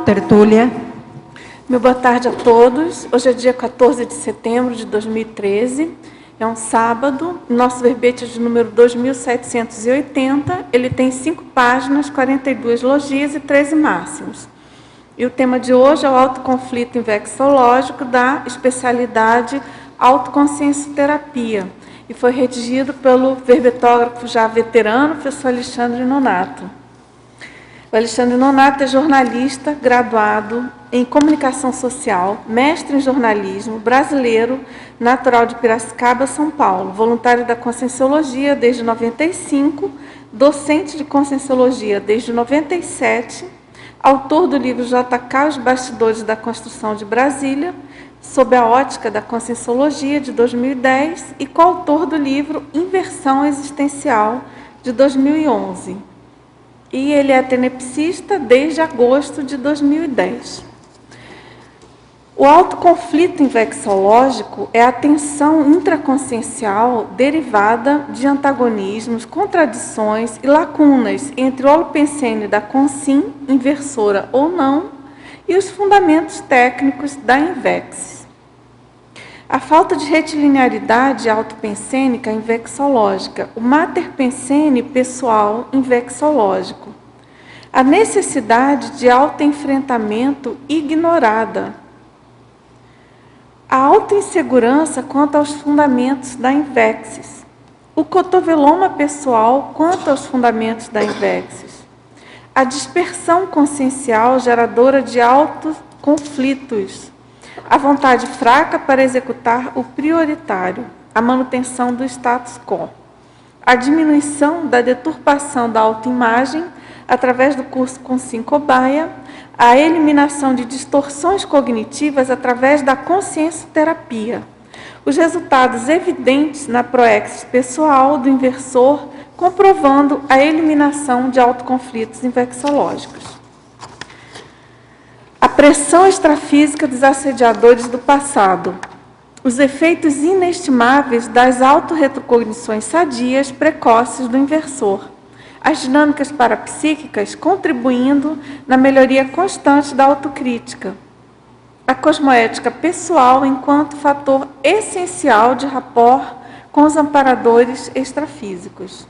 tertúlia. Meu boa tarde a todos. Hoje é dia 14 de setembro de 2013. É um sábado. Nosso verbete é de número 2780. Ele tem 5 páginas, 42 logias e 13 máximos. E o tema de hoje é o autoconflito inflexológico da especialidade autoconsciencioterapia. E foi redigido pelo verbetógrafo já veterano, professor Alexandre Nonato. O Alexandre Nonato é jornalista, graduado em comunicação social, mestre em jornalismo, brasileiro, natural de Piracicaba, São Paulo, voluntário da Conscienciologia desde 95, docente de Conscienciologia desde 97, autor do livro JK, Os Bastidores da Construção de Brasília, sob a ótica da Conscienciologia, de 2010, e coautor do livro Inversão Existencial, de 2011. E ele é tenepsista desde agosto de 2010. O autoconflito inflexológico é a tensão intraconsciencial derivada de antagonismos, contradições e lacunas entre o holopensene da consim, inversora ou não, e os fundamentos técnicos da invexis. A falta de retilinearidade autopensênica inflexológica, o materpensene pessoal inflexológico. A necessidade de autoenfrentamento ignorada. A autoinsegurança quanto aos fundamentos da invexis. O cotoveloma pessoal quanto aos fundamentos da invexis. A dispersão consciencial geradora de altos conflitos. A vontade fraca para executar o prioritário, a manutenção do status quo. A diminuição da deturpação da autoimagem através do curso Consim Cobaia, a eliminação de distorções cognitivas através da consciencioterapia. Os resultados evidentes na proexis pessoal do inversor, comprovando a eliminação de autoconflitos inflexológicos. A pressão extrafísica dos assediadores do passado. Os efeitos inestimáveis das autorretrocognições sadias precoces do inversor. As dinâmicas parapsíquicas contribuindo na melhoria constante da autocrítica. A cosmoética pessoal enquanto fator essencial de rapport com os amparadores extrafísicos.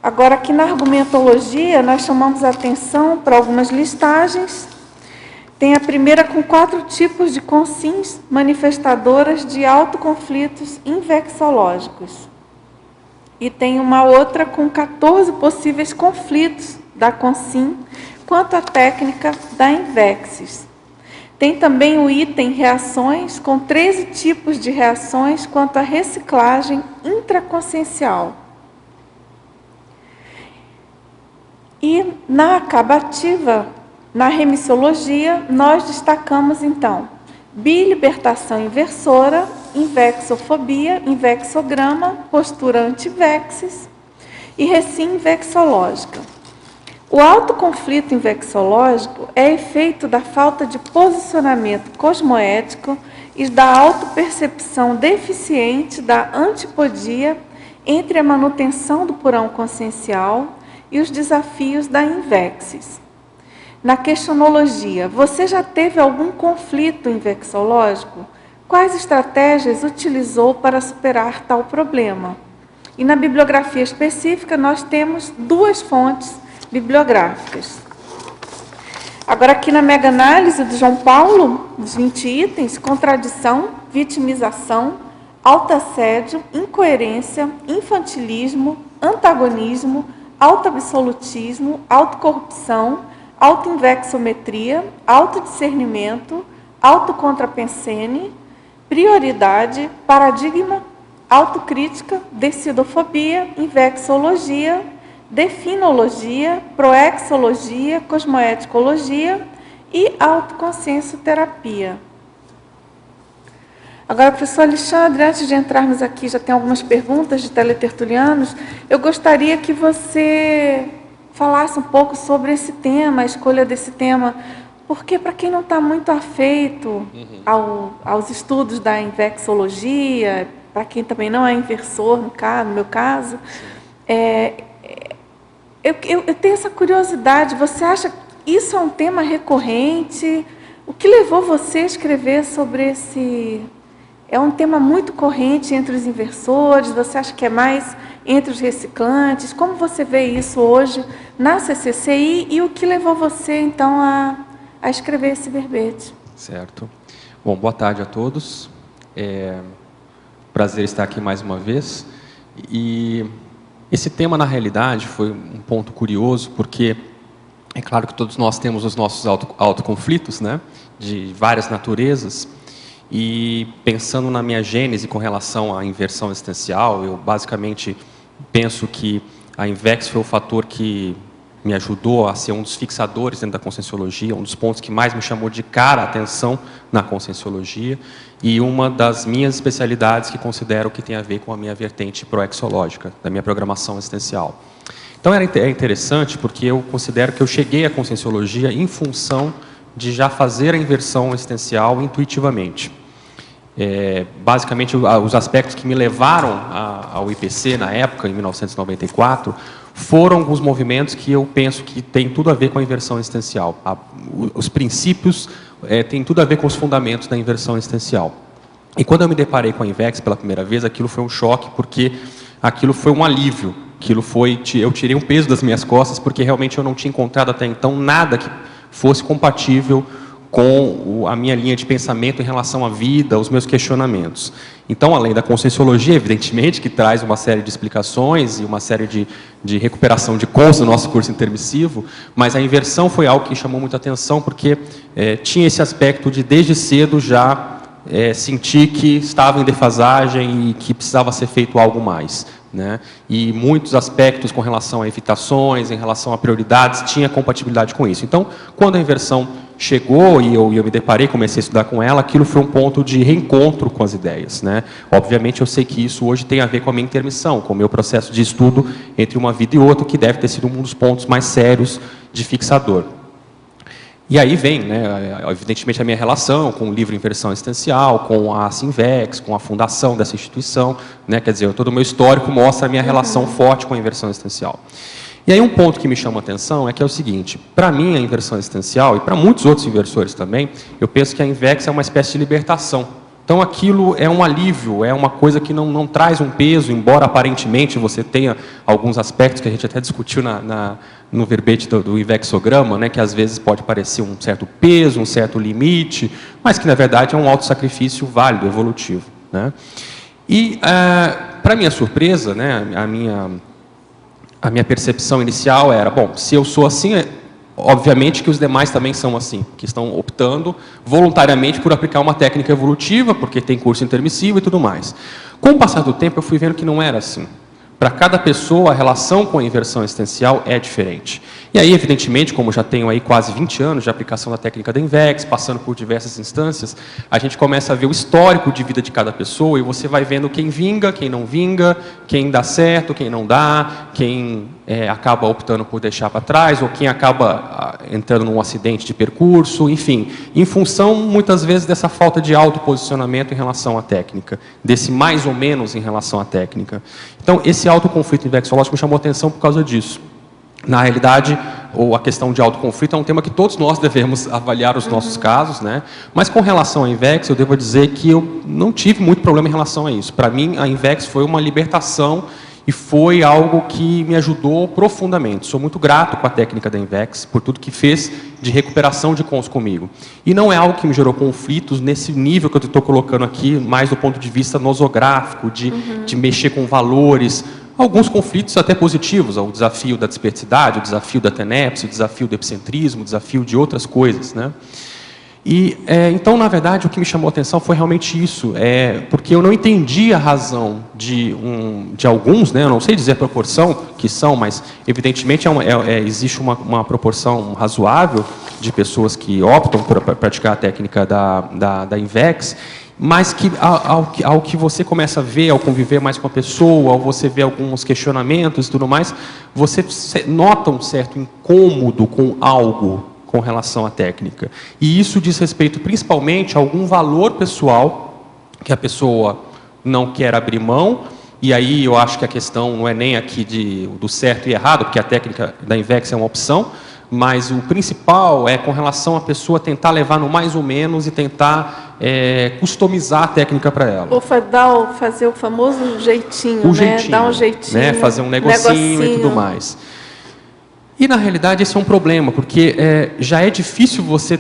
Agora, aqui na argumentologia, nós chamamos a atenção para algumas listagens. Tem a primeira com 4 tipos de consins manifestadoras de autoconflitos inflexológicos. E tem uma outra com 14 possíveis conflitos da consim quanto à técnica da invexis. Tem também o item reações com 13 tipos de reações quanto à reciclagem intraconsciencial. E na acabativa, na remissiologia, nós destacamos então bilibertação inversora, invexofobia, invexograma, postura antivexis e recim inflexológica. O autoconflito inflexológico é efeito da falta de posicionamento cosmoético e da autopercepção deficiente da antipodia entre a manutenção do purão consciencial e os desafios da invexis. Na questionologia, você já teve algum conflito inflexológico? Quais estratégias utilizou para superar tal problema? E na bibliografia específica, nós temos 2 fontes bibliográficas. Agora, aqui na mega-análise do João Paulo, dos 20 itens, contradição, vitimização, autoassédio, incoerência, infantilismo, antagonismo, autoabsolutismo, autocorrupção, autoinvexometria, autodiscernimento, autocontrapensene, prioridade, paradigma, autocrítica, decidofobia, invexologia, definologia, proexologia, cosmoeticologia e autoconsciencioterapia. Agora, professor Alexandre, antes de entrarmos aqui, já tem algumas perguntas de teletertulianos, eu gostaria que você falasse um pouco sobre esse tema, a escolha desse tema, porque para quem não está muito afeito aos estudos da invexologia, para quem também não é inversor, no meu caso, eu tenho essa curiosidade, você acha isso é um tema recorrente? O que levou você a escrever sobre esse... É um tema muito corrente entre os inversores? Você acha que é mais entre os reciclantes? Como você vê isso hoje na CCCI e o que levou você, então, a escrever esse verbete? Certo. Bom, boa tarde a todos. Prazer estar aqui mais uma vez. E esse tema, na realidade, foi um ponto curioso, porque é claro que todos nós temos os nossos autoconflitos, né, de várias naturezas. E pensando na minha gênese com relação à inversão existencial, eu basicamente penso que a INVEX foi o fator que me ajudou a ser um dos fixadores dentro da Conscienciologia, um dos pontos que mais me chamou de cara a atenção na Conscienciologia, e uma das minhas especialidades que considero que tem a ver com a minha vertente proexológica, da minha programação existencial. Então é interessante porque eu considero que eu cheguei à Conscienciologia em função de já fazer a inversão existencial intuitivamente. Basicamente, os aspectos que me levaram ao IPC na época, em 1994, foram alguns movimentos que eu penso que tem tudo a ver com a inversão existencial. Os princípios têm tudo a ver com os fundamentos da inversão existencial. E quando eu me deparei com a INVEX pela primeira vez, aquilo foi um choque, porque aquilo foi um alívio. Eu tirei um peso das minhas costas, porque realmente eu não tinha encontrado até então nada que fosse compatível com a minha linha de pensamento em relação à vida, os meus questionamentos. Então, além da Conscienciologia, evidentemente, que traz uma série de explicações e uma série de recuperação de consciência no nosso curso intermissivo, mas a inversão foi algo que chamou muita atenção, porque tinha esse aspecto de, desde cedo, já sentir que estava em defasagem e que precisava ser feito algo mais, né? E muitos aspectos com relação a evitações, em relação a prioridades, tinha compatibilidade com isso. Então, quando a inversão chegou e eu me deparei, comecei a estudar com ela, aquilo foi um ponto de reencontro com as ideias, né? Obviamente, eu sei que isso hoje tem a ver com a minha intermissão, com o meu processo de estudo entre uma vida e outra, que deve ter sido um dos pontos mais sérios de fixador. E aí vem, né, evidentemente, a minha relação com o livro Inversão Existencial, com a Sinvex, com a fundação dessa instituição, né, quer dizer, todo o meu histórico mostra a minha relação forte com a inversão existencial. E aí um ponto que me chama a atenção é que é o seguinte: para mim a inversão existencial, e para muitos outros inversores também, eu penso que a INVEX é uma espécie de libertação. Então aquilo é um alívio, é uma coisa que não traz um peso, embora aparentemente você tenha alguns aspectos que a gente até discutiu no verbete do INVEXograma, né, que às vezes pode parecer um certo peso, um certo limite, mas que na verdade é um autossacrifício válido, evolutivo, né? E para minha surpresa, né, a minha percepção inicial era, bom, se eu sou assim, obviamente que os demais também são assim, que estão optando voluntariamente por aplicar uma técnica evolutiva, porque tem curso intermissivo e tudo mais. Com o passar do tempo, eu fui vendo que não era assim. Para cada pessoa, a relação com a inversão existencial é diferente. E aí, evidentemente, como já tenho aí quase 20 anos de aplicação da técnica da INVEX, passando por diversas instâncias, a gente começa a ver o histórico de vida de cada pessoa e você vai vendo quem vinga, quem não vinga, quem dá certo, quem não dá, quem acaba optando por deixar para trás, ou quem acaba entrando num acidente de percurso, enfim, em função, muitas vezes, dessa falta de autoposicionamento em relação à técnica, desse mais ou menos em relação à técnica. Então, esse autoconflito invexológico me chamou a atenção por causa disso. Na realidade, a questão de autoconflito é um tema que todos nós devemos avaliar os nossos casos, né? Mas com relação à INVEX, eu devo dizer que eu não tive muito problema em relação a isso. Para mim, a INVEX foi uma libertação e foi algo que me ajudou profundamente. Sou muito grato com a técnica da INVEX, por tudo que fez de recuperação de cons comigo. E não é algo que me gerou conflitos nesse nível que eu estou colocando aqui, mais do ponto de vista nosográfico, de mexer com valores. Alguns conflitos até positivos, o desafio da desperticidade, o desafio da tenepse, o desafio do epicentrismo, o desafio de outras coisas, né? E, então, na verdade, o que me chamou a atenção foi realmente isso, porque eu não entendi a razão de alguns, né, eu não sei dizer a proporção que são, mas, evidentemente, existe uma proporção razoável de pessoas que optam por praticar a técnica da INVEX, mas que ao que você começa a ver, ao conviver mais com a pessoa, ao você ver alguns questionamentos e tudo mais, você nota um certo incômodo com algo com relação à técnica. E isso diz respeito principalmente a algum valor pessoal que a pessoa não quer abrir mão, e aí eu acho que a questão não é nem aqui do certo e errado, porque a técnica da INVEX é uma opção, mas o principal é com relação à pessoa tentar levar no mais ou menos e tentar customizar a técnica para ela. Ou fazer o famoso jeitinho, O né? jeitinho, Dar um jeitinho, né? Fazer um negocinho e tudo mais. E, na realidade, esse é um problema, porque já é difícil você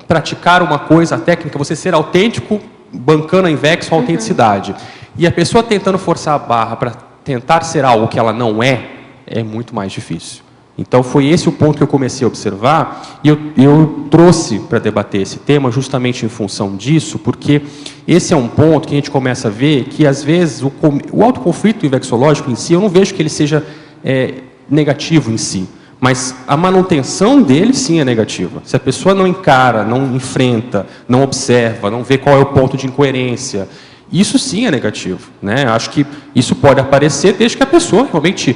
praticar uma coisa, a técnica, você ser autêntico, bancando a Invex com autenticidade. E a pessoa tentando forçar a barra para tentar ser algo que ela não é muito mais difícil. Então, foi esse o ponto que eu comecei a observar, e eu trouxe para debater esse tema justamente em função disso, porque esse é um ponto que a gente começa a ver que, às vezes, o autoconflito invexológico em si, eu não vejo que ele seja negativo em si, mas a manutenção dele, sim, é negativa. Se a pessoa não encara, não enfrenta, não observa, não vê qual é o ponto de incoerência, isso sim é negativo, né? Acho que isso pode aparecer desde que a pessoa realmente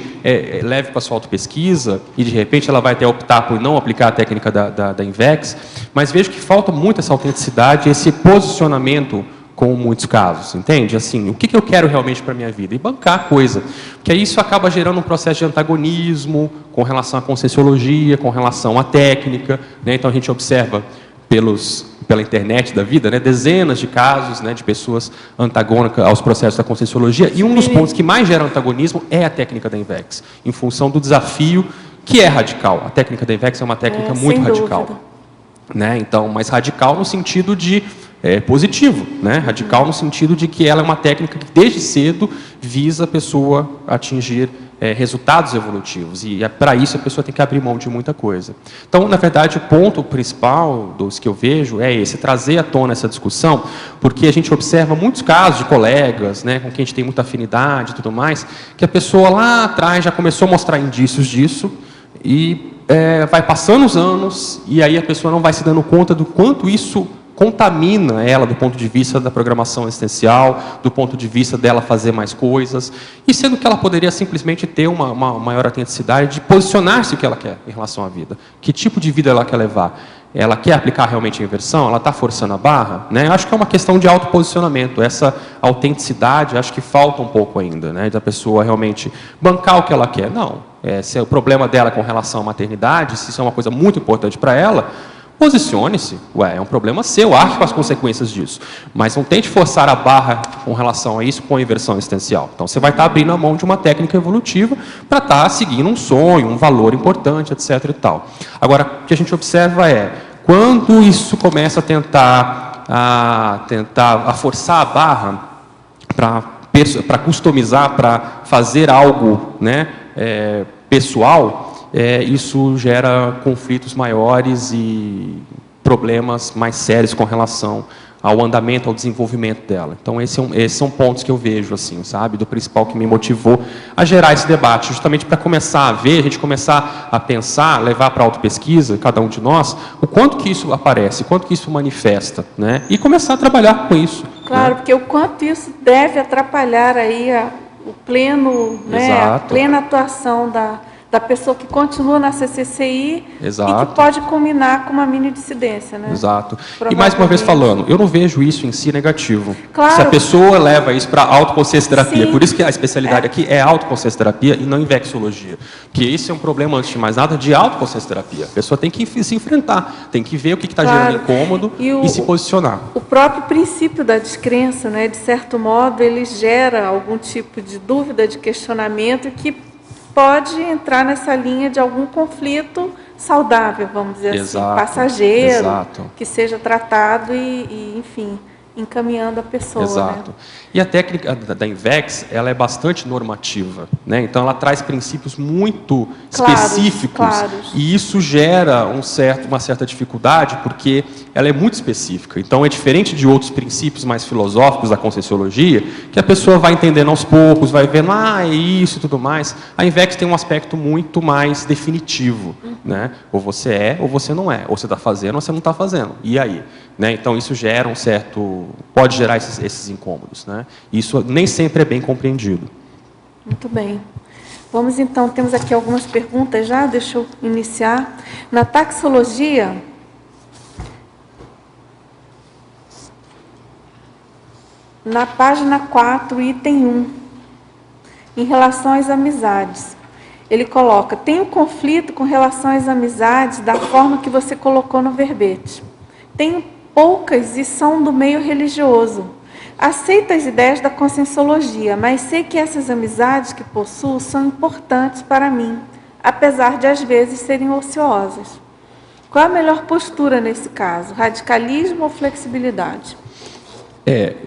leve para a sua autopesquisa e, de repente, ela vai até optar por não aplicar a técnica da Invex, mas vejo que falta muito essa autenticidade, esse posicionamento com muitos casos, entende? Assim, o que eu quero realmente para a minha vida? E bancar a coisa. Porque aí isso acaba gerando um processo de antagonismo com relação à conscienciologia, com relação à técnica, né? Então, a gente observa pela internet da vida, né, dezenas de casos, né, de pessoas antagônicas aos processos da conscienciologia, e um dos pontos que mais gera antagonismo é a técnica da Invex, em função do desafio que é radical. A técnica da Invex é uma técnica muito radical, né? Então, mas radical no sentido de positivo, né? Radical no sentido de que ela é uma técnica que desde cedo visa a pessoa atingir resultados evolutivos, e para isso a pessoa tem que abrir mão de muita coisa. Então, na verdade, o ponto principal dos que eu vejo é esse, trazer à tona essa discussão, porque a gente observa muitos casos de colegas, né, com quem a gente tem muita afinidade e tudo mais, que a pessoa lá atrás já começou a mostrar indícios disso, e vai passando os anos, e aí a pessoa não vai se dando conta do quanto isso contamina ela do ponto de vista da programação existencial, do ponto de vista dela fazer mais coisas, e sendo que ela poderia simplesmente ter uma maior autenticidade de posicionar-se o que ela quer em relação à vida. Que tipo de vida ela quer levar? Ela quer aplicar realmente a inversão? Ela está forçando a barra? Né? Acho que é uma questão de autoposicionamento. Essa autenticidade, acho que falta um pouco ainda, né? Da pessoa realmente bancar o que ela quer. Não. Se é o problema dela com relação à maternidade, se isso é uma coisa muito importante para ela, posicione-se. É um problema seu, arque com as consequências disso. Mas não tente forçar a barra com relação a isso com a inversão existencial. Então, você vai estar abrindo a mão de uma técnica evolutiva para estar seguindo um sonho, um valor importante, etc. e tal. Agora, o que a gente observa quando isso começa a tentar forçar a barra para customizar, para fazer algo, né, pessoal, isso gera conflitos maiores e problemas mais sérios com relação ao andamento, ao desenvolvimento dela. Então, esses são pontos que eu vejo, assim, sabe, do principal que me motivou a gerar esse debate, justamente para começar a ver, a gente começar a pensar, levar para a autopesquisa, cada um de nós, o quanto que isso aparece, o quanto que isso manifesta, né, e começar a trabalhar com isso. Claro, né? Porque o quanto isso deve atrapalhar aí o pleno, né, a plena atuação da pessoa que continua na CCCI. Exato. E que pode culminar com uma mini dissidência, né? Exato. E mais uma vez falando, eu não vejo isso em si negativo. Claro. Se a pessoa leva isso para autoconsciência-terapia, Sim. por isso que a especialidade aqui é autoconsciência-terapia e não invexologia. Porque esse é um problema, antes de mais nada, de autoconsciência-terapia. A pessoa tem que se enfrentar, tem que ver o que está gerando incômodo e se posicionar. O próprio princípio da descrença, né, de certo modo, ele gera algum tipo de dúvida, de questionamento que pode entrar nessa linha de algum conflito saudável, vamos dizer assim, passageiro, que seja tratado e, enfim, encaminhando a pessoa. Exato. Né? E a técnica da Invex, ela é bastante normativa, né? Então ela traz princípios muito específicos, e isso gera uma certa dificuldade, porque ela é muito específica. Então é diferente de outros princípios mais filosóficos da conscienciologia, que a pessoa vai entendendo aos poucos, vai vendo, é isso e tudo mais. A Invex tem um aspecto muito mais definitivo, né? Ou você é, ou você não é. Ou você está fazendo, ou você não está fazendo. E aí? Né? Então isso gera pode gerar esses incômodos, né? Isso nem sempre é bem compreendido. Muito bem. Vamos então, temos aqui algumas perguntas já, deixa eu iniciar. Na taxologia, na página 4, item 1, em relação às amizades, ele coloca: tenho conflito com relação às amizades da forma que você colocou no verbete. Tenho poucas e são do meio religioso. Aceito as ideias da conscienciologia, mas sei que essas amizades que possuo são importantes para mim, apesar de às vezes serem ociosas. Qual a melhor postura nesse caso? Radicalismo ou flexibilidade?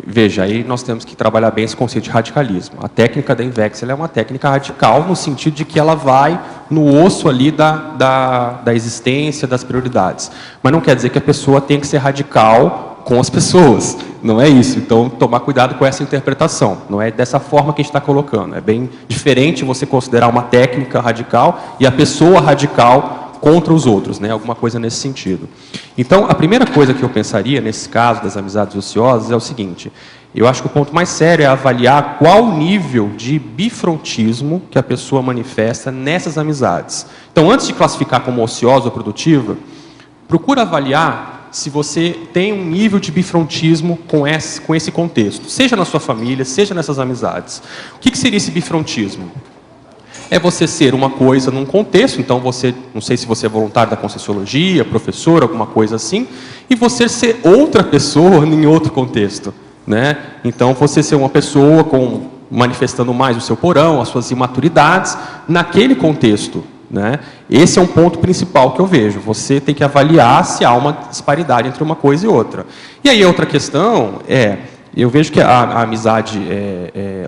Veja, aí nós temos que trabalhar bem esse conceito de radicalismo. A técnica da INVEX é uma técnica radical no sentido de que ela vai no osso ali da existência, das prioridades. Mas não quer dizer que a pessoa tem que ser radical com as pessoas. Não é isso. Então, tomar cuidado com essa interpretação. Não é dessa forma que a gente está colocando. É bem diferente você considerar uma técnica radical e a pessoa radical contra os outros, né? Alguma coisa nesse sentido. Então, a primeira coisa que eu pensaria, nesse caso das amizades ociosas, é o seguinte: eu acho que o ponto mais sério é avaliar qual o nível de bifrontismo que a pessoa manifesta nessas amizades. Então, antes de classificar como ociosa ou produtiva, procura avaliar se você tem um nível de bifrontismo com esse contexto, seja na sua família, seja nessas amizades. O que seria esse bifrontismo? É você ser uma coisa num contexto, então você, não sei se você é voluntário da Conscienciologia, professor, alguma coisa assim, e você ser outra pessoa em outro contexto, né? Então você ser uma pessoa manifestando mais o seu porão, as suas imaturidades, naquele contexto, né? Esse é um ponto principal que eu vejo. Você tem que avaliar se há uma disparidade entre uma coisa e outra. E aí outra questão eu vejo que a amizade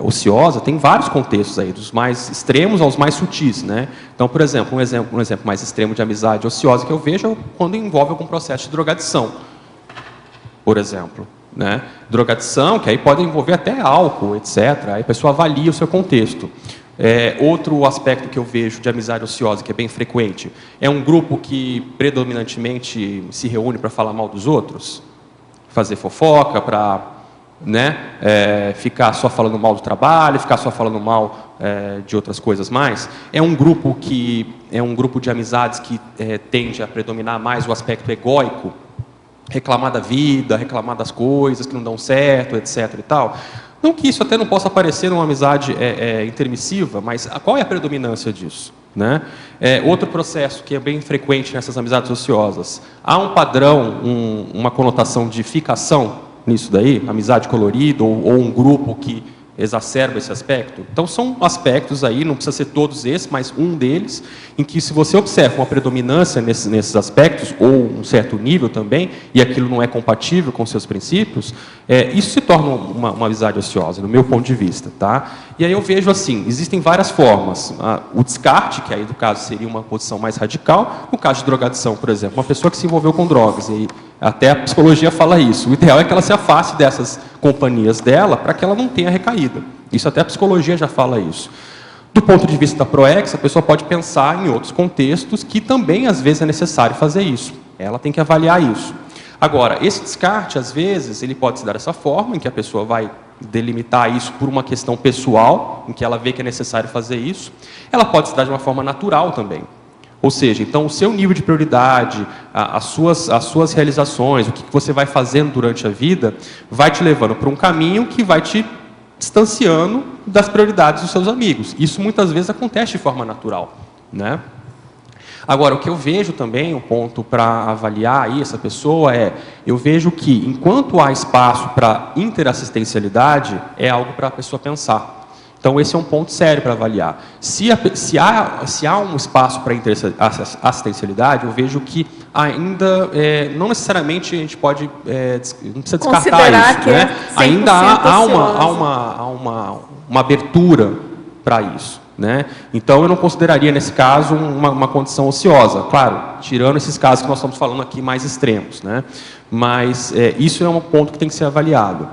ociosa tem vários contextos aí, dos mais extremos aos mais sutis, né? Então, por exemplo, um exemplo mais extremo de amizade ociosa que eu vejo é quando envolve algum processo de drogadição, por exemplo, né? Drogadição, que aí pode envolver até álcool, etc. Aí a pessoa avalia o seu contexto. Outro aspecto que eu vejo de amizade ociosa, que é bem frequente, é um grupo que predominantemente se reúne para falar mal dos outros, fazer fofoca, para ficar só falando mal do trabalho, ficar só falando mal de outras coisas mais. É um grupo de amizades que tende a predominar mais o aspecto egóico, reclamar da vida, reclamar das coisas que não dão certo, etc. e tal. Não que isso até não possa parecer uma amizade intermissiva, mas qual é a predominância disso, né? Outro processo que é bem frequente nessas amizades ociosas: há um padrão, uma conotação de ficação nisso daí, amizade colorida ou um grupo que exacerba esse aspecto. Então são aspectos aí, não precisa ser todos esses, mas um deles, em que se você observa uma predominância nesses aspectos, ou um certo nível também, e aquilo não é compatível com seus princípios, isso se torna uma amizade ociosa, no meu ponto de vista, tá? E aí eu vejo assim, existem várias formas. O descarte, que aí no caso seria uma posição mais radical. No caso de drogadição, por exemplo, uma pessoa que se envolveu com drogas, e até a psicologia fala isso, o ideal é que ela se afaste dessas companhias dela para que ela não tenha recaída. Isso até a psicologia já fala isso. Do ponto de vista da PROEX, a pessoa pode pensar em outros contextos que também às vezes é necessário fazer isso. Ela tem que avaliar isso. Agora, esse descarte, às vezes, ele pode se dar dessa forma, em que a pessoa vai delimitar isso por uma questão pessoal, em que ela vê que é necessário fazer isso. Ela pode se dar de uma forma natural também. Ou seja, então o seu nível de prioridade, as suas realizações, o que você vai fazendo durante a vida, vai te levando para um caminho que vai te distanciando das prioridades dos seus amigos. Isso muitas vezes acontece de forma natural, né? Agora, o que eu vejo também, um ponto para avaliar aí essa pessoa eu vejo que enquanto há espaço para interassistencialidade, é algo para a pessoa pensar. Então, esse é um ponto sério para avaliar. Se há um espaço para interassistencialidade, eu vejo que ainda, não necessariamente a gente pode, não precisa descartar isso, né? Ainda há uma abertura para isso, né? Então, eu não consideraria, nesse caso, uma condição ociosa. Claro, tirando esses casos que nós estamos falando aqui mais extremos, né? Mas isso é um ponto que tem que ser avaliado.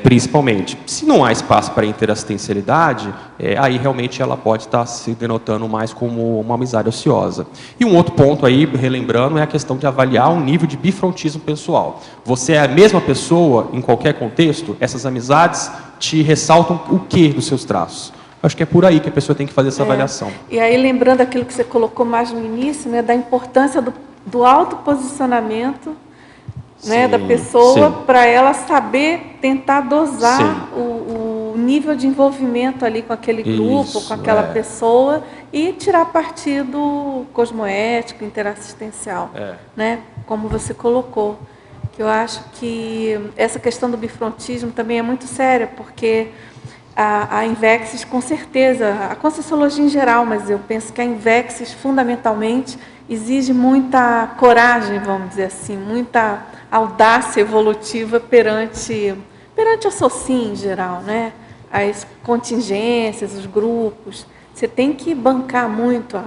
Principalmente, se não há espaço para interassistencialidade, aí realmente ela pode estar se denotando mais como uma amizade ociosa. E um outro ponto aí, relembrando, é a questão de avaliar um nível de bifrontismo pessoal. Você é a mesma pessoa em qualquer contexto? Essas amizades te ressaltam o que dos seus traços? Acho que é por aí que a pessoa tem que fazer essa avaliação. E aí, lembrando aquilo que você colocou mais no início, né, da importância do autoposicionamento, né, da pessoa, para ela saber tentar dosar o nível de envolvimento ali com aquele grupo, com aquela pessoa, e tirar partido cosmoético, interassistencial, né? Como você colocou. Que eu acho que essa questão do bifrontismo também é muito séria, porque a Invexis, com certeza, a Conscienciologia em geral, mas eu penso que a Invexis, fundamentalmente, exige muita coragem, vamos dizer assim, muita audácia evolutiva perante a SOCIM em geral, né? As contingências, os grupos. Você tem que bancar muito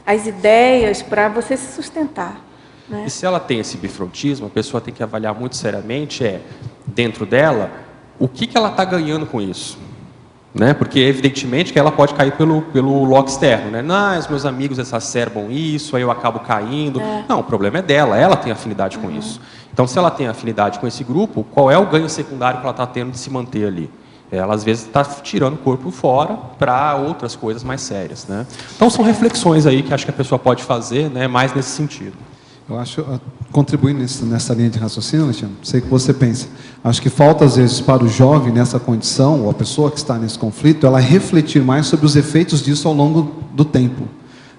as ideias para você se sustentar. Né? E se ela tem esse bifrontismo, a pessoa tem que avaliar muito seriamente, dentro dela, o que ela está ganhando com isso. Né? Porque, evidentemente, que ela pode cair pelo loco externo. Né? Não, os meus amigos exacerbam isso, aí eu acabo caindo. Não, o problema é dela, ela tem afinidade com isso. Então, se ela tem afinidade com esse grupo, qual é o ganho secundário que ela está tendo de se manter ali? Ela, às vezes, está tirando o corpo fora para outras coisas mais sérias. Né? Então, são reflexões aí que acho que a pessoa pode fazer, né, mais nesse sentido. Eu acho, contribuindo nessa linha de raciocínio, Alexandre, sei que você pensa, acho que falta às vezes para o jovem nessa condição, ou a pessoa que está nesse conflito, ela refletir mais sobre os efeitos disso ao longo do tempo.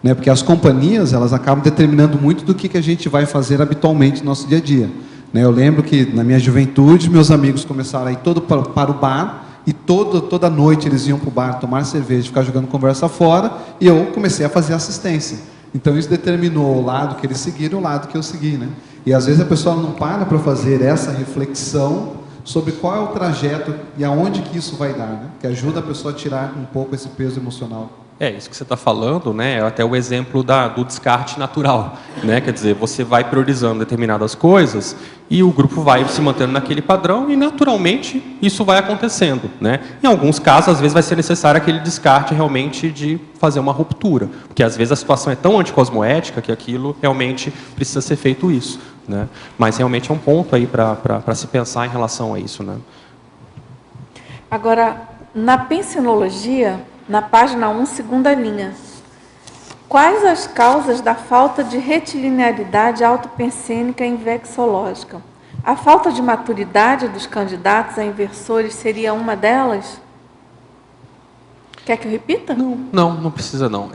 Né? Porque as companhias, elas acabam determinando muito do que a gente vai fazer habitualmente no nosso dia a dia. Né? Eu lembro que na minha juventude, meus amigos começaram a ir todo para o bar, e toda noite eles iam para o bar tomar cerveja, ficar jogando conversa fora, e eu comecei a fazer assistência. Então, isso determinou o lado que eles seguiram e o lado que eu segui, né? E, às vezes, a pessoa não para fazer essa reflexão sobre qual é o trajeto e aonde que isso vai dar, né? Que ajuda a pessoa a tirar um pouco esse peso emocional. Isso que você está falando, né, é até o exemplo do descarte natural. Né? Quer dizer, você vai priorizando determinadas coisas e o grupo vai se mantendo naquele padrão e, naturalmente, isso vai acontecendo. Né? Em alguns casos, às vezes, vai ser necessário aquele descarte realmente de fazer uma ruptura. Porque, às vezes, a situação é tão anticosmoética que aquilo realmente precisa ser feito isso. Né? Mas, realmente, é um ponto aí para se pensar em relação a isso. Né? Agora, na pensionologia, na página 1, segunda linha, quais as causas da falta de retilinearidade autopensênica e invexológica? A falta de maturidade dos candidatos a inversores seria uma delas? Quer que eu repita? Não precisa não.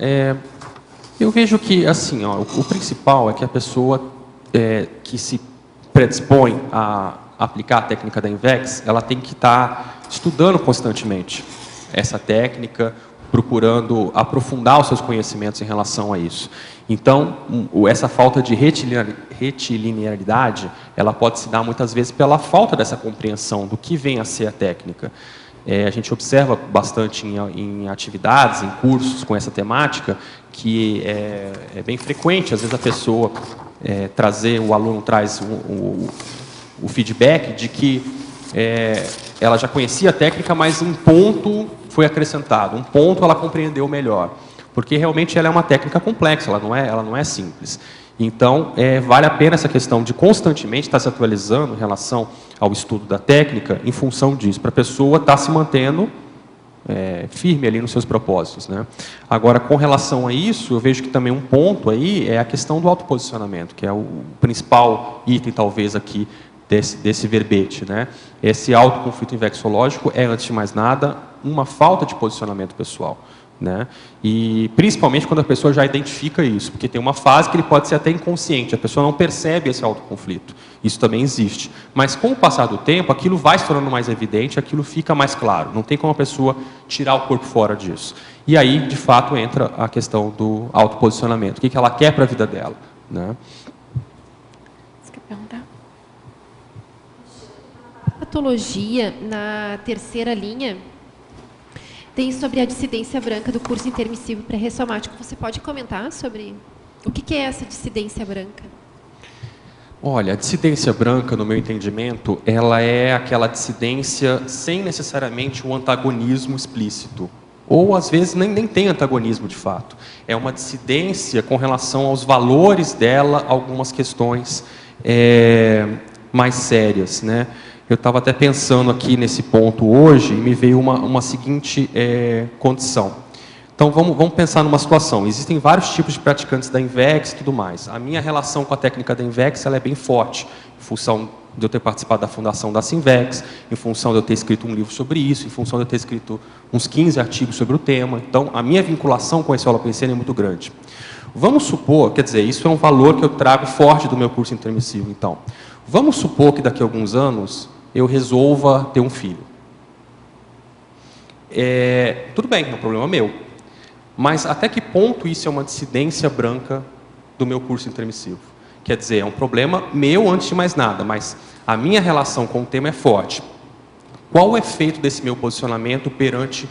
Eu vejo que, assim, o principal é que a pessoa que se predispõe a aplicar a técnica da Invex, ela tem que estar estudando constantemente essa técnica, procurando aprofundar os seus conhecimentos em relação a isso. Então, essa falta de retilinearidade, ela pode se dar muitas vezes pela falta dessa compreensão do que vem a ser a técnica. A gente observa bastante em atividades, em cursos com essa temática, que é bem frequente, às vezes a pessoa o aluno traz o feedback de que ela já conhecia a técnica, mas um ponto foi acrescentado, um ponto ela compreendeu melhor, porque realmente ela é uma técnica complexa, ela não é simples. Então, vale a pena essa questão de constantemente estar se atualizando em relação ao estudo da técnica, em função disso, para a pessoa estar se mantendo firme ali nos seus propósitos. Né? Agora, com relação a isso, eu vejo que também um ponto aí é a questão do autoposicionamento, que é o principal item, talvez, aqui, desse verbete. Né? Esse autoconflito invexológico é, antes de mais nada, uma falta de posicionamento pessoal. Né? E principalmente quando a pessoa já identifica isso, porque tem uma fase que ele pode ser até inconsciente, a pessoa não percebe esse autoconflito. Isso também existe. Mas com o passar do tempo, aquilo vai se tornando mais evidente, aquilo fica mais claro. Não tem como a pessoa tirar o corpo fora disso. E aí, de fato, entra a questão do autoposicionamento. O que ela quer para a vida dela. Né? Você quer perguntar? Patologia, na terceira linha, tem sobre a dissidência branca do curso intermissivo pré-ressomático. Você pode comentar sobre o que é essa dissidência branca? Olha, a dissidência branca, no meu entendimento, ela é aquela dissidência sem necessariamente um antagonismo explícito. Ou, às vezes, nem tem antagonismo, de fato. É uma dissidência com relação aos valores dela, algumas questões mais sérias, né? Eu estava até pensando aqui nesse ponto hoje e me veio uma seguinte condição. Então, vamos pensar numa situação. Existem vários tipos de praticantes da Invex e tudo mais. A minha relação com a técnica da Invex ela é bem forte, em função de eu ter participado da fundação da Sinvex, em função de eu ter escrito um livro sobre isso, em função de eu ter escrito uns 15 artigos sobre o tema. Então, a minha vinculação com esse holopensene é muito grande. Vamos supor, quer dizer, isso é um valor que eu trago forte do meu curso intermissivo. Então, vamos supor que daqui a alguns anos eu resolva ter um filho. Tudo bem, é um problema meu. Mas até que ponto isso é uma dissidência branca do meu curso intermissivo? Quer dizer, é um problema meu antes de mais nada, mas a minha relação com o tema é forte. Qual o efeito desse meu posicionamento perante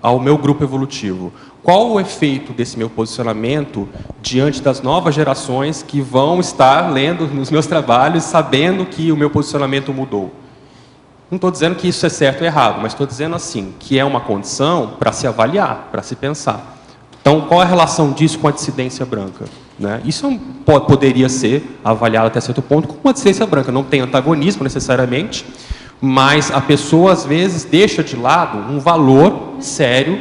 ao meu grupo evolutivo? Qual o efeito desse meu posicionamento diante das novas gerações que vão estar lendo nos meus trabalhos, sabendo que o meu posicionamento mudou? Não estou dizendo que isso é certo ou errado, mas estou dizendo assim, que é uma condição para se avaliar, para se pensar. Então, qual é a relação disso com a dissidência branca? Né? Isso poderia ser avaliado até certo ponto como uma dissidência branca. Não tem antagonismo necessariamente, mas a pessoa, às vezes, deixa de lado um valor sério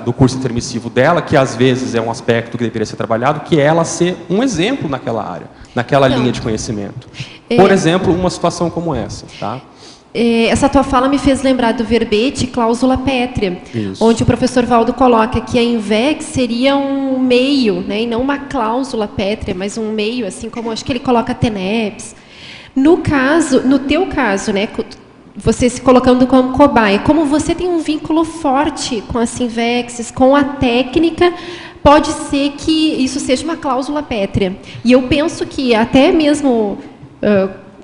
do curso intermissivo dela, que às vezes é um aspecto que deveria ser trabalhado, que é ela ser um exemplo naquela área, naquela linha de conhecimento. Por exemplo, uma situação como essa. Tá? Essa tua fala me fez lembrar do verbete cláusula pétrea, Isso. onde o professor Valdo coloca que a INVEX seria um meio, né, e não uma cláusula pétrea, mas um meio, assim como acho que ele coloca TENEPS. No teu caso, né, você se colocando como cobaia, como você tem um vínculo forte com a Sinvex, com a técnica, pode ser que isso seja uma cláusula pétrea. E eu penso que até mesmo...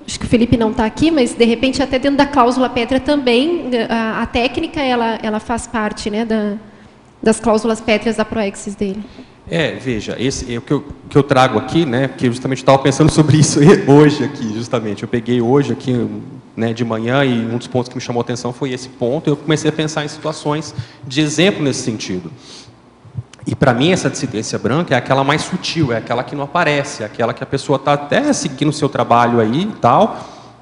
acho que o Felipe não está aqui, mas, de repente, até dentro da cláusula pétrea também, a técnica ela faz parte, né, das cláusulas pétreas da Proexis dele. Veja, esse, o que eu trago aqui, né, porque justamente estava pensando sobre isso hoje aqui, justamente. Eu peguei hoje aqui, né, de manhã, e um dos pontos que me chamou a atenção foi esse ponto, e eu comecei a pensar em situações de exemplo nesse sentido. E, para mim, essa dissidência branca é aquela mais sutil, é aquela que não aparece, é aquela que a pessoa está até seguindo o seu trabalho aí e tal,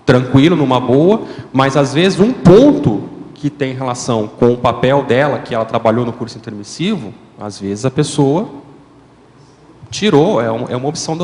tranquilo, numa boa, mas, às vezes, um ponto que tem relação com o papel dela, que ela trabalhou no curso intermissivo, às vezes a pessoa tirou, é uma opção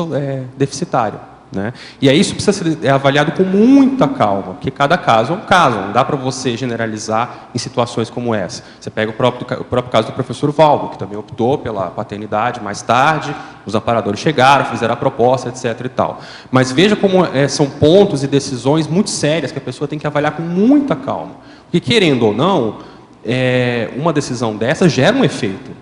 deficitária. Né? E aí isso precisa ser avaliado com muita calma, porque cada caso é um caso, não dá para você generalizar em situações como essa. Você pega o próprio caso do professor Valdo, que também optou pela paternidade mais tarde, os amparadores chegaram, fizeram a proposta, etc. e tal. Mas veja como são pontos e decisões muito sérias que a pessoa tem que avaliar com muita calma. Porque, querendo ou não, uma decisão dessa gera um efeito.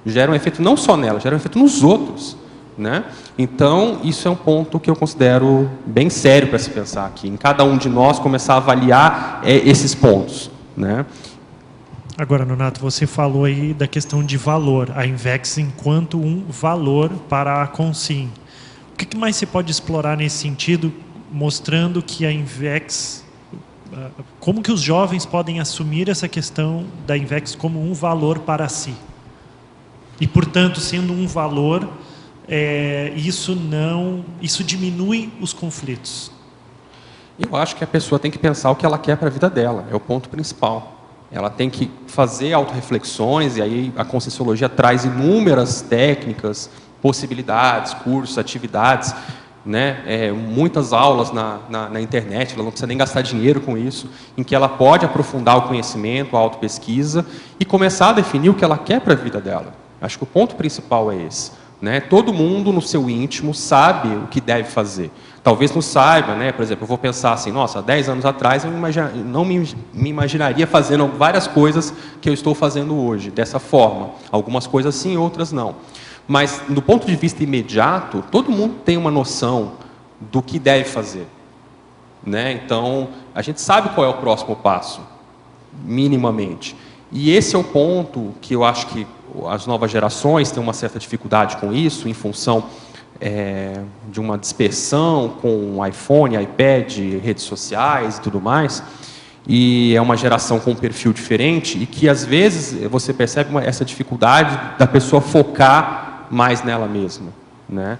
Gera um efeito não só nela, gera um efeito nos outros. Né? Então, isso é um ponto que eu considero bem sério para se pensar aqui. Em cada um de nós começar a avaliar esses pontos. Né? Agora, Nonato, você falou aí da questão de valor, a INVEX enquanto um valor para a Consim. O que mais você pode explorar nesse sentido, mostrando que a INVEX, como que os jovens podem assumir essa questão da INVEX como um valor para si? E, portanto, sendo um valor, isso diminui os conflitos. Eu acho que a pessoa tem que pensar o que ela quer para a vida dela, é o ponto principal. Ela tem que fazer autorreflexões, e aí a Conscienciologia traz inúmeras técnicas, possibilidades, cursos, atividades, né? Muitas aulas na internet, ela não precisa nem gastar dinheiro com isso, em que ela pode aprofundar o conhecimento, a autopesquisa, e começar a definir o que ela quer para a vida dela. Acho que o ponto principal é esse. Né? Todo mundo no seu íntimo sabe o que deve fazer. Talvez não saiba, né? Por exemplo, eu vou pensar assim, nossa, há 10 anos atrás eu não me imaginaria fazendo várias coisas que eu estou fazendo hoje, dessa forma. Algumas coisas sim, outras não. Mas, do ponto de vista imediato, todo mundo tem uma noção do que deve fazer. Né? Então, a gente sabe qual é o próximo passo, minimamente. E esse é o ponto que eu acho que as novas gerações têm uma certa dificuldade com isso, em função de uma dispersão com iPhone, iPad, redes sociais e tudo mais. E é uma geração com um perfil diferente e que, às vezes, você percebe essa dificuldade da pessoa focar mais nela mesma. Né?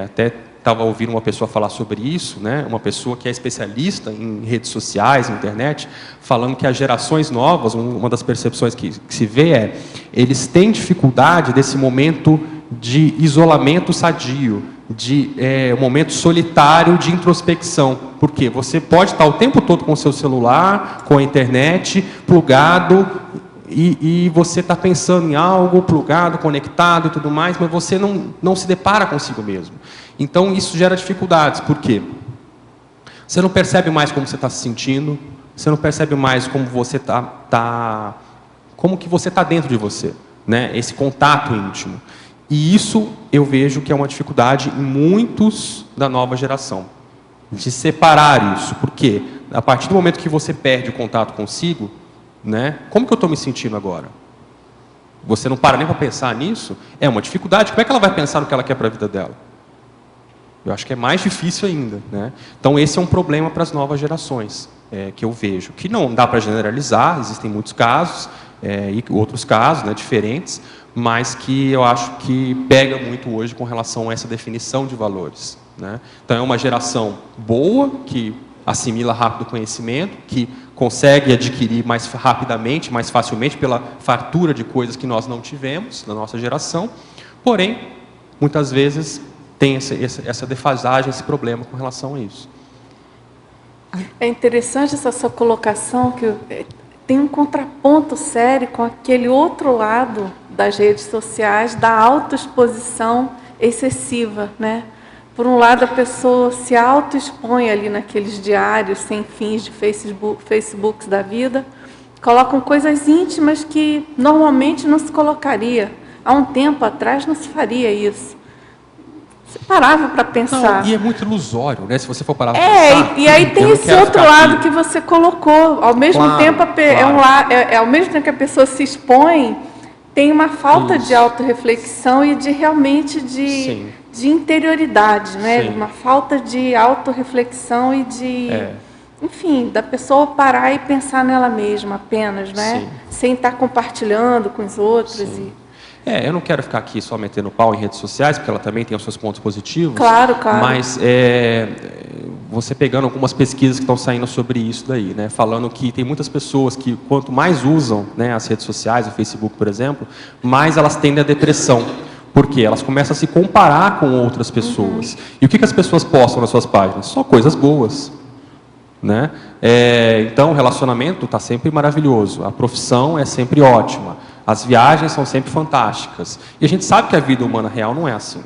Até estava ouvindo uma pessoa falar sobre isso, né? Uma pessoa que é especialista em redes sociais, internet, falando que as gerações novas, uma das percepções que se vê eles têm dificuldade desse momento de isolamento sadio, de um momento solitário de introspecção. Porque você pode estar o tempo todo com o seu celular, com a internet, plugado, e você está pensando em algo, plugado, conectado e tudo mais, mas você não se depara consigo mesmo. Então, isso gera dificuldades. Por quê? Você não percebe mais como você está se sentindo, você não percebe mais como você como que você está dentro de você, né? Esse contato íntimo. E isso eu vejo que é uma dificuldade em muitos da nova geração, de separar isso. Por quê? A partir do momento que você perde o contato consigo, né? Como que eu estou me sentindo agora? Você não para nem para pensar nisso? É uma dificuldade. Como é que ela vai pensar no que ela quer para a vida dela? Eu acho que é mais difícil ainda, né? Então, esse é um problema para as novas gerações, que eu vejo. Que não dá para generalizar, existem muitos casos, e outros casos, né, diferentes, mas que eu acho que pega muito hoje com relação a essa definição de valores, né? Então, é uma geração boa, que assimila rápido o conhecimento, que consegue adquirir mais rapidamente, mais facilmente, pela fartura de coisas que nós não tivemos na nossa geração, porém, muitas vezes tem essa defasagem, esse problema com relação a isso. É interessante essa sua colocação, que tem um contraponto sério com aquele outro lado das redes sociais, da autoexposição excessiva, né? Por um lado, a pessoa se autoexpõe ali naqueles diários sem fins de Facebooks da vida, colocam coisas íntimas que normalmente não se colocaria. Há um tempo atrás não se faria isso. Você parava para pensar. Não, e é muito ilusório, né? Se você for parar para pensar. E aí tem esse outro lado que você colocou. Ao mesmo tempo, ao mesmo tempo que a pessoa se expõe, tem uma falta de autorreflexão e de realmente de interioridade, né? Uma falta de autorreflexão e de, enfim, da pessoa parar e pensar nela mesma apenas, né? Sem estar compartilhando com os outros. Eu não quero ficar aqui só metendo pau em redes sociais, porque ela também tem os seus pontos positivos. Claro, claro. Mas você pegando algumas pesquisas que estão saindo sobre isso daí, né? Falando que tem muitas pessoas que, quanto mais usam, né, as redes sociais, o Facebook, por exemplo, mais elas tendem à depressão. Porque elas começam a se comparar com outras pessoas. E o que as pessoas postam nas suas páginas? Só coisas boas, né? Então, o relacionamento está sempre maravilhoso. A profissão é sempre ótima. As viagens são sempre fantásticas. E a gente sabe que a vida humana real não é assim.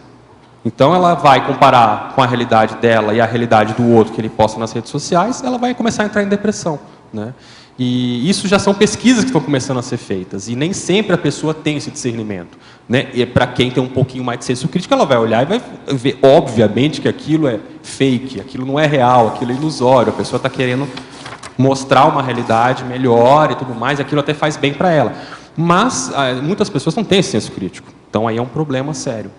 Então, ela vai comparar com a realidade dela e a realidade do outro que ele posta nas redes sociais, ela vai começar a entrar em depressão, né? E isso já são pesquisas que estão começando a ser feitas. E nem sempre a pessoa tem esse discernimento, né? E para quem tem um pouquinho mais de senso crítico, ela vai olhar e vai ver, obviamente, que aquilo é fake, aquilo não é real, aquilo é ilusório. A pessoa está querendo mostrar uma realidade melhor e tudo mais, e aquilo até faz bem para ela. Mas muitas pessoas não têm esse senso crítico. Então, aí é um problema sério.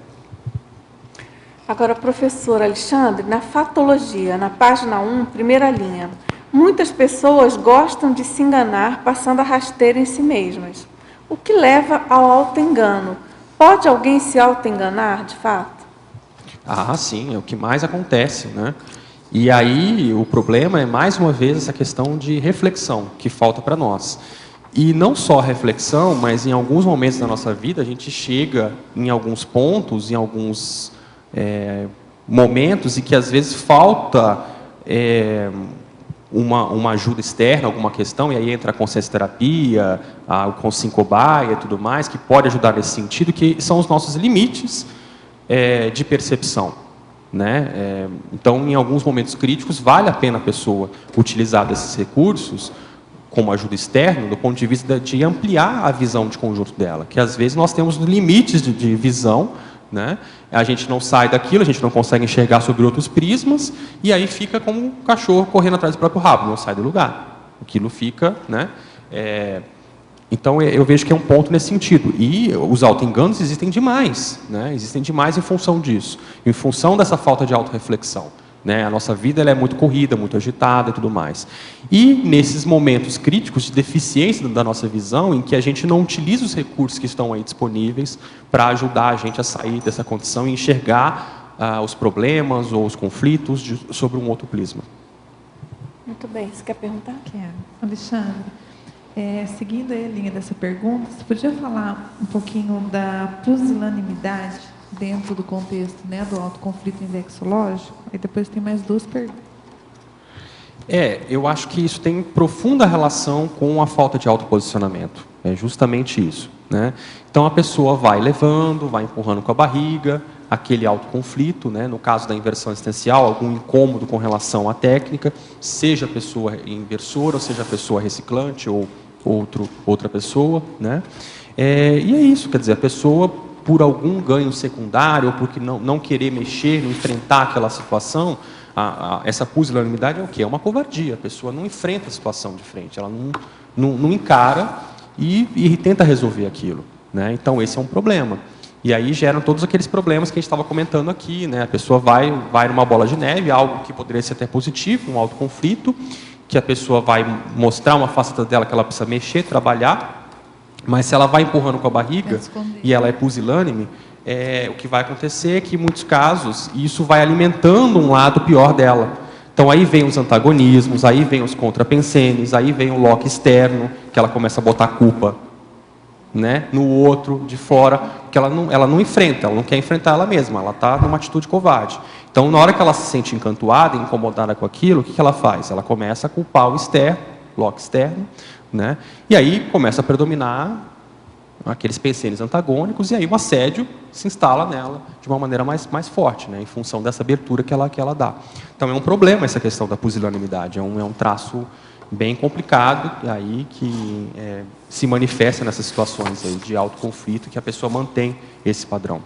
Agora, professor Alexandre, na fatologia, na página 1, primeira linha, muitas pessoas gostam de se enganar passando a rasteira em si mesmas. O que leva ao autoengano? Pode alguém se autoenganar, de fato? Sim, é o que mais acontece, né? E aí o problema é, mais uma vez, essa questão de reflexão que falta para nós. E não só reflexão, mas em alguns momentos da nossa vida a gente chega em alguns pontos, em alguns momentos em que às vezes falta uma ajuda externa, alguma questão, e aí entra a consciência terapia, o consciência cobaia e tudo mais, que pode ajudar nesse sentido, que são os nossos limites de percepção, né? Então, em alguns momentos críticos, vale a pena a pessoa utilizar desses recursos como ajuda externa, do ponto de vista de ampliar a visão de conjunto dela, que às vezes nós temos limites de visão, né? A gente não sai daquilo, a gente não consegue enxergar sobre outros prismas, e aí fica como um cachorro correndo atrás do próprio rabo, não sai do lugar. Aquilo fica, né? Então, eu vejo que é um ponto nesse sentido. E os autoenganos existem demais, né? Existem demais em função disso, em função dessa falta de autorreflexão, né? A nossa vida ela é muito corrida, muito agitada e tudo mais. E nesses momentos críticos de deficiência da nossa visão, em que a gente não utiliza os recursos que estão aí disponíveis para ajudar a gente a sair dessa condição e enxergar os problemas ou os conflitos sobre um outro prisma. Muito bem. Você quer perguntar? Quero. Alexandre, seguindo a linha dessa pergunta, você podia falar um pouquinho da pusilanimidade? dentro do contexto, né, do autoconflito indexológico? Aí depois tem mais 2 perguntas. Eu acho que isso tem profunda relação com a falta de autoposicionamento. É justamente isso, né? Então a pessoa vai levando, vai empurrando com a barriga, aquele autoconflito, né? No caso da inversão existencial, algum incômodo com relação à técnica, seja a pessoa inversora, ou seja a pessoa reciclante, ou outra pessoa, né? E é isso, quer dizer, a pessoa, por algum ganho secundário, ou porque não querer mexer, não enfrentar aquela situação, essa pusilanimidade é o quê? É uma covardia. A pessoa não enfrenta a situação de frente, ela não encara e tenta resolver aquilo, né? Então, esse é um problema. E aí geram todos aqueles problemas que a gente estava comentando aqui, né? A pessoa vai numa bola de neve, algo que poderia ser até positivo, um autoconflito, que a pessoa vai mostrar uma faceta dela que ela precisa mexer, trabalhar, mas se ela vai empurrando com a barriga e ela é pusilânime, o que vai acontecer é que, em muitos casos, isso vai alimentando um lado pior dela. Então, aí vem os antagonismos, aí vem os contrapensenes, aí vem o Locke externo, que ela começa a botar a culpa, né, no outro, de fora, que ela não enfrenta, ela não quer enfrentar ela mesma, ela está numa atitude covarde. Então, na hora que ela se sente encantoada, incomodada com aquilo, o que ela faz? Ela começa a culpar o externo, Locke externo, né, e aí começa a predominar aqueles pensenes antagônicos, e aí o assédio se instala nela de uma maneira mais forte, né, em função dessa abertura que ela dá. Então, é um problema essa questão da pusilanimidade, é um traço bem complicado, e aí que se manifesta nessas situações aí de autoconflito, que a pessoa mantém esse padrão.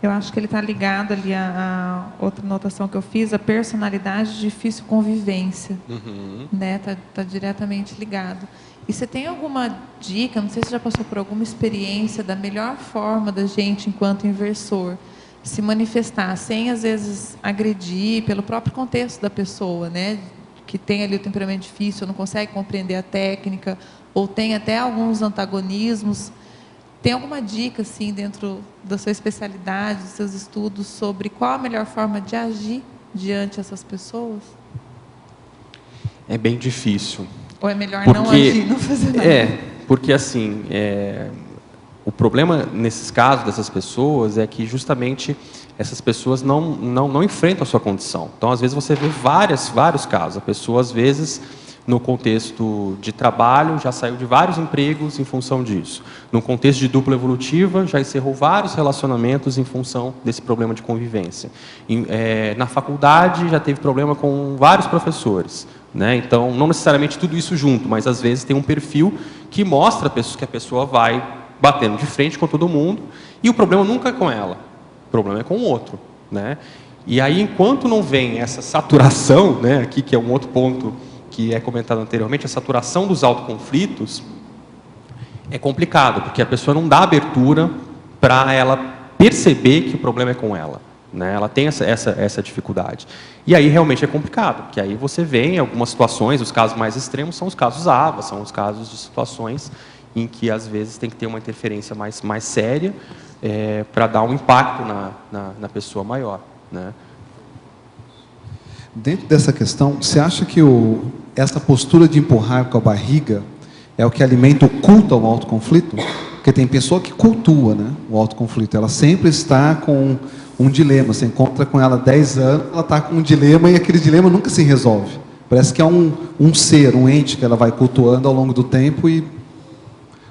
Eu acho que ele está ligado ali a outra notação que eu fiz, a personalidade de difícil convivência, né? Tá diretamente ligado. E você tem alguma dica, não sei se já passou por alguma experiência da melhor forma da gente, enquanto inversor, se manifestar sem, às vezes, agredir pelo próprio contexto da pessoa, né? Que tem ali o temperamento difícil, não consegue compreender a técnica, ou tem até alguns antagonismos. Tem alguma dica, assim, dentro da sua especialidade, dos seus estudos, sobre qual a melhor forma de agir diante dessas pessoas? É bem difícil. Ou é melhor não agir, não fazer nada? Porque assim, o problema nesses casos dessas pessoas é que justamente essas pessoas não enfrentam a sua condição. Então, às vezes, você vê vários casos. A pessoa, às vezes, no contexto de trabalho, já saiu de vários empregos em função disso. No contexto de dupla evolutiva, já encerrou vários relacionamentos em função desse problema de convivência. Na faculdade, já teve problema com vários professores, né? Então, não necessariamente tudo isso junto, mas, às vezes, tem um perfil que mostra que a pessoa vai batendo de frente com todo mundo, e o problema nunca é com ela, o problema é com o outro, né? E aí, enquanto não vem essa saturação, né, aqui que é um outro ponto que é comentado anteriormente, a saturação dos autoconflitos, é complicado, porque a pessoa não dá abertura para ela perceber que o problema é com ela, né? Ela tem essa dificuldade. E aí realmente é complicado, porque aí você vê em algumas situações, os casos mais extremos são os casos AVA, são os casos de situações em que às vezes tem que ter uma interferência mais séria para dar um impacto na pessoa maior, né? Dentro dessa questão, você acha que essa postura de empurrar com a barriga é o que alimenta o culto ao autoconflito? Porque tem pessoa que cultua, né, o autoconflito. Ela sempre está com um dilema. Você encontra com ela há 10 anos, ela está com um dilema e aquele dilema nunca se resolve. Parece que é um ser, um ente que ela vai cultuando ao longo do tempo. E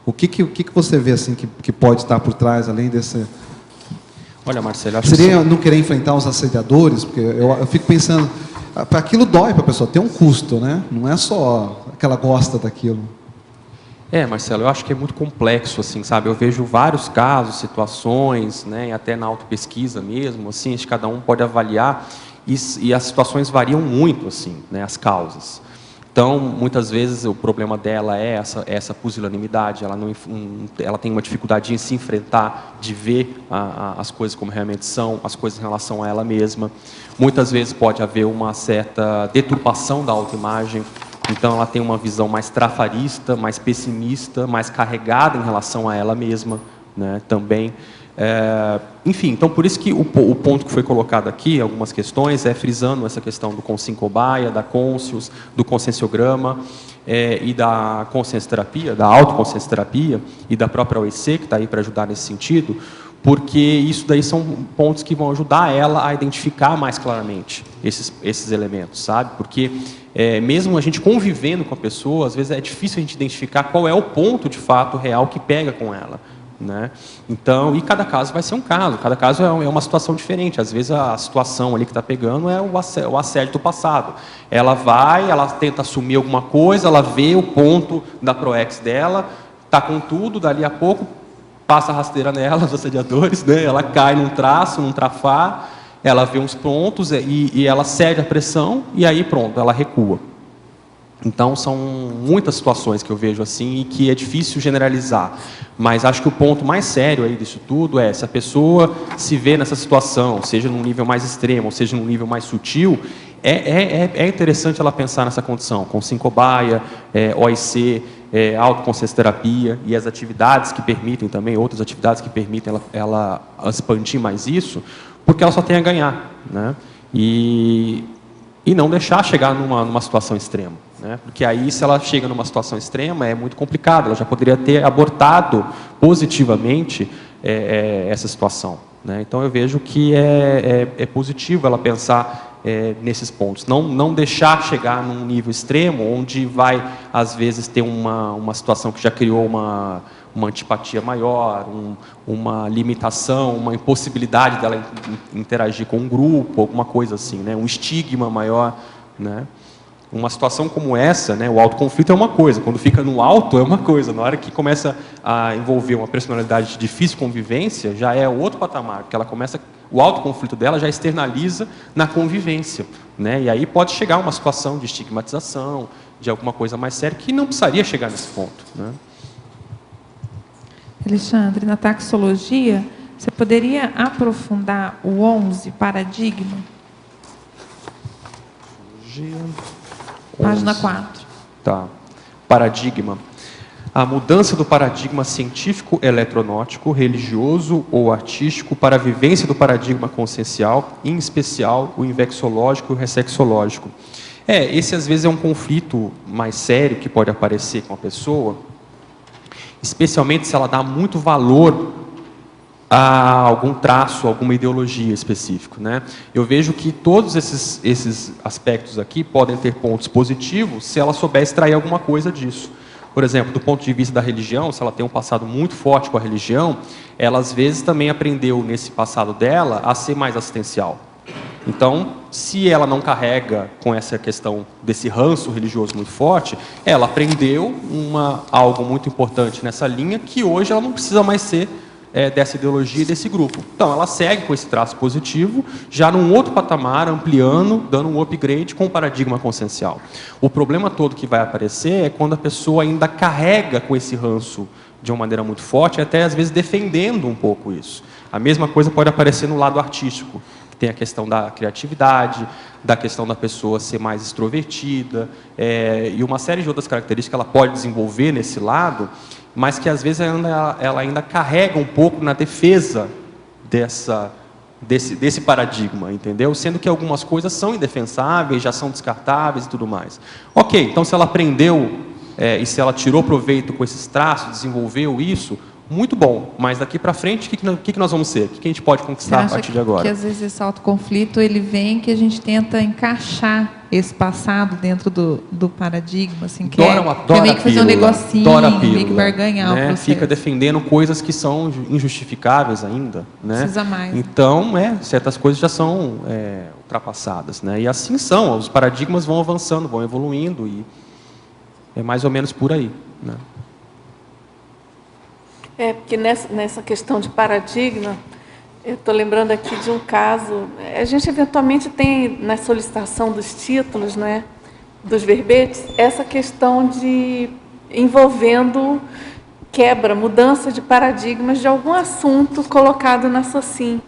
o que você vê assim que pode estar por trás, além desse... Olha, Marcelo, acho seria não querer enfrentar os assediadores? Porque eu fico pensando, aquilo dói para a pessoa, tem um custo, né? Não é só que ela gosta daquilo. Marcelo, eu acho que é muito complexo, assim, sabe? Eu vejo vários casos, situações, né, e até na autopesquisa mesmo, assim, acho que cada um pode avaliar, e as situações variam muito, assim, né, as causas. Então, muitas vezes, o problema dela é essa pusilanimidade, ela tem uma dificuldade em se enfrentar, de ver as coisas como realmente são, as coisas em relação a ela mesma. Muitas vezes pode haver uma certa deturpação da autoimagem, então ela tem uma visão mais trafarista, mais pessimista, mais carregada em relação a ela mesma, né, também. Enfim, então por isso que o ponto que foi colocado aqui, algumas questões, frisando essa questão do Consciência Cobaia, da Conscius, do conscienciograma e da consciência terapia, da autoconsciência terapia e da própria OEC, que está aí para ajudar nesse sentido, porque isso daí são pontos que vão ajudar ela a identificar mais claramente esses elementos, sabe? Porque mesmo a gente convivendo com a pessoa, às vezes é difícil a gente identificar qual é o ponto de fato real que pega com ela, né? Então, e cada caso vai ser um caso, cada caso é uma situação diferente. Às vezes a situação ali que está pegando é o assédio do passado. Ela tenta assumir alguma coisa, ela vê o ponto da ProEx dela, está com tudo, dali a pouco passa a rasteira nela, os assediadores, né? Ela cai num traço, num trafar, ela vê uns pontos e ela cede à pressão e aí pronto, ela recua. Então, são muitas situações que eu vejo assim e que é difícil generalizar. Mas acho que o ponto mais sério aí disso tudo é, se a pessoa se vê nessa situação, seja num nível mais extremo, ou seja num nível mais sutil, é interessante ela pensar nessa condição, com sincobaia, OIC, autoconsciência terapia e as atividades que permitem também, outras atividades que permitem ela expandir mais isso, porque ela só tem a ganhar, né? E não deixar chegar numa situação extrema, né? Porque aí, se ela chega numa situação extrema, é muito complicado, ela já poderia ter abortado positivamente essa situação, né? Então, eu vejo que é positivo ela pensar nesses pontos, não deixar chegar num nível extremo, onde vai, às vezes, ter uma situação que já criou uma antipatia maior, uma limitação, uma impossibilidade dela interagir com um grupo, alguma coisa assim, né? Um estigma maior, né? Uma situação como essa, né? O autoconflito é uma coisa, quando fica no alto é uma coisa, na hora que começa a envolver uma personalidade de difícil convivência, já é outro patamar, porque ela começa, o autoconflito dela já externaliza na convivência, né? E aí pode chegar a uma situação de estigmatização, de alguma coisa mais séria, que não precisaria chegar nesse ponto, né? Alexandre, na taxologia, você poderia aprofundar o 11, paradigma? Página 4. Tá. Paradigma. A mudança do paradigma científico, eletronótico, religioso ou artístico para a vivência do paradigma consciencial, em especial o invexológico e o ressexológico. Esse às vezes é um conflito mais sério que pode aparecer com a pessoa, especialmente se ela dá muito valor a algum traço, alguma ideologia específica, né? Eu vejo que todos esses aspectos aqui podem ter pontos positivos se ela souber extrair alguma coisa disso. Por exemplo, do ponto de vista da religião, se ela tem um passado muito forte com a religião, ela às vezes também aprendeu nesse passado dela a ser mais assistencial. Então, se ela não carrega com essa questão desse ranço religioso muito forte, ela aprendeu algo muito importante nessa linha que hoje ela não precisa mais ser dessa ideologia e desse grupo. Então, ela segue com esse traço positivo, já num outro patamar, ampliando, dando um upgrade com o paradigma consciencial. O problema todo que vai aparecer é quando a pessoa ainda carrega com esse ranço de uma maneira muito forte, até às vezes defendendo um pouco isso. A mesma coisa pode aparecer no lado artístico, que tem a questão da criatividade, da questão da pessoa ser mais extrovertida, e uma série de outras características que ela pode desenvolver nesse lado, mas que às vezes ela ainda carrega um pouco na defesa desse paradigma, entendeu? Sendo que algumas coisas são indefensáveis, já são descartáveis e tudo mais. Ok, então se ela aprendeu e se ela tirou proveito com esses traços, desenvolveu isso, muito bom, mas daqui para frente, o que nós vamos ser? O que a gente pode conquistar a partir de agora? Que às vezes esse autoconflito, ele vem que a gente tenta encaixar esse passado dentro do paradigma, assim, que é meio que fazer um negocinho, meio que barganhar, né? Fica defendendo coisas que são injustificáveis ainda, né? Precisa mais. Então, certas coisas já são ultrapassadas, né? E assim são, os paradigmas vão avançando, vão evoluindo, e é mais ou menos por aí, né? Porque nessa questão de paradigma, eu estou lembrando aqui de um caso, a gente eventualmente tem na solicitação dos títulos, né, dos verbetes, essa questão de envolvendo mudança de paradigmas de algum assunto colocado na SOCIM.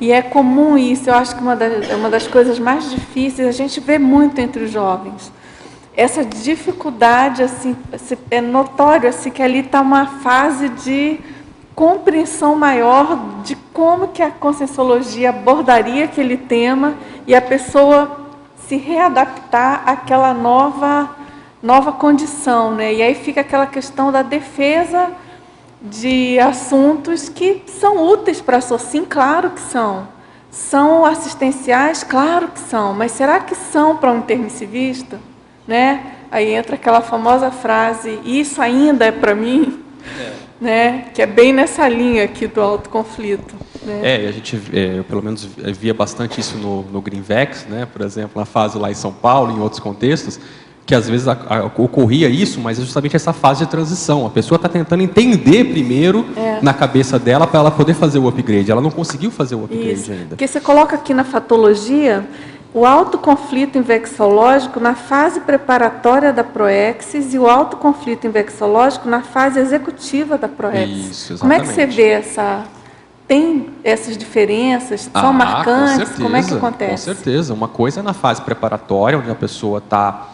E é comum isso, eu acho que uma das coisas mais difíceis, a gente vê muito entre os jovens. Essa dificuldade, assim, é notório assim, que ali está uma fase de compreensão maior de como que a Conscienciologia abordaria aquele tema e a pessoa se readaptar àquela nova condição, né? E aí fica aquela questão da defesa de assuntos que são úteis para a SOCIM, claro que são. São assistenciais, claro que são, mas será que são para um intermissivista? Né? Aí entra aquela famosa frase, isso ainda é para mim, né? Que é bem nessa linha aqui do autoconflito. Né? A gente, eu pelo menos via bastante isso no Greenvex, né? Por exemplo, na fase lá em São Paulo, em outros contextos, que às vezes ocorria isso, mas é justamente essa fase de transição. A pessoa está tentando entender primeiro na cabeça dela para ela poder fazer o upgrade. Ela não conseguiu fazer o upgrade ainda. Porque você coloca aqui na fatologia o autoconflito invexológico na fase preparatória da proexis e o autoconflito invexológico na fase executiva da proexis. Isso, exatamente. Como é que você vê essa... Tem essas diferenças? São marcantes? Com certeza, como é que acontece? Com certeza. Uma coisa é na fase preparatória, onde a pessoa está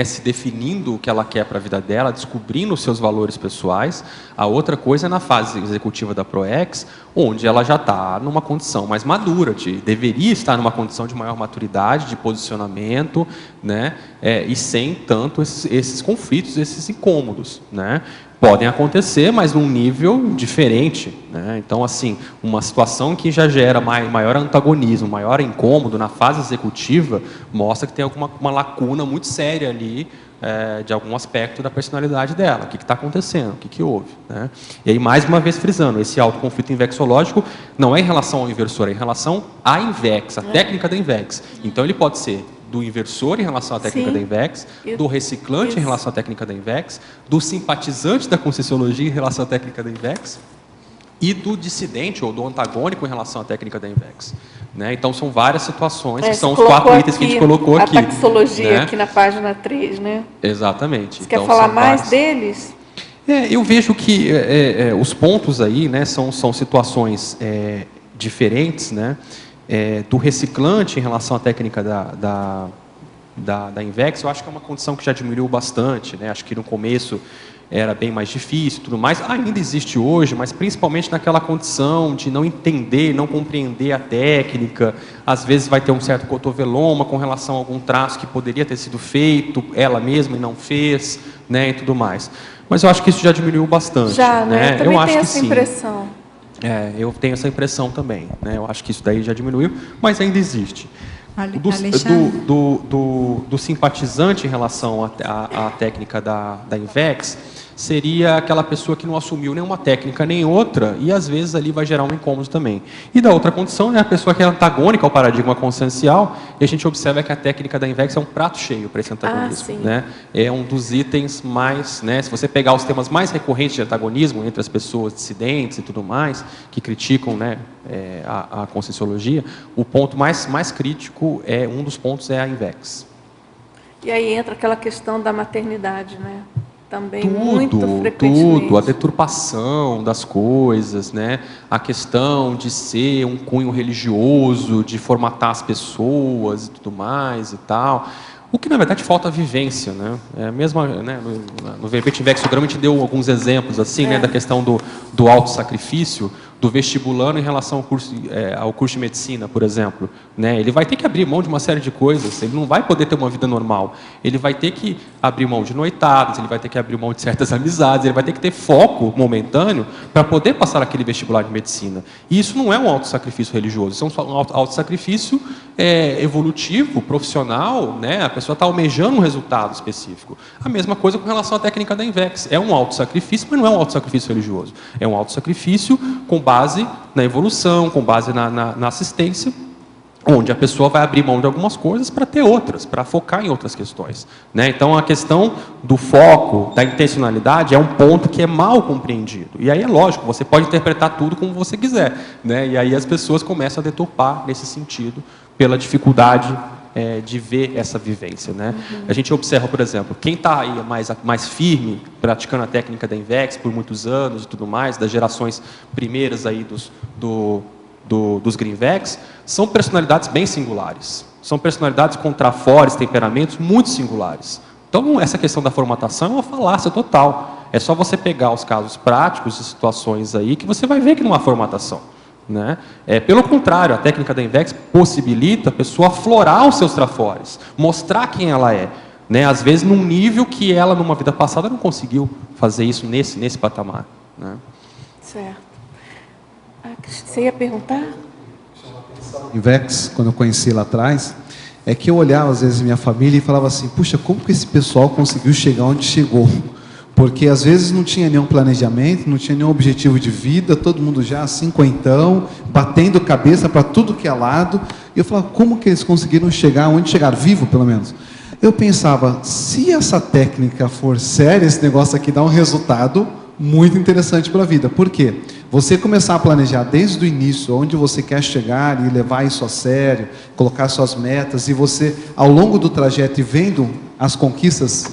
se definindo o que ela quer para a vida dela, descobrindo os seus valores pessoais. A outra coisa é na fase executiva da ProEx, onde ela já está numa condição mais madura, deveria estar numa condição de maior maturidade, de posicionamento, né? E sem tanto esses conflitos, esses incômodos, né? Podem acontecer, mas num nível diferente, né? Então, assim, uma situação que já gera maior antagonismo, maior incômodo na fase executiva, mostra que tem uma lacuna muito séria ali de algum aspecto da personalidade dela. O que está acontecendo? O que houve? Né? E aí, mais uma vez frisando, esse autoconflito invexológico não é em relação ao inversor, é em relação à INVEX, a técnica da INVEX. Então, ele pode ser do inversor em relação à técnica da INVEX, do reciclante em relação à técnica da INVEX, do simpatizante da Conscienciologia em relação à técnica da INVEX e do dissidente ou do antagônico em relação à técnica da INVEX. Né? Então, são várias situações, que são os 4 itens que a gente colocou aqui. A taxologia, né? Aqui na página 3, né? Exatamente. Você quer falar mais deles? Eu vejo que os pontos aí, né, são situações diferentes, né? Do reciclante em relação à técnica da INVEX, eu acho que é uma condição que já diminuiu bastante, né? Acho que no começo era bem mais difícil, tudo mais, ainda existe hoje, mas principalmente naquela condição de não entender, não compreender a técnica, às vezes vai ter um certo cotoveloma com relação a algum traço que poderia ter sido feito, ela mesma e não fez, né, e tudo mais. Mas eu acho que isso já diminuiu bastante. Já, né? Eu também acho tenho que essa sim. impressão. Eu tenho essa impressão também, né? Eu acho que isso daí já diminuiu, mas ainda existe. Do simpatizante em relação à técnica da INVEX, seria aquela pessoa que não assumiu nenhuma técnica nem outra, e às vezes ali vai gerar um incômodo também. E da outra condição, né, a pessoa que é antagônica ao paradigma consciencial, e a gente observa que a técnica da INVEX é um prato cheio para esse antagonismo. Né? É um dos itens mais, né, se você pegar os temas mais recorrentes de antagonismo entre as pessoas dissidentes e tudo mais, que criticam, né, a Conscienciologia, o ponto mais crítico, um dos pontos é a INVEX. E aí entra aquela questão da maternidade, né? Também muito frequentemente. Tudo, a deturpação das coisas, né? A questão de ser um cunho religioso, de formatar as pessoas e tudo mais e tal. O que, na verdade, falta vivência, né? Mesmo, né, no verbete INVEX, o Graham te deu alguns exemplos, assim, né, da questão do autossacrifício, do vestibulando em relação ao curso de medicina, por exemplo. Né? Ele vai ter que abrir mão de uma série de coisas, ele não vai poder ter uma vida normal. Ele vai ter que abrir mão de noitadas, ele vai ter que abrir mão de certas amizades, ele vai ter que ter foco momentâneo para poder passar aquele vestibular de medicina. E isso não é um autossacrifício religioso, isso é um autossacrifício evolutivo, profissional, né? A pessoa está almejando um resultado específico. A mesma coisa com relação à técnica da INVEX. É um autossacrifício, mas não é um autossacrifício religioso. É um autossacrifício com base na evolução, com base na assistência, onde a pessoa vai abrir mão de algumas coisas para ter outras, para focar em outras questões. Né? Então, a questão do foco, da intencionalidade, é um ponto que é mal compreendido. E aí é lógico, você pode interpretar tudo como você quiser. Né? E aí as pessoas começam a deturpar nesse sentido, pela dificuldade de ver essa vivência. Né? A gente observa, por exemplo, quem está aí mais firme, praticando a técnica da INVEX por muitos anos e tudo mais, das gerações primeiras aí dos Greenvex, são personalidades bem singulares. São personalidades com trafores, temperamentos muito singulares. Então, essa questão da formatação é uma falácia total. É só você pegar os casos práticos de situações aí que você vai ver que não há formatação. Né? Pelo contrário, a técnica da INVEX possibilita a pessoa aflorar os seus trafores, mostrar quem ela é. Né? Às vezes, num nível que ela, numa vida passada, não conseguiu fazer isso nesse patamar. né? Certo. Você ia perguntar? INVEX, quando eu conheci lá atrás, é que eu olhava às vezes minha família e falava assim, puxa, como que esse pessoal conseguiu chegar onde chegou? Porque às vezes não tinha nenhum planejamento, não tinha nenhum objetivo de vida, todo mundo já cinquentão, batendo cabeça para tudo que é lado. E eu falava, como que eles conseguiram chegar onde chegaram? Vivo, pelo menos. Eu pensava, se essa técnica for séria, esse negócio aqui dá um resultado muito interessante para a vida. Por quê? Você começar a planejar desde o início, onde você quer chegar e levar isso a sério, colocar suas metas, e você, ao longo do trajeto, e vendo as conquistas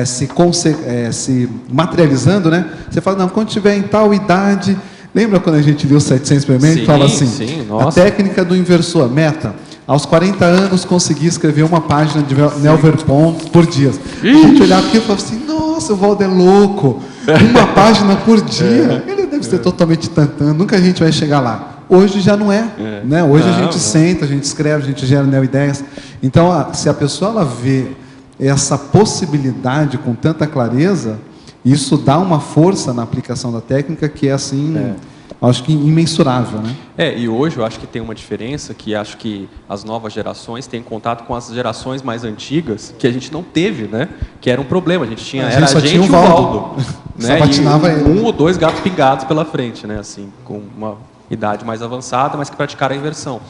se materializando, né? Você fala, não, quando tiver em tal idade... Lembra quando a gente viu 700 experimento? Fala assim, sim, a técnica do inversor, meta, aos 40 anos consegui escrever uma página de Nelverpont por dia. A gente olhava aqui e falava assim, nossa, o Valdo é louco, uma página por dia, ele deve ser totalmente tantã, nunca a gente vai chegar lá. Hoje já não é, né? Hoje a gente senta, a gente escreve, a gente gera ideias. Então, se a pessoa ela vê essa possibilidade com tanta clareza, isso dá uma força na aplicação da técnica que é assim, acho que imensurável, né? E hoje eu acho que tem uma diferença que acho que as novas gerações têm contato com as gerações mais antigas, que a gente não teve, né? Que era um problema, a gente tinha, a gente só tinha o Valdo, né? Só patinava e ele. um ou dois gatos pingados pela frente, né? Assim, com uma idade mais avançada, mas que praticaram a inversão.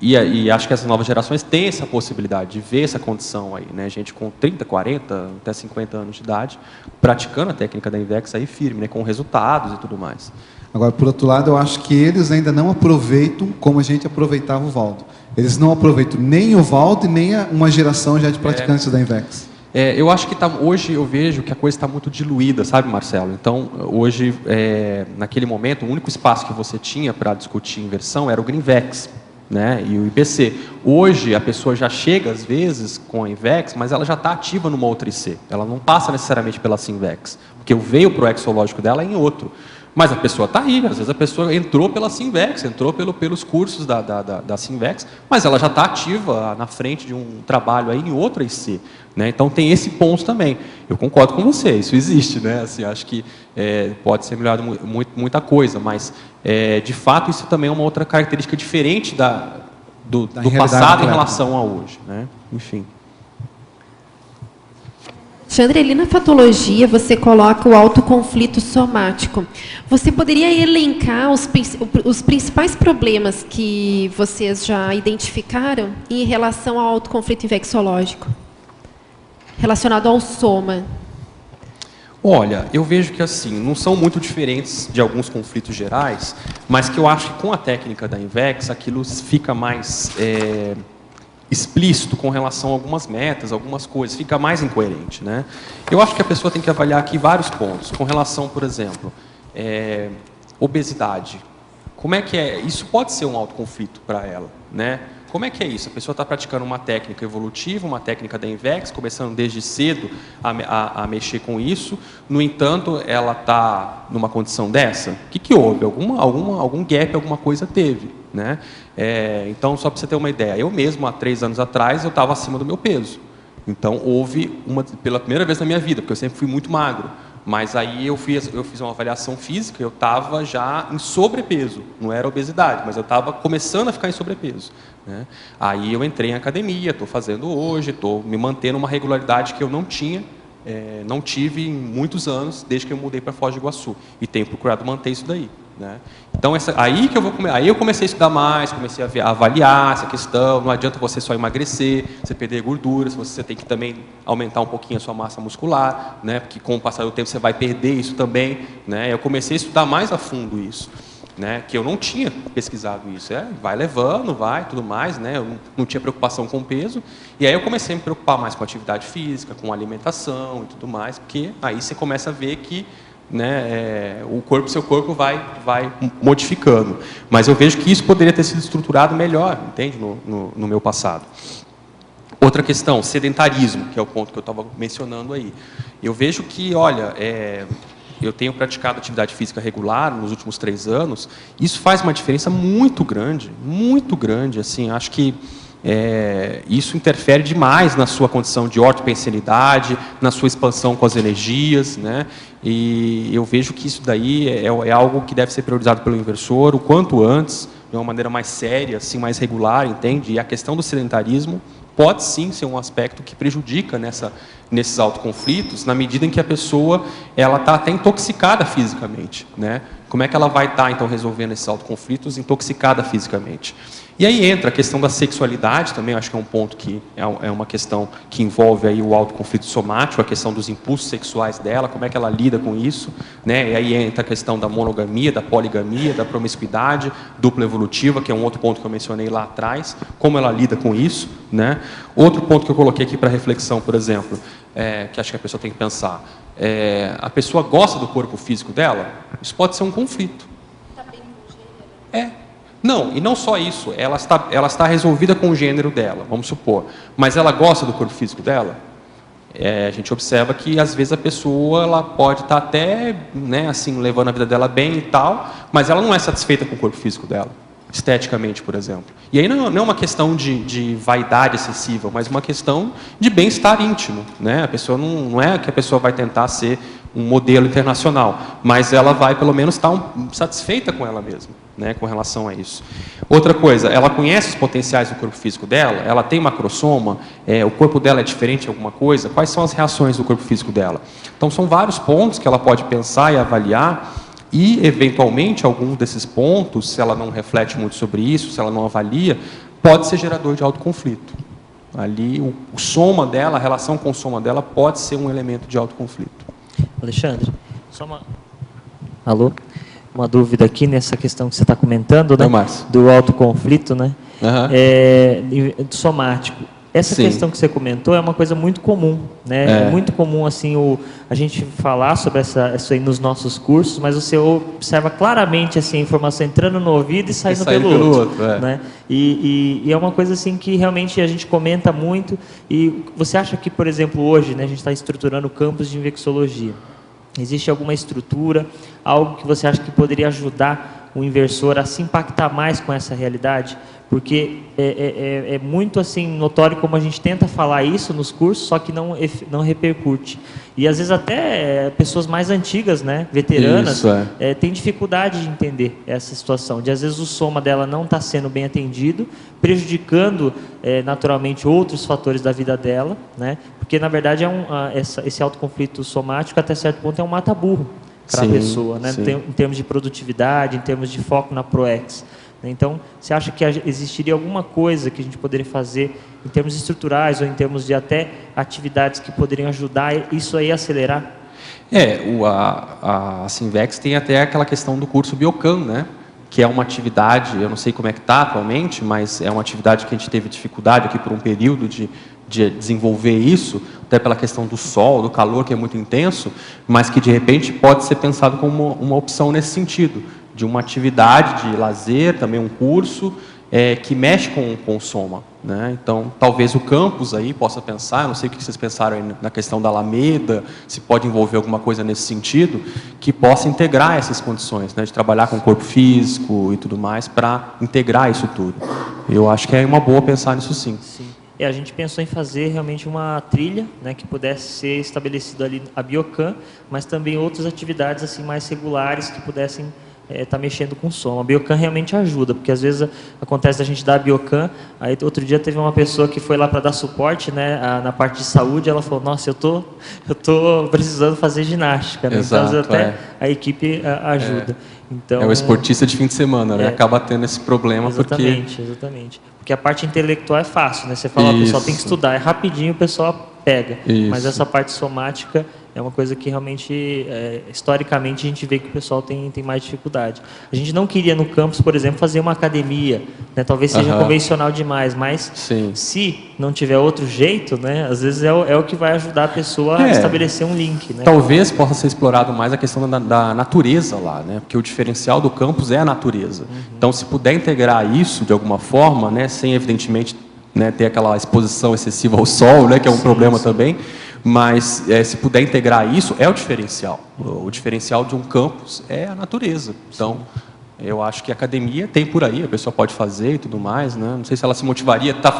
E acho que essas novas gerações têm essa possibilidade de ver essa condição aí, né? Gente com 30, 40, até 50 anos de idade, praticando a técnica da INVEX aí firme, né? Com resultados e tudo mais. Agora, por outro lado, eu acho que eles ainda não aproveitam como a gente aproveitava o Valdo. Eles não aproveitam nem o Valdo e nem uma geração já de praticantes da INVEX. Eu acho que hoje eu vejo que a coisa está muito diluída, sabe, Marcelo? Então, hoje, naquele momento, o único espaço que você tinha para discutir inversão era o Greenvex, né, e o IBC. Hoje a pessoa já chega às vezes com a INVEX, mas ela já está ativa numa outra IC. Ela não passa necessariamente pela Sinvex, porque veio o proexológico dela em outro. Mas a pessoa está aí, às vezes a pessoa entrou pela Sinvex, entrou pelos cursos da Sinvex, mas ela já está ativa na frente de um trabalho aí em outra IC, né? Então tem esse ponto também. Eu concordo com você, isso existe, né? Assim, acho que pode ser melhorado muita coisa, mas de fato isso também é uma outra característica diferente do passado em relação a hoje, né? Enfim. Alexandre, ali na fatologia você coloca o autoconflito somático. Você poderia elencar os principais problemas que vocês já identificaram em relação ao autoconflito infecciológico, relacionado ao soma? Olha, eu vejo que assim, não são muito diferentes de alguns conflitos gerais, mas que eu acho que com a técnica da INVEX aquilo fica mais explícito com relação a algumas metas, algumas coisas, fica mais incoerente, né? Eu acho que a pessoa tem que avaliar aqui vários pontos, com relação, por exemplo, obesidade. Como é que é? Isso pode ser um autoconflito para ela, né? Como é que é isso? A pessoa está praticando uma técnica evolutiva, uma técnica da INVEX, começando desde cedo a mexer com isso. No entanto, ela está numa condição dessa? O que houve? Algum gap, alguma coisa teve, né? Então, só para você ter uma ideia, eu mesmo, há 3 anos atrás, eu estava acima do meu peso. Então, houve, pela primeira vez na minha vida, porque eu sempre fui muito magro, mas aí eu fiz uma avaliação física, eu estava já em sobrepeso, não era obesidade, mas eu estava começando a ficar em sobrepeso, né? Aí eu entrei em academia, estou fazendo hoje, estou me mantendo uma regularidade que eu não tive em muitos anos, desde que eu mudei para Foz do Iguaçu, e tenho procurado manter isso daí, né? Então, aí eu comecei a estudar mais, comecei a avaliar essa questão. Não adianta você só emagrecer, você perder gordura, você tem que também aumentar um pouquinho a sua massa muscular, né? Porque com o passar do tempo você vai perder isso também, né? Eu comecei a estudar mais a fundo isso, né? Que eu não tinha pesquisado isso. Vai levando, vai, tudo mais, né? Eu não tinha preocupação com o peso. E aí eu comecei a me preocupar mais com atividade física, com alimentação e tudo mais, porque aí você começa a ver que, né, seu corpo vai modificando. Mas eu vejo que isso poderia ter sido estruturado melhor, entende, no meu passado. Outra questão, sedentarismo, que é o ponto que eu estava mencionando aí. Eu vejo que, olha, eu tenho praticado atividade física regular nos últimos 3 anos, isso faz uma diferença muito grande, assim, acho que isso interfere demais na sua condição de ortopensenidade, na sua expansão com as energias, né? E eu vejo que isso daí é algo que deve ser priorizado pelo inversor o quanto antes, de uma maneira mais séria, assim, mais regular, entende? E a questão do sedentarismo pode sim ser um aspecto que prejudica nesses autoconflitos, na medida em que a pessoa está até intoxicada fisicamente, né? Como é que ela vai estar, então, resolvendo esses autoconflitos intoxicada fisicamente? E aí entra a questão da sexualidade também, acho que é um ponto que é uma questão que envolve aí o autoconflito somático, a questão dos impulsos sexuais dela, como é que ela lida com isso, né? E aí entra a questão da monogamia, da poligamia, da promiscuidade, dupla evolutiva, que é um outro ponto que eu mencionei lá atrás, como ela lida com isso, né? Outro ponto que eu coloquei aqui para reflexão, por exemplo, que acho que a pessoa tem que pensar, a pessoa gosta do corpo físico dela? Isso pode ser um conflito. Não, e não só isso, ela está resolvida com o gênero dela, vamos supor, mas ela gosta do corpo físico dela? A gente observa que, às vezes, a pessoa ela pode estar até, né, assim, levando a vida dela bem e tal, mas ela não é satisfeita com o corpo físico dela, esteticamente, por exemplo. E aí não é uma questão de vaidade excessiva, mas uma questão de bem-estar íntimo, né? A pessoa não é que a pessoa vai tentar ser um modelo internacional, mas ela vai, pelo menos, estar satisfeita com ela mesma, né, com relação a isso. Outra coisa, ela conhece os potenciais do corpo físico dela? Ela tem macrossoma? O corpo dela é diferente em alguma coisa? Quais são as reações do corpo físico dela? Então, são vários pontos que ela pode pensar e avaliar, e, eventualmente, algum desses pontos, se ela não reflete muito sobre isso, se ela não avalia, pode ser gerador de autoconflito. Ali, o soma dela, a relação com o soma dela, pode ser um elemento de autoconflito. Alexandre, só uma... Alô? Uma dúvida aqui nessa questão que você está comentando, né? Do autoconflito, né? Do somático. Essa questão que você comentou é uma coisa muito comum, né? É muito comum, assim, a gente falar sobre isso aí nos nossos cursos, mas você observa claramente, assim, a informação entrando no ouvido e saindo pelo outro, né? E é uma coisa, assim, que realmente a gente comenta muito. E você acha que, por exemplo, hoje, né, a gente está estruturando campos de infecciologia. Existe alguma estrutura, algo que você acha que poderia ajudar o inversor a se impactar mais com essa realidade? Porque é muito, assim, notório como a gente tenta falar isso nos cursos, só que não repercute. E às vezes até pessoas mais antigas, né, veteranas, têm dificuldade de entender essa situação, de às vezes o soma dela não está sendo bem atendido, prejudicando naturalmente outros fatores da vida dela, né, porque na verdade esse autoconflito somático até certo ponto é um mata-burro para a pessoa, né, em termos de produtividade, em termos de foco na ProEx. Então, você acha que existiria alguma coisa que a gente poderia fazer em termos estruturais ou em termos de até atividades que poderiam ajudar isso aí a acelerar? A Sinvex tem até aquela questão do curso Biocan, né? Que é uma atividade, eu não sei como é que está atualmente, mas é uma atividade que a gente teve dificuldade aqui por um período de desenvolver isso, até pela questão do sol, do calor, que é muito intenso, mas que de repente pode ser pensado como uma opção nesse sentido, de uma atividade de lazer, também um curso, que mexe com o soma, né? Então, talvez o campus aí possa pensar, não sei o que vocês pensaram aí na questão da Alameda, se pode envolver alguma coisa nesse sentido, que possa integrar essas condições, né, de trabalhar com o corpo físico e tudo mais, para integrar isso tudo. Eu acho que é uma boa pensar nisso sim. A gente pensou em fazer realmente uma trilha, né, que pudesse ser estabelecida ali a Biocan, mas também outras atividades assim mais regulares que pudessem estar mexendo com o som. A Biocan realmente ajuda, porque às vezes acontece a gente dar a Biocan, aí outro dia teve uma pessoa que foi lá para dar suporte, né, na parte de saúde, ela falou, nossa, eu tô precisando fazer ginástica, né? Exato, então até a equipe ajuda. Então, é o esportista de fim de semana, né? Acaba tendo esse problema. Exatamente. Porque a parte intelectual é fácil, né? Você fala, o pessoal tem que estudar, é rapidinho, o pessoal pega. Mas essa parte somática é uma coisa que realmente, historicamente, a gente vê que o pessoal tem mais dificuldade. A gente não queria no campus, por exemplo, fazer uma academia, né? Talvez seja convencional demais, mas se não tiver outro jeito, né? Às vezes é o que vai ajudar a pessoa a estabelecer um link, né? Talvez possa ser explorado mais a questão da natureza lá, né? Porque o diferencial do campus é a natureza. Então, se puder integrar isso de alguma forma, né? Sem, evidentemente, né, ter aquela exposição excessiva ao sol, né? Que é um problema também. Mas se puder integrar isso, é o diferencial. O diferencial de um campus é a natureza. Então, Eu acho que a academia tem por aí, a pessoa pode fazer e tudo mais, né? Não sei se ela se motivaria a estar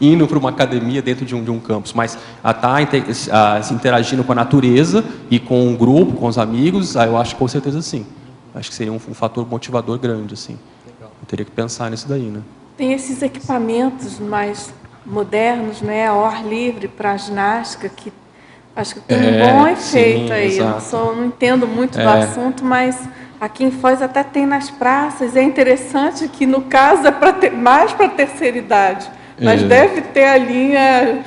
indo para uma academia dentro de um campus, mas a estar se interagindo com a natureza e com o grupo, com os amigos, eu acho que com certeza sim. Acho que seria um fator motivador grande, assim. Eu teria que pensar nisso daí, né? Tem esses equipamentos mais modernos, né, ao ar livre para a ginástica, que acho que tem um bom efeito, sim, aí. Eu não entendo muito do assunto, mas aqui em Foz até tem nas praças. É interessante que, no caso, é mais para a terceira idade, mas deve ter a linha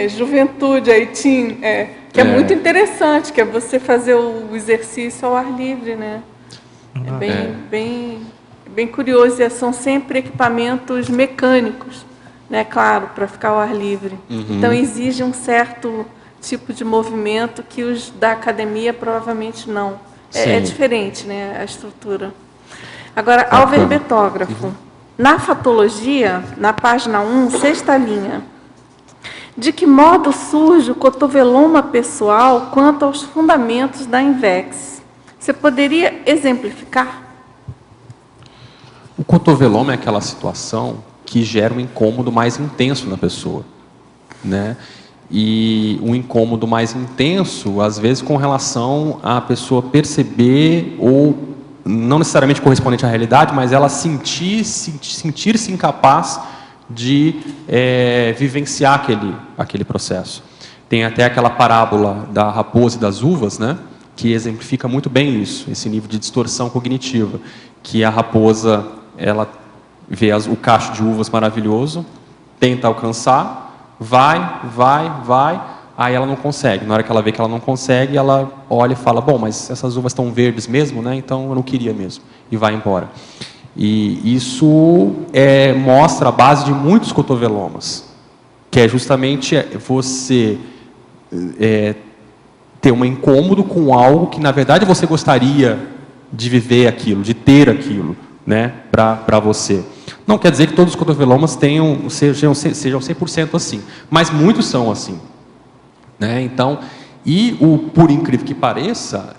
juventude, aí, teen, que é muito interessante, que é você fazer o exercício ao ar livre, né? Bem curioso, e são sempre equipamentos mecânicos, né? Claro, para ficar ao ar livre. Então, exige um certo tipo de movimento que os da academia provavelmente não. É diferente, né, a estrutura. Agora, ao verbetógrafo. Na fatologia, na página 1, 6ª linha, de que modo surge o cotoveloma pessoal quanto aos fundamentos da INVEX? Você poderia exemplificar? O cotoveloma é aquela situação que gera um incômodo mais intenso na pessoa, né? E um incômodo mais intenso, às vezes, com relação à pessoa perceber, ou não necessariamente correspondente à realidade, mas ela sentir-se incapaz de vivenciar aquele processo. Tem até aquela parábola da raposa e das uvas, né? Que exemplifica muito bem isso, esse nível de distorção cognitiva, que a raposa, ela vê o cacho de uvas maravilhoso, tenta alcançar, vai, aí ela não consegue. Na hora que ela vê que ela não consegue, ela olha e fala, bom, mas essas uvas estão verdes mesmo, né? Então eu não queria mesmo, e vai embora. E isso mostra a base de muitos cotovelomas, que é justamente você ter um incômodo com algo que, na verdade, você gostaria de viver aquilo, de ter aquilo, né, para você. Não quer dizer que todos os cotovelomas sejam 100% assim, mas muitos são assim, né? Então, por incrível que pareça,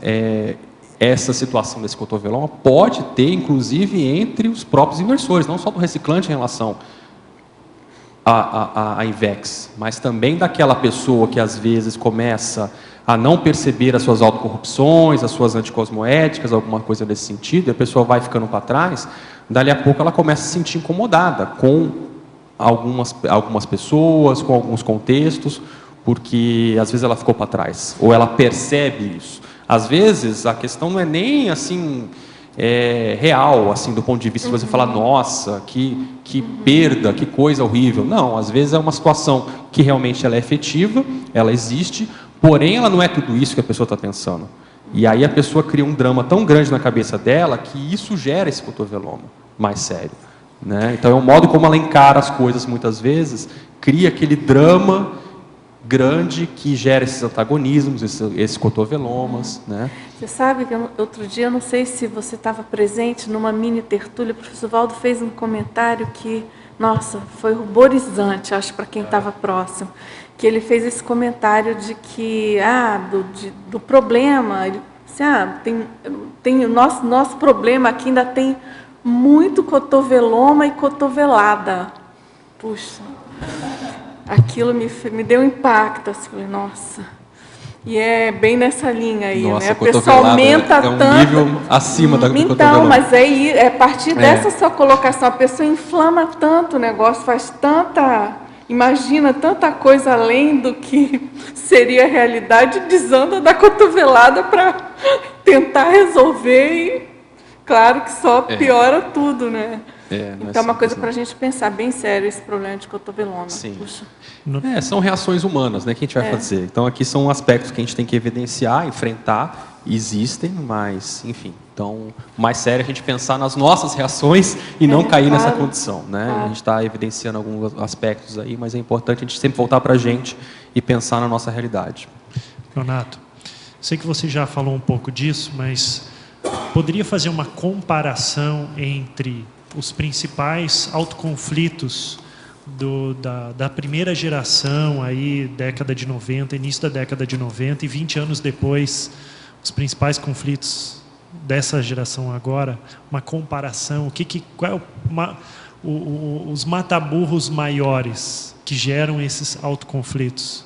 essa situação desse cotoveloma pode ter, inclusive, entre os próprios inversores, não só do reciclante em relação à INVEX, mas também daquela pessoa que, às vezes, começa a não perceber as suas autocorrupções, as suas anticosmoéticas, alguma coisa desse sentido, e a pessoa vai ficando para trás, dali a pouco ela começa a se sentir incomodada com algumas pessoas, com alguns contextos, porque às vezes ela ficou para trás, ou ela percebe isso. Às vezes a questão não é nem assim real, assim, do ponto de vista de você falar, nossa, que perda, que coisa horrível. Não, às vezes é uma situação que realmente ela é efetiva, ela existe, porém ela não é tudo isso que a pessoa está pensando. E aí a pessoa cria um drama tão grande na cabeça dela que isso gera esse cotoveloma mais sério, né? Então é o modo como ela encara as coisas muitas vezes, cria aquele drama grande que gera esses antagonismos, esses cotovelomas, né? Você sabe que outro dia, não sei se você estava presente numa mini tertúlia, o professor Valdo fez um comentário que, nossa, foi ruborizante, acho, para quem estava próximo, que ele fez esse comentário de que, do problema, ele disse, tem o nosso problema aqui ainda tem muito cotoveloma e cotovelada. Puxa, aquilo me deu impacto, assim, falei, nossa. E é bem nessa linha aí, nossa, né? A pessoa aumenta tanto. Um nível acima da cotoveloma. Então, mas aí, a partir dessa sua colocação, a pessoa inflama tanto o negócio, faz imagina tanta coisa além do que seria a realidade, desanda da cotovelada para tentar resolver e, claro, que só piora tudo, né? Então, é uma coisa para a gente pensar bem sério esse problema de cotoveloma. Sim. Puxa. São reações humanas, né, que a gente vai fazer. Então, aqui são aspectos que a gente tem que evidenciar, enfrentar, existem, mas, enfim. Então, o mais sério é a gente pensar nas nossas reações e não cair nessa condição, né? A gente está evidenciando alguns aspectos aí, mas é importante a gente sempre voltar para a gente e pensar na nossa realidade. Leonato, sei que você já falou um pouco disso, mas poderia fazer uma comparação entre os principais autoconflitos da primeira geração, aí, década de 90, início da década de 90, e 20 anos depois, os principais conflitos dessa geração agora, uma comparação, qual é os mataburros maiores que geram esses autoconflitos?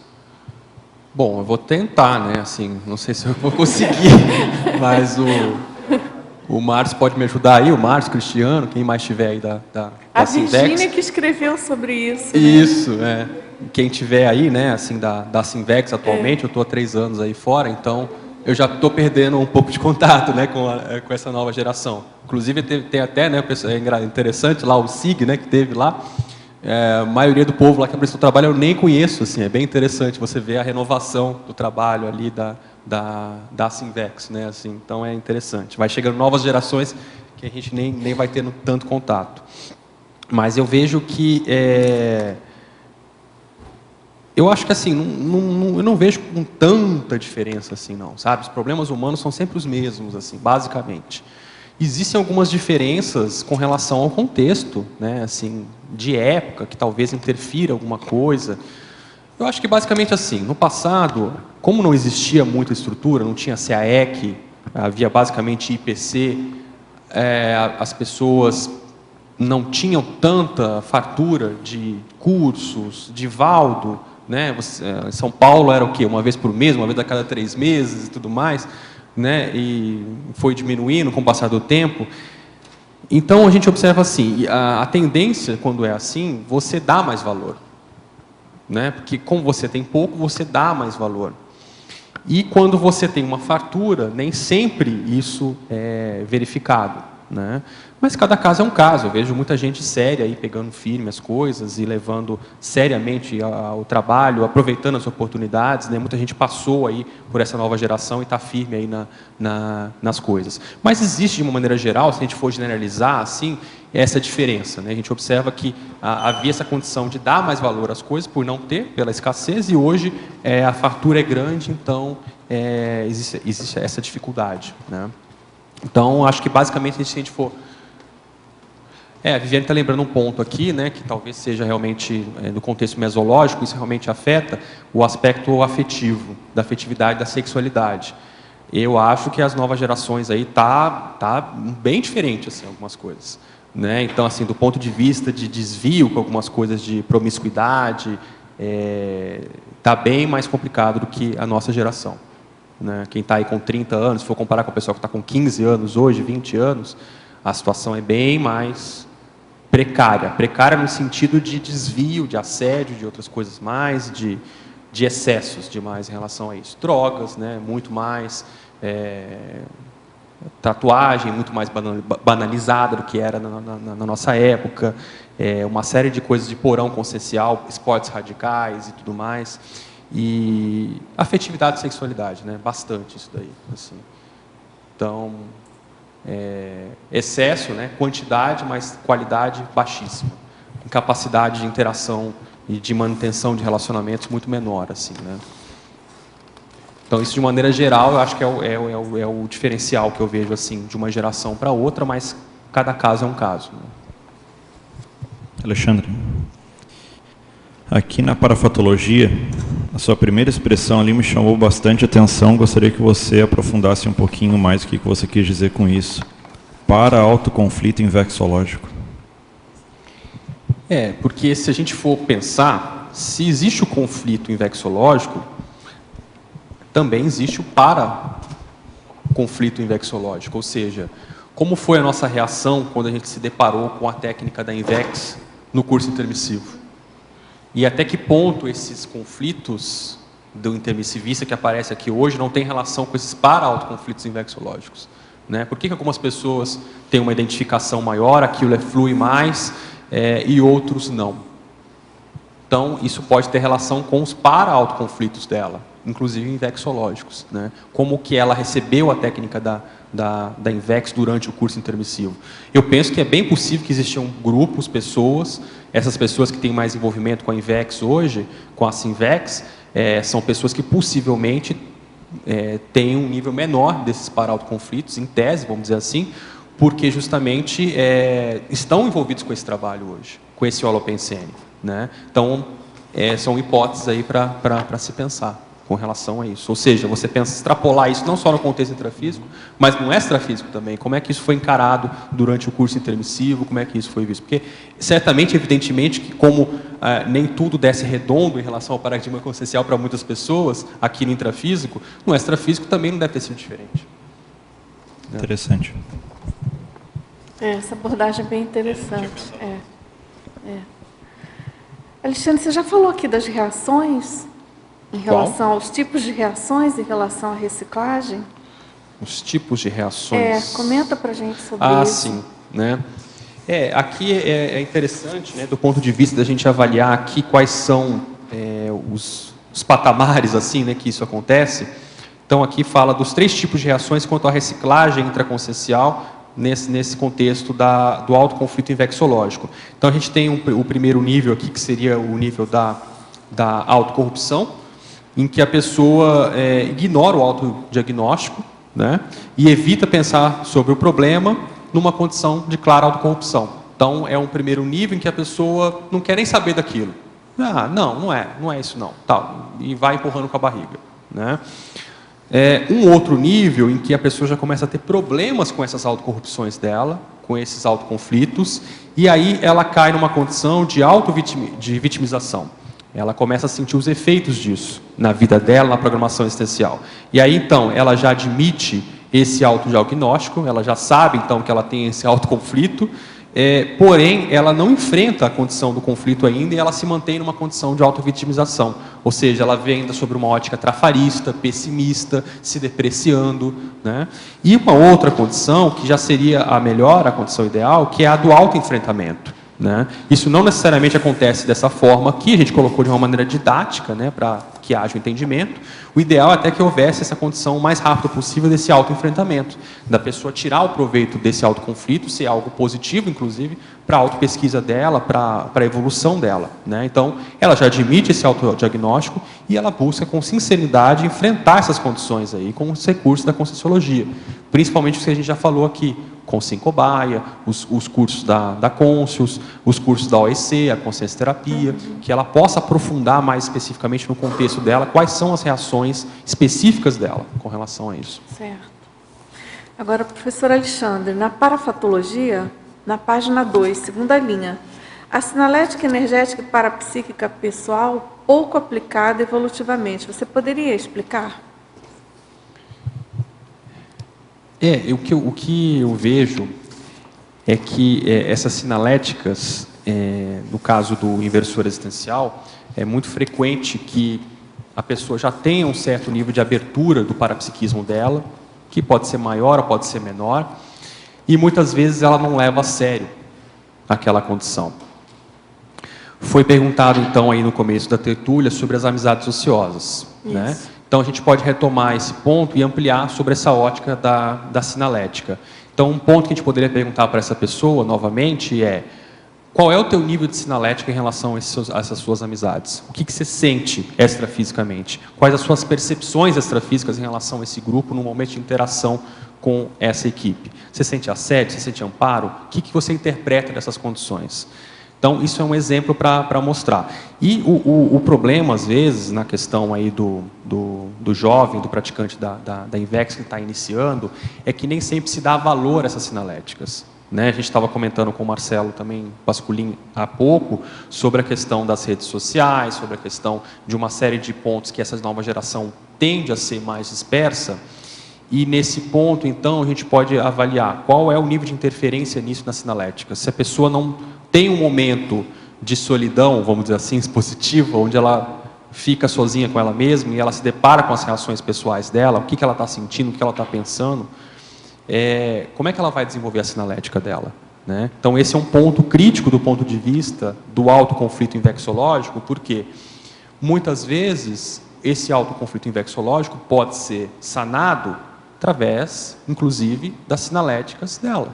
Bom, eu vou tentar, né? Assim, não sei se eu vou conseguir, mas o Márcio pode me ajudar aí, o Márcio, Cristiano, quem mais tiver aí da A Sinvex. Virgínia que escreveu sobre isso. Isso, né? Quem tiver aí, né, assim, da Sinvex atualmente, eu estou há 3 anos aí fora, então eu já estou perdendo um pouco de contato, né, com essa nova geração. Inclusive tem até, né, é interessante lá o SIG, né, que teve lá. A maioria do povo lá que abriu o trabalho eu nem conheço, assim, é bem interessante você ver a renovação do trabalho ali da Sinvex, né, assim, então é interessante. Vai chegando novas gerações que a gente nem vai tendo tanto contato. Mas eu vejo que eu acho que assim, eu não vejo com tanta diferença assim, não, sabe? Os problemas humanos são sempre os mesmos, assim, basicamente. Existem algumas diferenças com relação ao contexto, né, assim, de época, que talvez interfira alguma coisa. Eu acho que basicamente assim, no passado, como não existia muita estrutura, não tinha CAEC, havia basicamente IPC, as pessoas não tinham tanta fartura de cursos, de Valdo, né? Em São Paulo era o quê? Uma vez por mês, uma vez a cada 3 meses e tudo mais, né? E foi diminuindo com o passar do tempo. Então a gente observa assim, a tendência quando é assim, você dá mais valor, né? Porque como você tem pouco, você dá mais valor. E quando você tem uma fartura, nem sempre isso é verificado, né? Mas cada caso é um caso. Eu vejo muita gente séria aí pegando firme as coisas e levando seriamente ao trabalho, aproveitando as oportunidades, né? Muita gente passou aí por essa nova geração e está firme aí nas coisas. Mas existe, de uma maneira geral, se a gente for generalizar assim, essa diferença, né? A gente observa que havia essa condição de dar mais valor às coisas por não ter, pela escassez, e hoje a fartura é grande, então existe essa dificuldade, né? Então, acho que basicamente, se a gente for... a Viviane está lembrando um ponto aqui, né, que talvez seja realmente, no contexto mesológico, isso realmente afeta o aspecto afetivo, da afetividade, da sexualidade. Eu acho que as novas gerações aí tá bem diferente, assim, algumas coisas, né? Então, assim, do ponto de vista de desvio com algumas coisas de promiscuidade, tá bem mais complicado do que a nossa geração, né? Quem está aí com 30 anos, se for comparar com o pessoal que está com 15 anos hoje, 20 anos, a situação é bem mais precária. Precária no sentido de desvio, de assédio, de outras coisas mais, de excessos demais em relação a isso. Drogas, né? Muito mais, tatuagem muito mais banalizada do que era na nossa época, uma série de coisas de porão consciencial, esportes radicais e tudo mais. E afetividade e sexualidade, né? Bastante isso daí, assim. Então, excesso, né? Quantidade, mas qualidade baixíssima. Incapacidade de interação e de manutenção de relacionamentos muito menor, assim, né? Então, isso de maneira geral, eu acho que é o diferencial que eu vejo, assim, de uma geração para outra, mas cada caso é um caso, né? Alexandre, aqui na parafatologia, a sua primeira expressão ali me chamou bastante atenção. Gostaria que você aprofundasse um pouquinho mais o que você quis dizer com isso. Para-autoconflito invexológico. Porque se a gente for pensar, se existe o conflito invexológico, também existe o para-conflito invexológico. Ou seja, como foi a nossa reação quando a gente se deparou com a técnica da Invex no curso intermissivo? E até que ponto esses conflitos do intermissivista que aparece aqui hoje não tem relação com esses para-autoconflitos invexológicos, né? Por que algumas pessoas têm uma identificação maior, aquilo flui mais, e outros não? Então, isso pode ter relação com os para-autoconflitos dela, inclusive invexológicos, né? Como que ela recebeu a técnica da Invex durante o curso intermissivo. Eu penso que é bem possível que existiam grupos, pessoas, essas pessoas que têm mais envolvimento com a Invex hoje, com a Sinvex, são pessoas que possivelmente têm um nível menor desses para-autoconflitos, em tese, vamos dizer assim, porque justamente estão envolvidos com esse trabalho hoje, com esse holopensene, né? Então, são hipóteses aí para se pensar. com relação a isso. Ou seja, você pensa extrapolar isso não só no contexto intrafísico, mas no extrafísico também. Como é que isso foi encarado durante o curso intermissivo, como é que isso foi visto? Porque, certamente, evidentemente, que como nem tudo desce redondo em relação ao paradigma consciencial para muitas pessoas, aqui no intrafísico, no extrafísico também não deve ter sido diferente. Interessante. Essa abordagem é bem interessante. Alexandre, você já falou aqui das reações, em relação aos tipos de reações em relação à reciclagem? Os tipos de reações. Comenta para a gente sobre isso. Sim, né? Aqui é interessante, né, do ponto de vista da gente avaliar aqui quais são os patamares assim, né, que isso acontece. Então, aqui fala dos 3 tipos de reações quanto à reciclagem intraconsciencial nesse contexto do autoconflito invexológico. Então, a gente tem o primeiro nível aqui, que seria o nível da autocorrupção, em que a pessoa ignora o autodiagnóstico, né, e evita pensar sobre o problema numa condição de clara autocorrupção. Então, é um primeiro nível em que a pessoa não quer nem saber daquilo. Não é isso não. Tal, e vai empurrando com a barriga, né? Um outro nível em que a pessoa já começa a ter problemas com essas autocorrupções dela, com esses autoconflitos, e aí ela cai numa condição de vitimização. Ela começa a sentir os efeitos disso na vida dela, na programação existencial. E aí, então, ela já admite esse autodiagnóstico, ela já sabe, então, que ela tem esse autoconflito, porém, ela não enfrenta a condição do conflito ainda e ela se mantém numa condição de autovitimização. Ou seja, ela vê ainda sobre uma ótica trafarista, pessimista, se depreciando, né? E uma outra condição, que já seria a melhor, a condição ideal, que é a do autoenfrentamento, né? Isso não necessariamente acontece dessa forma aqui, a gente colocou de uma maneira didática, né, para que haja o entendimento. O ideal é até que houvesse essa condição o mais rápido possível desse autoenfrentamento, da pessoa tirar o proveito desse autoconflito, ser algo positivo, inclusive, para a autopesquisa dela, para a evolução dela, né? Então, ela já admite esse autodiagnóstico e ela busca com sinceridade enfrentar essas condições aí com os recursos da Conscienciologia, principalmente os que a gente já falou aqui, Consciência Cobaia, os cursos da Conscius, os cursos da OEC, a Consciência Terapia, que ela possa aprofundar mais especificamente no contexto dela, quais são as reações específicas dela com relação a isso. Certo. Agora, professor Alexandre, na parafatologia, na página 2, segunda linha, a sinalética energética parapsíquica pessoal pouco aplicada evolutivamente. Você poderia explicar? O que eu vejo é que essas sinaléticas, no caso do inversor existencial, é muito frequente que a pessoa já tenha um certo nível de abertura do parapsiquismo dela, que pode ser maior ou pode ser menor, e muitas vezes ela não leva a sério aquela condição. Foi perguntado então aí no começo da tertúlia sobre as amizades ociosas, né? Então, a gente pode retomar esse ponto e ampliar sobre essa ótica da sinalética. Então, um ponto que a gente poderia perguntar para essa pessoa, novamente, é: qual é o teu nível de sinalética em relação a essas suas amizades? O que você sente extrafisicamente? Quais as suas percepções extrafísicas em relação a esse grupo no momento de interação com essa equipe? Você sente assédio? Você sente amparo? O que você interpreta dessas condições? Então, isso é um exemplo para mostrar. E o problema, às vezes, na questão aí do jovem, do praticante da INVEX que está iniciando, é que nem sempre se dá valor a essas sinaléticas, né? A gente estava comentando com o Marcelo também, Pasculin, há pouco, sobre a questão das redes sociais, sobre a questão de uma série de pontos que essa nova geração tende a ser mais dispersa. E nesse ponto, então, a gente pode avaliar qual é o nível de interferência nisso na sinalética. Se a pessoa não tem um momento de solidão, vamos dizer assim, expositiva, onde ela fica sozinha com ela mesma e ela se depara com as reações pessoais dela, o que ela está sentindo, o que ela está pensando, como é que ela vai desenvolver a sinalética dela, né? Então, esse é um ponto crítico do ponto de vista do autoconflito invexológico, porque muitas vezes esse autoconflito invexológico pode ser sanado através, inclusive, das sinaléticas dela,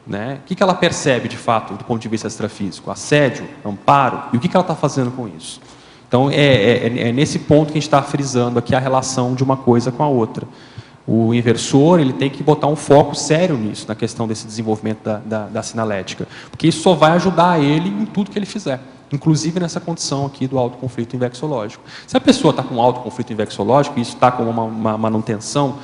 né? O que ela percebe, de fato, do ponto de vista extrafísico? Assédio, amparo, e o que ela está fazendo com isso? Então, é nesse ponto que a gente está frisando aqui a relação de uma coisa com a outra. O inversor ele tem que botar um foco sério nisso, na questão desse desenvolvimento da sinalética, porque isso só vai ajudar ele em tudo que ele fizer, inclusive nessa condição aqui do alto conflito invexológico. Se a pessoa está com alto conflito invexológico e isso está com uma manutenção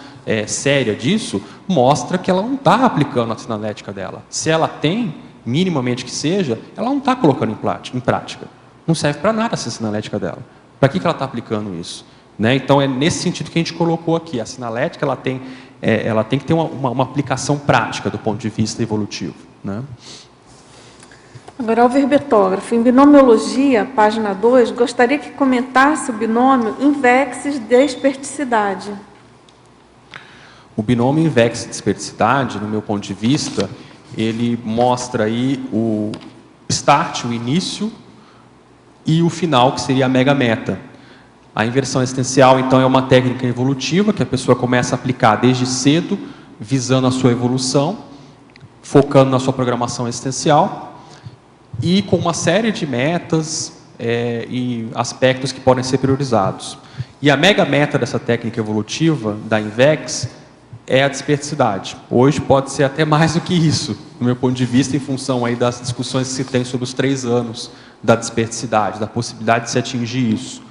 séria disso, mostra que ela não está aplicando a sinalética dela. Se ela tem, minimamente que seja, ela não está colocando em prática. Não serve para nada essa sinalética dela. Para que ela está aplicando isso? Né? Então, é nesse sentido que a gente colocou aqui. A sinalética ela tem que ter uma aplicação prática do ponto de vista evolutivo. Né? Agora, o verbetógrafo. Em binomiologia, página 2, gostaria que comentasse o binômio invex-desperticidade. O binômio invex-desperticidade, no meu ponto de vista, ele mostra aí o start, o início, e o final, que seria a mega-meta. A inversão existencial, então, é uma técnica evolutiva que a pessoa começa a aplicar desde cedo, visando a sua evolução, focando na sua programação existencial e com uma série de metas e aspectos que podem ser priorizados. E a mega-meta dessa técnica evolutiva, da INVEX, é a desperticidade. Hoje pode ser até mais do que isso, do meu ponto de vista, em função aí das discussões que se tem sobre os 3 anos da desperticidade, da possibilidade de se atingir isso.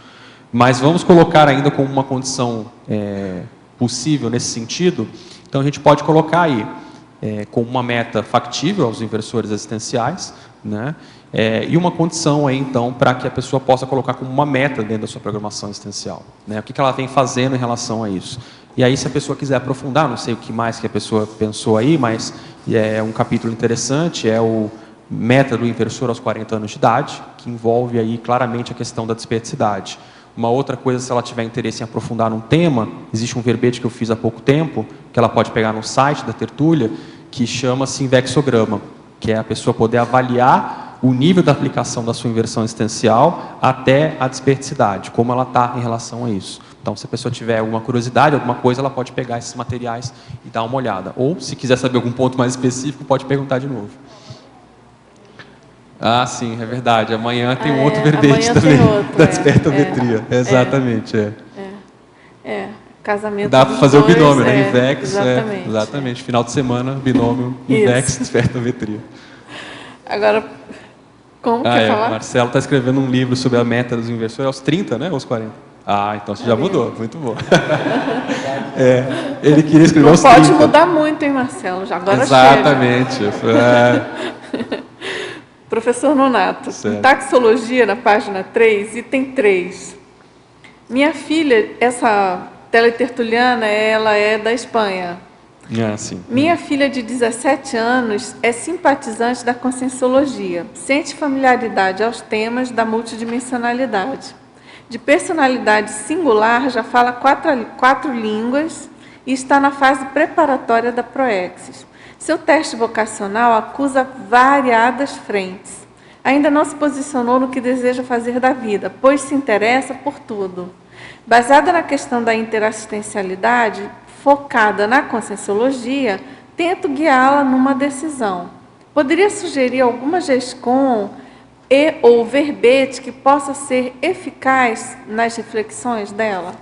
Mas vamos colocar ainda como uma condição possível nesse sentido. Então, a gente pode colocar aí como uma meta factível aos inversores existenciais, né? E uma condição aí, então, para que a pessoa possa colocar como uma meta dentro da sua programação existencial. Né? O que ela vem fazendo em relação a isso. E aí, se a pessoa quiser aprofundar, não sei o que mais que a pessoa pensou aí, mas é um capítulo interessante, é o meta do inversor aos 40 anos de idade, que envolve aí claramente a questão da desperticidade. Uma outra coisa, se ela tiver interesse em aprofundar num tema, existe um verbete que eu fiz há pouco tempo, que ela pode pegar no site da Tertúlia, que chama-se Invexograma, que é a pessoa poder avaliar o nível da aplicação da sua inversão existencial até a desperticidade, como ela está em relação a isso. Então, se a pessoa tiver alguma curiosidade, alguma coisa, ela pode pegar esses materiais e dar uma olhada. Ou, se quiser saber algum ponto mais específico, pode perguntar de novo. Ah, sim, é verdade. Amanhã tem um outro verbete também, da despertometria. Exatamente, casamento. Dá para fazer o binômio, né? Invex, exatamente. Exatamente. Final de semana, binômio, Invex, despertometria. Agora, como quer falar? O Marcelo está escrevendo um livro sobre a meta dos inversores aos 30, né? Ou aos 40? Ah, então você já mudou. Muito bom. Ele queria escrever aos 30. Não pode mudar muito, hein, Marcelo? Já agora exatamente. Professor Nonato, em taxologia, na página 3, item 3. Minha filha, essa teletertuliana, ela é da Espanha. Sim. Minha filha de 17 anos é simpatizante da conscienciologia, sente familiaridade aos temas da multidimensionalidade. De personalidade singular, já fala 4 línguas e está na fase preparatória da Proexis. Seu teste vocacional acusa variadas frentes. Ainda não se posicionou no que deseja fazer da vida, pois se interessa por tudo. Baseada na questão da interassistencialidade, focada na conscienciologia, tento guiá-la numa decisão. Poderia sugerir alguma GESCOM ou verbete que possa ser eficaz nas reflexões dela?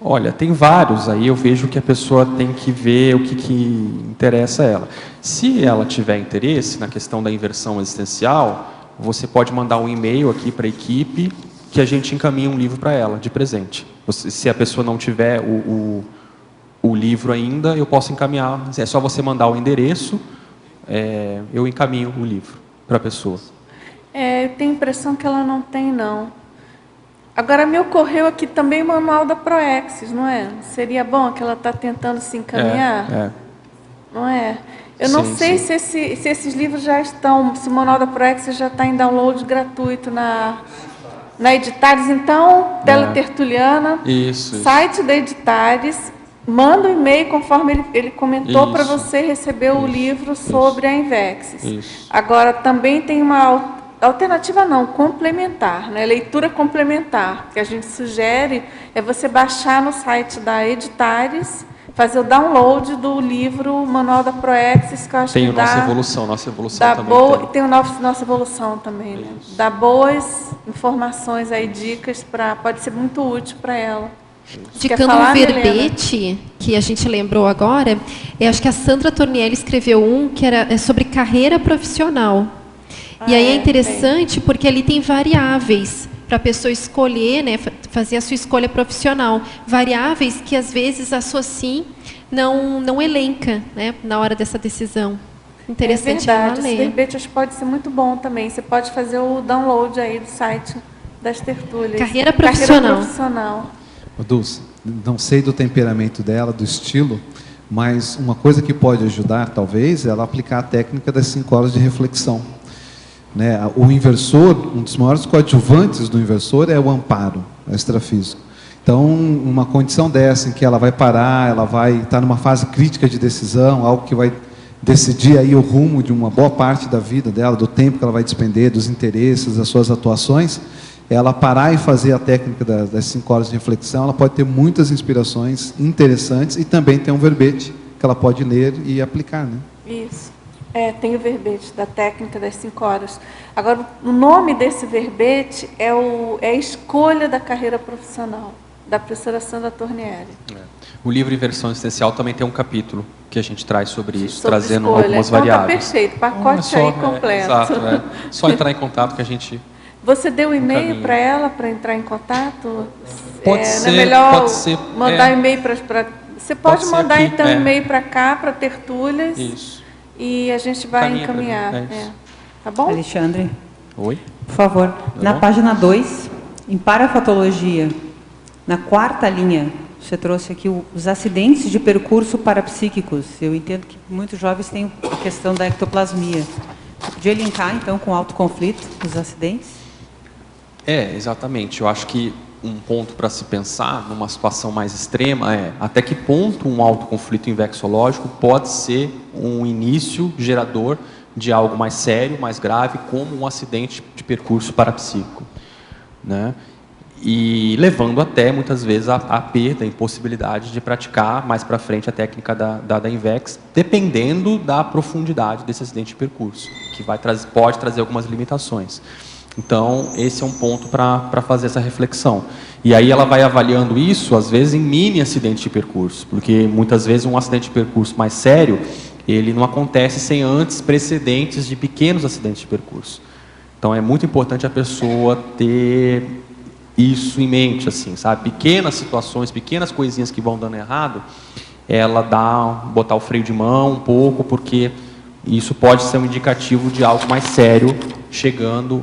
Olha, tem vários, aí eu vejo que a pessoa tem que ver o que interessa a ela. Se ela tiver interesse na questão da inversão existencial, você pode mandar um e-mail aqui para a equipe que a gente encaminha um livro para ela, de presente. Se a pessoa não tiver o livro ainda, eu posso encaminhar. É só você mandar o endereço, eu encaminho o livro para a pessoa. Eu tenho a impressão que ela não tem, não. Agora, me ocorreu aqui também o manual da Proexis, não é? Seria bom que ela está tentando se encaminhar? Não é? Eu não sei se esses livros já estão, se o manual da Proexis já está em download gratuito na Editares. Então, Teletertuliana, site da Editares, manda um e-mail conforme ele comentou para você receber o livro sobre a Invexis. Agora, também tem uma alternativa complementar, né? Leitura complementar, que a gente sugere é você baixar no site da Editares, fazer o download do livro Manual da Proexis, que eu acho tem que Nossa Evolução também. Tem o Nossa Evolução também, né? Dá boas informações aí, dicas, pode ser muito útil para ela. Indicando um verbete que a gente lembrou agora, acho que a Sandra Tornielli escreveu um que era sobre carreira profissional. E aí é interessante porque ali tem variáveis para a pessoa escolher, né, fazer a sua escolha profissional. Variáveis que às vezes a SOCIM não elenca, né, na hora dessa decisão. Interessante. É verdade, esse verbete acho que pode ser muito bom também. Você pode fazer o download aí do site das tertúlias. Carreira profissional. Carreira profissional. Dulce, não sei do temperamento dela, do estilo, mas uma coisa que pode ajudar, talvez, é ela aplicar a técnica das 5 horas de reflexão. Né? O inversor, um dos maiores coadjuvantes do inversor é o amparo extrafísico. Então, uma condição dessa, em que ela vai parar, ela vai estar numa fase crítica de decisão, algo que vai decidir aí o rumo de uma boa parte da vida dela, do tempo que ela vai despender, dos interesses, das suas atuações, ela parar e fazer a técnica das 5 horas de reflexão, ela pode ter muitas inspirações interessantes e também tem um verbete que ela pode ler e aplicar, né? Isso. Tem o verbete da técnica das 5 horas. Agora, o nome desse verbete é a escolha da carreira profissional, da professora Sandra Tornielli. O livro Inversão Existencial também tem um capítulo que a gente traz sobre isso, sobre trazendo escolha. algumas Então, variáveis. Tá perfeito, pacote aí completo. Exato, Só entrar em contato que a gente... Você deu um e-mail para ela para entrar em contato? Pode ser, não é melhor pode ser, mandar e-mail para... Você pode mandar aqui, então e-mail para cá, para Tertúlias. Isso. E a gente vai encaminhar. Tá bom? Alexandre. Oi? Por favor. Na página 2, em parafatologia, na 4ª linha, você trouxe aqui os acidentes de percurso parapsíquicos. Eu entendo que muitos jovens têm a questão da ectoplasmia. Você podia linkar, então, com o autoconflito, os acidentes? Exatamente. Eu acho que um ponto para se pensar, numa situação mais extrema, até que ponto um autoconflito invexológico pode ser um início gerador de algo mais sério, mais grave, como um acidente de percurso parapsíquico, né? E levando até, muitas vezes, a perda, a impossibilidade de praticar mais para frente a técnica da INVEX, dependendo da profundidade desse acidente de percurso, que pode trazer algumas limitações. Então, esse é um ponto para fazer essa reflexão. E aí ela vai avaliando isso, às vezes, em mini acidente de percurso, porque muitas vezes um acidente de percurso mais sério, ele não acontece sem antes precedentes de pequenos acidentes de percurso. Então, é muito importante a pessoa ter isso em mente, assim, sabe? Pequenas situações, pequenas coisinhas que vão dando errado, ela botar o freio de mão um pouco, porque isso pode ser um indicativo de algo mais sério, chegando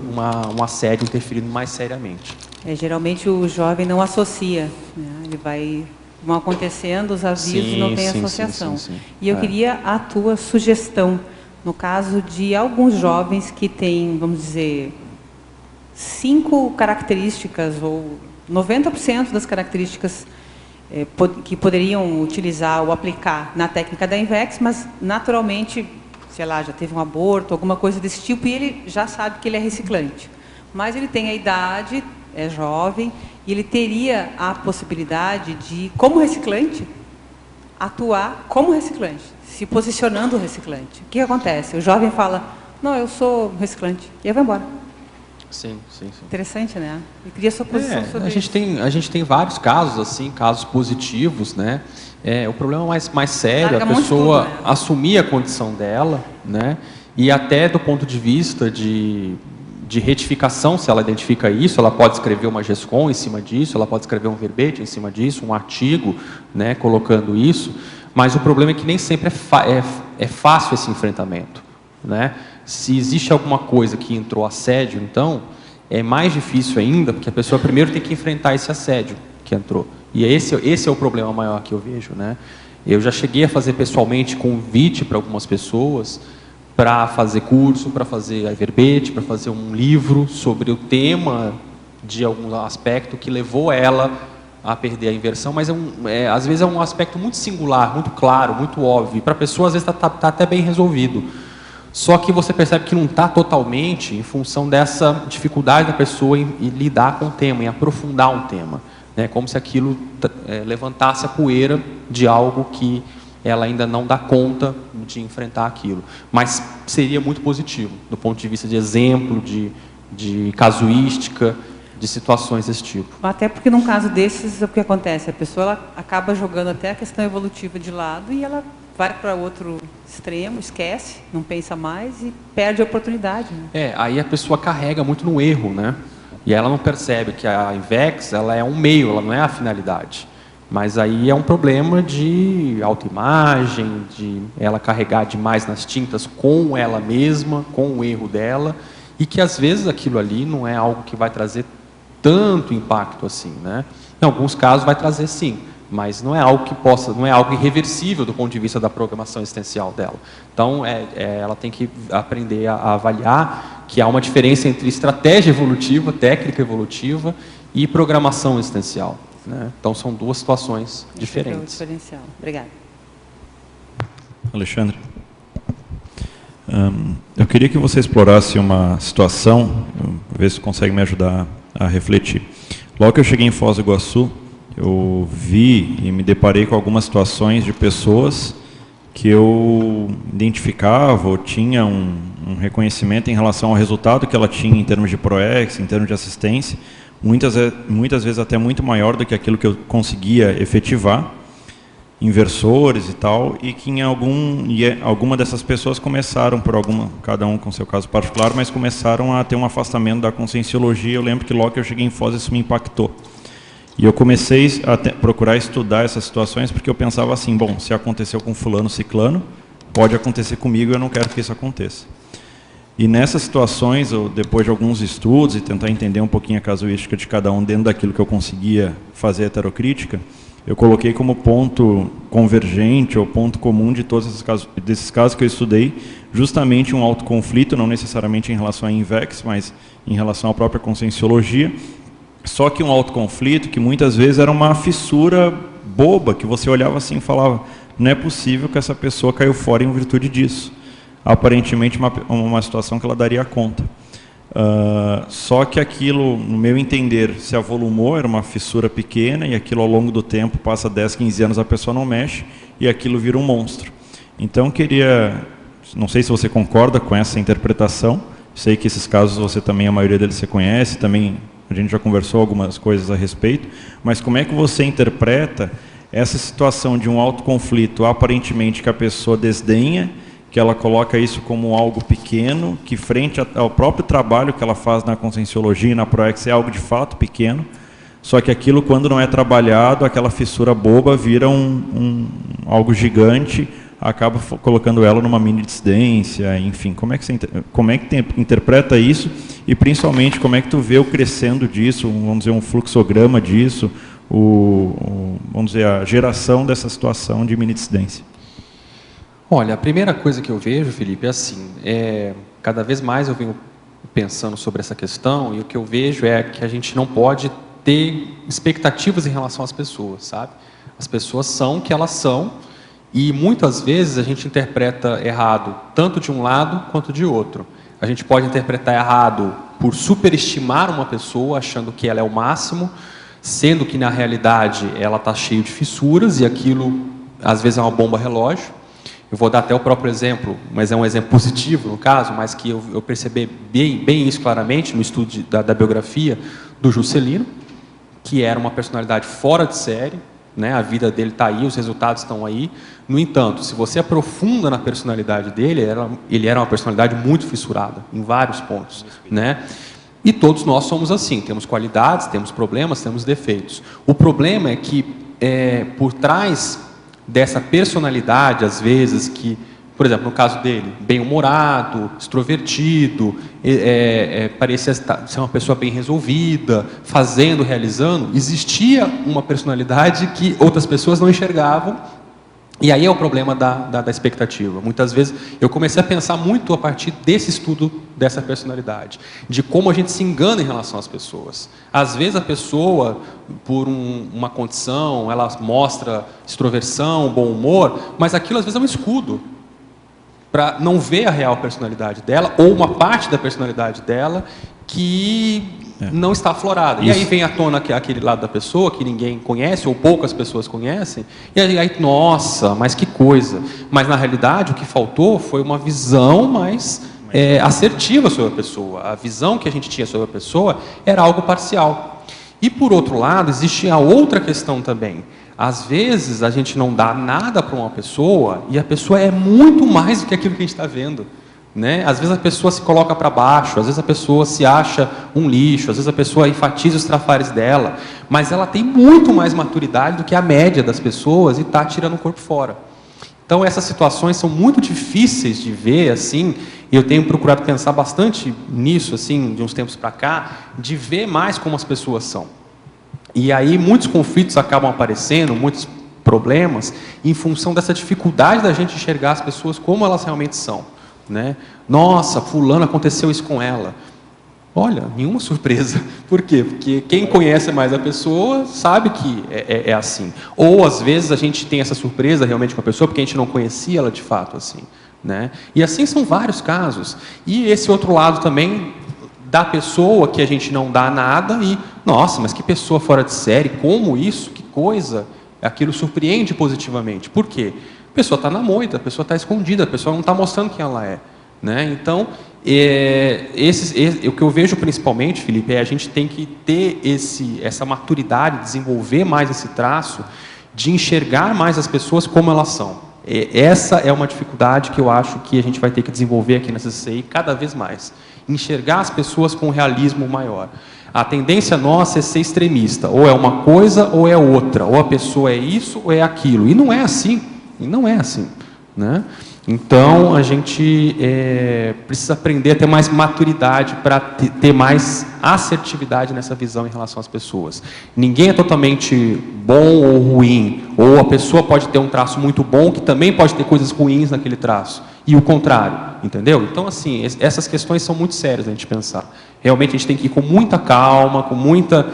um assédio interferindo mais seriamente. Geralmente o jovem não associa, né? Vão acontecendo os avisos e não tem associação. Sim. E eu queria a tua sugestão, no caso de alguns jovens que têm, vamos dizer, 5 características, ou 90% das características que poderiam utilizar ou aplicar na técnica da INVEX, mas naturalmente, sei lá, já teve um aborto, alguma coisa desse tipo, e ele já sabe que ele é reciclante. Mas ele tem a idade, é jovem, e ele teria a possibilidade de, como reciclante, atuar como reciclante, se posicionando reciclante. O que acontece? O jovem fala, não, eu sou reciclante, e aí vai embora. Sim. Interessante, né? Eu queria a sua posição sobre isso. A gente tem vários casos, assim, casos positivos, né? O problema mais sério é a pessoa assumir a condição dela, né? E até do ponto de vista de retificação, se ela identifica isso, ela pode escrever uma GESCOM em cima disso, ela pode escrever um verbete em cima disso, um artigo, né, colocando isso, mas o problema é que nem sempre é fácil esse enfrentamento, né? Se existe alguma coisa que entrou assédio, então, é mais difícil ainda, porque a pessoa primeiro tem que enfrentar esse assédio que entrou. E esse é o problema maior que eu vejo, né? Eu já cheguei a fazer pessoalmente convite para algumas pessoas para fazer curso, para fazer verbete, para fazer um livro sobre o tema de algum aspecto que levou ela a perder a inversão, mas às vezes é um aspecto muito singular, muito claro, muito óbvio, e para a pessoa às vezes está até bem resolvido. Só que você percebe que não está totalmente em função dessa dificuldade da pessoa em lidar com o tema, em aprofundar um tema. É como se aquilo levantasse a poeira de algo que ela ainda não dá conta de enfrentar aquilo. Mas seria muito positivo, do ponto de vista de exemplo, de casuística, de situações desse tipo. Até porque num caso desses, o que acontece? A pessoa ela acaba jogando até a questão evolutiva de lado e ela vai para outro extremo, esquece, não pensa mais e perde a oportunidade. Né? Aí a pessoa carrega muito no erro, né? E ela não percebe que a INVEX, ela é um meio, ela não é a finalidade. Mas aí é um problema de autoimagem, de ela carregar demais nas tintas com ela mesma, com o erro dela, e que às vezes aquilo ali não é algo que vai trazer tanto impacto assim, né? Em alguns casos vai trazer sim, mas não é algo que possa, não é algo irreversível do ponto de vista da programação existencial dela. Então, ela tem que aprender a avaliar que há uma diferença entre estratégia evolutiva, técnica evolutiva e programação existencial. Né? Então, são duas situações diferentes. Diferencial. Obrigada. Alexandre, eu queria que você explorasse uma situação, ver se consegue me ajudar a refletir. Logo que eu cheguei em Foz do Iguaçu, eu vi e me deparei com algumas situações de pessoas que eu identificava ou tinha um reconhecimento em relação ao resultado que ela tinha em termos de ProEx, em termos de assistência, muitas vezes até muito maior do que aquilo que eu conseguia efetivar, inversores e tal, e que alguma dessas pessoas começaram, cada um com seu caso particular, mas começaram a ter um afastamento da conscienciologia. Eu lembro que logo que eu cheguei em Foz isso me impactou. E eu comecei a procurar estudar essas situações porque eu pensava assim, bom, se aconteceu com fulano, ciclano, pode acontecer comigo e eu não quero que isso aconteça. E nessas situações, depois de alguns estudos e tentar entender um pouquinho a casuística de cada um dentro daquilo que eu conseguia fazer heterocrítica, eu coloquei como ponto convergente ou ponto comum de todos desses casos que eu estudei, justamente um autoconflito, não necessariamente em relação à INVEX, mas em relação à própria conscienciologia. Só que um autoconflito que muitas vezes era uma fissura boba, que você olhava assim e falava, não é possível que essa pessoa caiu fora em virtude disso. Aparentemente uma situação que ela daria conta. Só que aquilo, no meu entender, se avolumou, era uma fissura pequena, e aquilo ao longo do tempo, passa 10, 15 anos, a pessoa não mexe, e aquilo vira um monstro. Então, não sei se você concorda com essa interpretação, sei que esses casos você também, a maioria deles você conhece, também a gente já conversou algumas coisas a respeito, mas como é que você interpreta essa situação de um autoconflito, aparentemente que a pessoa desdenha, que ela coloca isso como algo pequeno, que frente ao próprio trabalho que ela faz na conscienciologia e na ProEx é algo de fato pequeno, só que aquilo, quando não é trabalhado, aquela fissura boba vira algo gigante, acaba colocando ela numa mini dissidência, enfim. Como é que você interpreta isso e, principalmente, como é que tu vê o crescendo disso, vamos dizer, um fluxograma disso, vamos dizer, a geração dessa situação de mini dissidência? Olha, a primeira coisa que eu vejo, Felipe, é assim, cada vez mais eu venho pensando sobre essa questão, e o que eu vejo é que a gente não pode ter expectativas em relação às pessoas, sabe? As pessoas são o que elas são, e muitas vezes a gente interpreta errado, tanto de um lado quanto de outro. A gente pode interpretar errado por superestimar uma pessoa, achando que ela é o máximo, sendo que na realidade ela está cheia de fissuras, e aquilo às vezes é uma bomba relógio. Eu vou dar até o próprio exemplo, mas é um exemplo positivo no caso, mas que eu percebi bem isso claramente no estudo da biografia do Juscelino, que era uma personalidade fora de série, né? A vida dele está aí, os resultados estão aí. No entanto, se você aprofunda na personalidade dele, ele era uma personalidade muito fissurada, em vários pontos, né? E todos nós somos assim, temos qualidades, temos problemas, temos defeitos. O problema é que, por trás dessa personalidade, às vezes, que, por exemplo, no caso dele, bem-humorado, extrovertido, parecia ser uma pessoa bem resolvida, fazendo, realizando, existia uma personalidade que outras pessoas não enxergavam, e aí é o problema da expectativa. Muitas vezes eu comecei a pensar muito a partir desse estudo dessa personalidade, de como a gente se engana em relação às pessoas. Às vezes a pessoa, por uma condição, ela mostra extroversão, bom humor, mas aquilo às vezes é um escudo para não ver a real personalidade dela, ou uma parte da personalidade dela que não está aflorada. E aí vem à tona aquele lado da pessoa que ninguém conhece, ou poucas pessoas conhecem, e aí, nossa, mas que coisa. Mas na realidade o que faltou foi uma visão mais assertiva sobre a pessoa. A visão que a gente tinha sobre a pessoa era algo parcial. E, por outro lado, existe a outra questão também. Às vezes, a gente não dá nada para uma pessoa e a pessoa é muito mais do que aquilo que a gente está vendo. Né? Às vezes a pessoa se coloca para baixo, às vezes a pessoa se acha um lixo, às vezes a pessoa enfatiza os trafares dela, mas ela tem muito mais maturidade do que a média das pessoas e está tirando o corpo fora. Então essas situações são muito difíceis de ver, assim, e eu tenho procurado pensar bastante nisso, assim, de uns tempos para cá, de ver mais como as pessoas são. E aí muitos conflitos acabam aparecendo, muitos problemas, em função dessa dificuldade da gente enxergar as pessoas como elas realmente são. Né? Nossa, fulano, aconteceu isso com ela. Olha, nenhuma surpresa. Por quê? Porque quem conhece mais a pessoa sabe que é assim. Ou, às vezes, a gente tem essa surpresa realmente com a pessoa porque a gente não conhecia ela de fato assim. Né? E assim são vários casos. E esse outro lado também da pessoa que a gente não dá nada e, nossa, mas que pessoa fora de série, como isso, que coisa, aquilo surpreende positivamente. Por quê? A pessoa está na moita, a pessoa está escondida, a pessoa não está mostrando quem ela é. Né? Então, o que eu vejo principalmente, Felipe, é a gente tem que ter essa maturidade, desenvolver mais esse traço de enxergar mais as pessoas como elas são. Essa é uma dificuldade que eu acho que a gente vai ter que desenvolver aqui na CCCI cada vez mais. Enxergar as pessoas com um realismo maior. A tendência nossa é ser extremista. Ou é uma coisa ou é outra. Ou a pessoa é isso ou é aquilo. E não é assim. E não é assim, né? Então, a gente precisa aprender a ter mais maturidade para ter mais assertividade nessa visão em relação às pessoas. Ninguém é totalmente bom ou ruim, ou a pessoa pode ter um traço muito bom que também pode ter coisas ruins naquele traço, e o contrário, entendeu? Então, assim, essas questões são muito sérias a gente pensar. Realmente, a gente tem que ir com muita calma, com muita...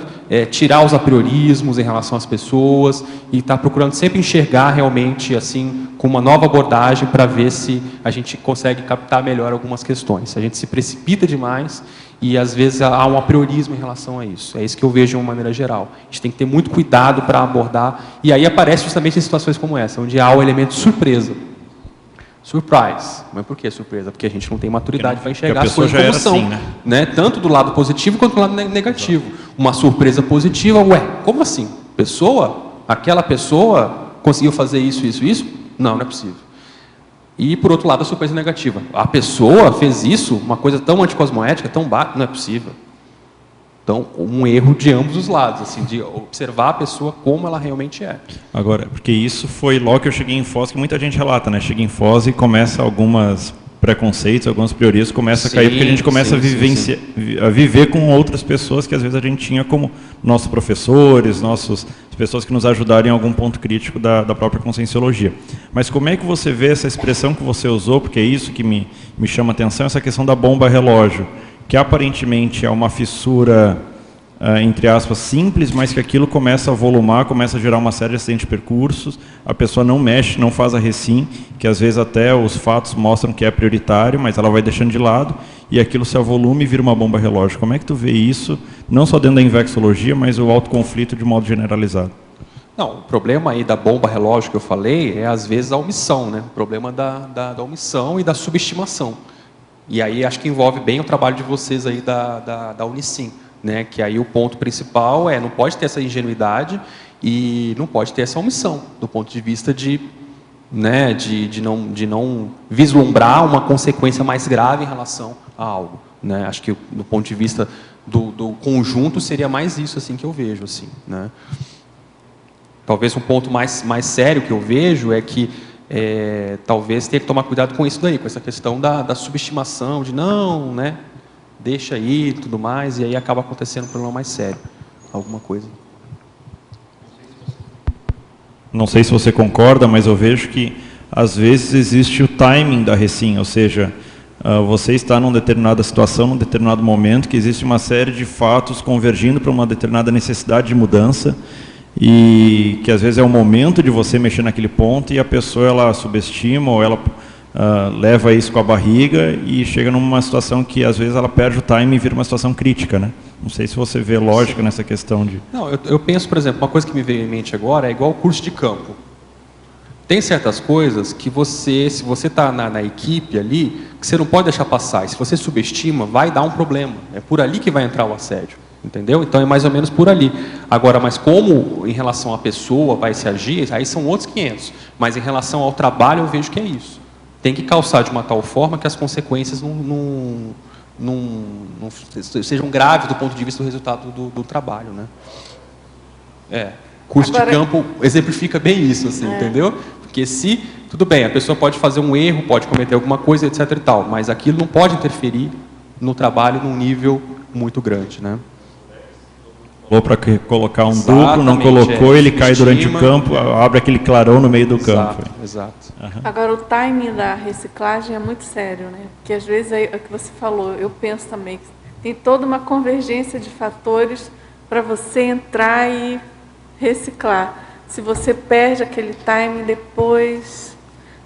tirar os apriorismos em relação às pessoas e estar procurando sempre enxergar realmente assim com uma nova abordagem para ver se a gente consegue captar melhor algumas questões. A gente se precipita demais e às vezes há um apriorismo em relação a isso. É isso que eu vejo de uma maneira geral. A gente tem que ter muito cuidado para abordar e aí aparece justamente em situações como essa, onde há o elemento surpresa. Surprise. Mas por que surpresa? Porque a gente não tem maturidade para enxergar as coisas como são. Assim, né? Tanto do lado positivo quanto do lado negativo. Uma surpresa positiva, como assim? Aquela pessoa conseguiu fazer isso, isso, isso? Não, não é possível. E, por outro lado, a surpresa negativa. A pessoa fez isso, uma coisa tão anticosmoética, tão básica, não é possível. Então, um erro de ambos os lados, assim, de observar a pessoa como ela realmente é. Agora, porque isso foi logo que eu cheguei em Foz, que muita gente relata, né? Chega em Foz e começa algumas preconceitos, alguns priorismos começam a cair, porque a gente começa a viver com outras pessoas que às vezes a gente tinha como nossos professores, pessoas que nos ajudaram em algum ponto crítico da própria conscienciologia. Mas como é que você vê essa expressão que você usou, porque é isso que me chama a atenção, essa questão da bomba relógio, que aparentemente é uma fissura, entre aspas, simples, mas que aquilo começa a volumar, começa a gerar uma série de acidentes de percursos, a pessoa não mexe, não faz a recim, que às vezes até os fatos mostram que é prioritário, mas ela vai deixando de lado, e aquilo se avolume e vira uma bomba relógio. Como é que tu vê isso, não só dentro da invexologia, mas o autoconflito de modo generalizado? Não, o problema aí da bomba relógio que eu falei é às vezes a omissão, né? O problema da omissão e da subestimação. E aí acho que envolve bem o trabalho de vocês aí da Unicim, né? Que aí o ponto principal não pode ter essa ingenuidade e não pode ter essa omissão, do ponto de vista de não vislumbrar uma consequência mais grave em relação a algo. Né? Acho que do ponto de vista do conjunto seria mais isso assim que eu vejo. Assim, né? Talvez um ponto mais sério que eu vejo é que talvez tenha que tomar cuidado com isso daí, com essa questão da subestimação, de não, né, deixa aí e tudo mais, e aí acaba acontecendo um problema mais sério, alguma coisa. Não sei se você concorda, mas eu vejo que às vezes existe o timing da recim, ou seja, você está numa determinada situação, num determinado momento, que existe uma série de fatos convergindo para uma determinada necessidade de mudança, e que às vezes é o momento de você mexer naquele ponto e a pessoa ela subestima ou ela leva isso com a barriga e chega numa situação que às vezes ela perde o time e vira uma situação crítica, né? Não sei se você vê lógica nessa questão de... Não, eu penso, por exemplo, uma coisa que me veio em mente agora é igual o curso de campo. Tem certas coisas que você, se você está na equipe ali, que você não pode deixar passar. E se você subestima, vai dar um problema. É por ali que vai entrar o assédio. Entendeu? Então é mais ou menos por ali. Agora, mas como em relação à pessoa vai se agir, aí são outros 500. Mas em relação ao trabalho, eu vejo que é isso. Tem que calçar de uma tal forma que as consequências não sejam graves do ponto de vista do resultado do trabalho, né? Curso de campo exemplifica bem isso, assim, entendeu? Porque tudo bem, a pessoa pode fazer um erro, pode cometer alguma coisa, etc e tal, mas aquilo não pode interferir no trabalho num nível muito grande, né? Ou para colocar um duplo, não colocou, ele cai durante o campo, abre aquele clarão no meio do campo. Exato. Agora, o timing da reciclagem é muito sério, né? Porque às vezes é o que você falou, eu penso também que tem toda uma convergência de fatores para você entrar e reciclar. Se você perde aquele timing depois,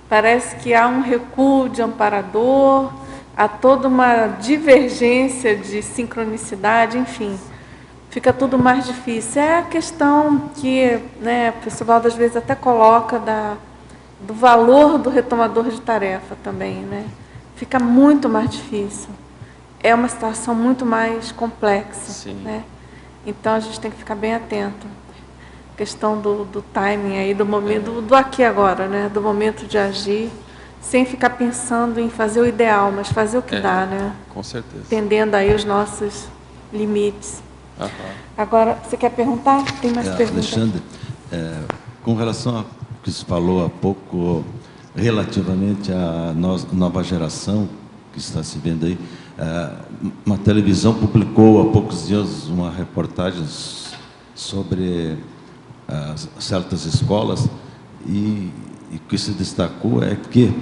parece que há um recuo de amparador, há toda uma divergência de sincronicidade, enfim. Fica tudo mais difícil. É a questão que, né, o pessoal às vezes até coloca do valor do retomador de tarefa também, né? Fica muito mais difícil. É uma situação muito mais complexa, né? Então a gente tem que ficar bem atento. A questão do timing aí, do momento, do aqui e agora, né? Do momento de agir, sem ficar pensando em fazer o ideal, mas fazer o que dá, né? Com certeza. Entendendo aí os nossos limites. Agora, você quer perguntar? Tem mais perguntas? Alexandre, com relação ao que se falou há pouco, relativamente à nova geração que está se vendo aí, uma televisão publicou há poucos dias uma reportagem sobre certas escolas e o que se destacou é que,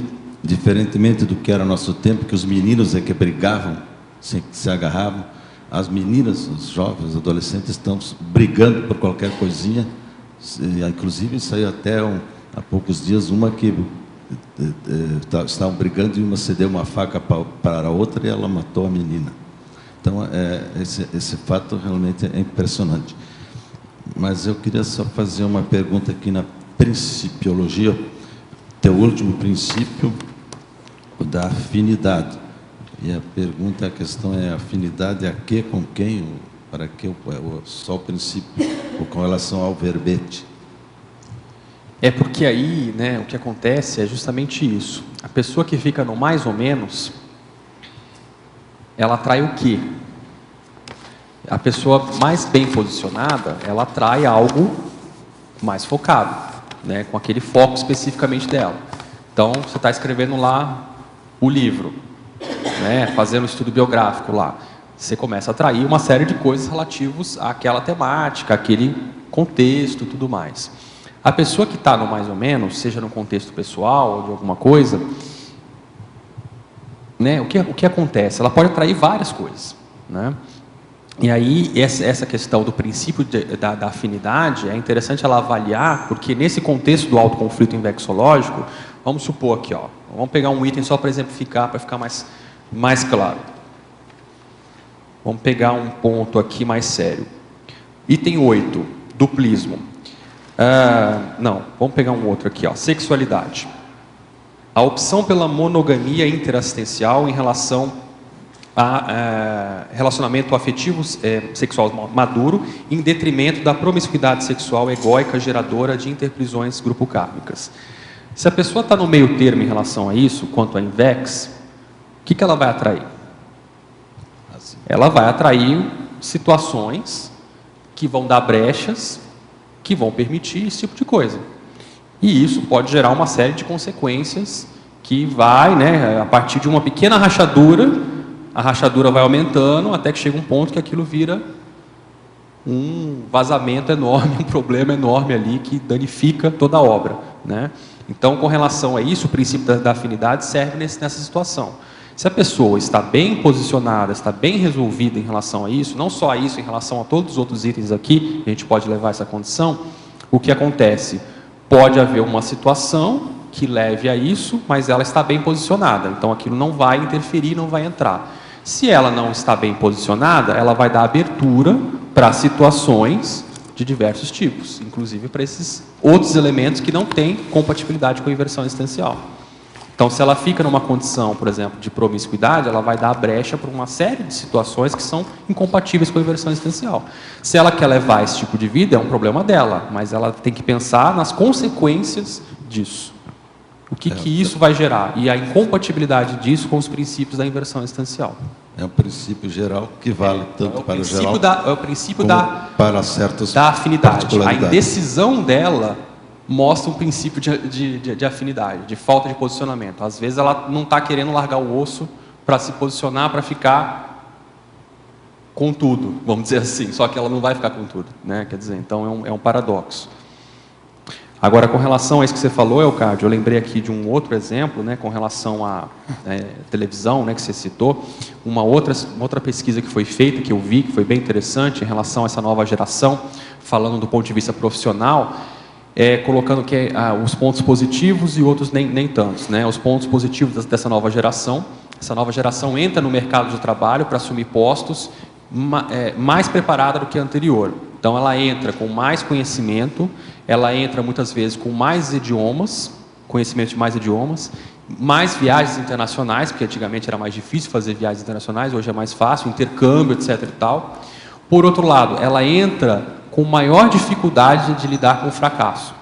diferentemente do que era nosso tempo, que os meninos é que brigavam, se agarravam, as meninas, os jovens, os adolescentes estão brigando por qualquer coisinha. Inclusive, saiu até há poucos dias uma que estavam brigando e uma cedeu uma faca para a outra e ela matou a menina. Então, esse fato realmente é impressionante. Mas eu queria só fazer uma pergunta aqui na principiologia, teu último princípio da afinidade. E a pergunta, a questão é: afinidade a quê, com quem, para que, só o princípio, ou com relação ao verbete? É porque aí, né, o que acontece é justamente isso. A pessoa que fica no mais ou menos, ela atrai o quê? A pessoa mais bem posicionada, ela atrai algo mais focado, né, com aquele foco especificamente dela. Então, você está escrevendo lá o livro, né, fazendo um estudo biográfico lá, você começa a atrair uma série de coisas relativas àquela temática, àquele contexto e tudo mais. A pessoa que está no mais ou menos, seja no contexto pessoal ou de alguma coisa, né, o que acontece? Ela pode atrair várias coisas, né? E aí, essa questão do princípio da afinidade, é interessante ela avaliar, porque nesse contexto do autoconflito invexológico, vamos supor aqui, vamos pegar um item só para exemplificar, para ficar mais claro. Vamos pegar um ponto aqui mais sério. Item 8, duplismo. Não, vamos pegar um outro aqui, sexualidade. A opção pela monogamia interassistencial em relação a relacionamento afetivo sexual maduro, em detrimento da promiscuidade sexual egóica geradora de interprisões grupo-kármicas. Se a pessoa está no meio termo em relação a isso, quanto a INVEX, o que ela vai atrair? Ela vai atrair situações que vão dar brechas, que vão permitir esse tipo de coisa. E isso pode gerar uma série de consequências que vai, né, a partir de uma pequena rachadura, a rachadura vai aumentando até que chega um ponto que aquilo vira um vazamento enorme, um problema enorme ali que danifica toda a obra, né? Então, com relação a isso, o princípio da afinidade serve nessa situação. Se a pessoa está bem posicionada, está bem resolvida em relação a isso, não só a isso, em relação a todos os outros itens aqui, a gente pode levar essa condição, o que acontece? Pode haver uma situação que leve a isso, mas ela está bem posicionada, então aquilo não vai interferir, não vai entrar. Se ela não está bem posicionada, ela vai dar abertura para situações de diversos tipos, inclusive para esses outros elementos que não têm compatibilidade com a inversão existencial. Então, se ela fica numa condição, por exemplo, de promiscuidade, ela vai dar brecha para uma série de situações que são incompatíveis com a inversão existencial. Se ela quer levar esse tipo de vida, é um problema dela, mas ela tem que pensar nas consequências disso. O que isso vai gerar? E a incompatibilidade disso com os princípios da inversão existencial. É um princípio geral que vale tanto para o geral é o princípio para certas da afinidade. A indecisão dela mostra um princípio de afinidade, de falta de posicionamento. Às vezes ela não está querendo largar o osso para se posicionar, para ficar com tudo, vamos dizer assim, só que ela não vai ficar com tudo, né? Quer dizer, então é um paradoxo. Agora, com relação a isso que você falou, Elcardio, eu lembrei aqui de um outro exemplo, né, com relação à televisão, né, que você citou, uma outra pesquisa que foi feita, que eu vi, que foi bem interessante, em relação a essa nova geração, falando do ponto de vista profissional, colocando que os pontos positivos e outros nem tantos, né? Os pontos positivos dessa nova geração. Essa nova geração entra no mercado de trabalho para assumir postos mais preparada do que a anterior. Então, ela entra com mais conhecimento, ela entra muitas vezes com mais idiomas, conhecimento de mais idiomas, mais viagens internacionais, porque antigamente era mais difícil fazer viagens internacionais, hoje é mais fácil, intercâmbio, etc. e tal. Por outro lado, ela entra com maior dificuldade de lidar com o fracasso.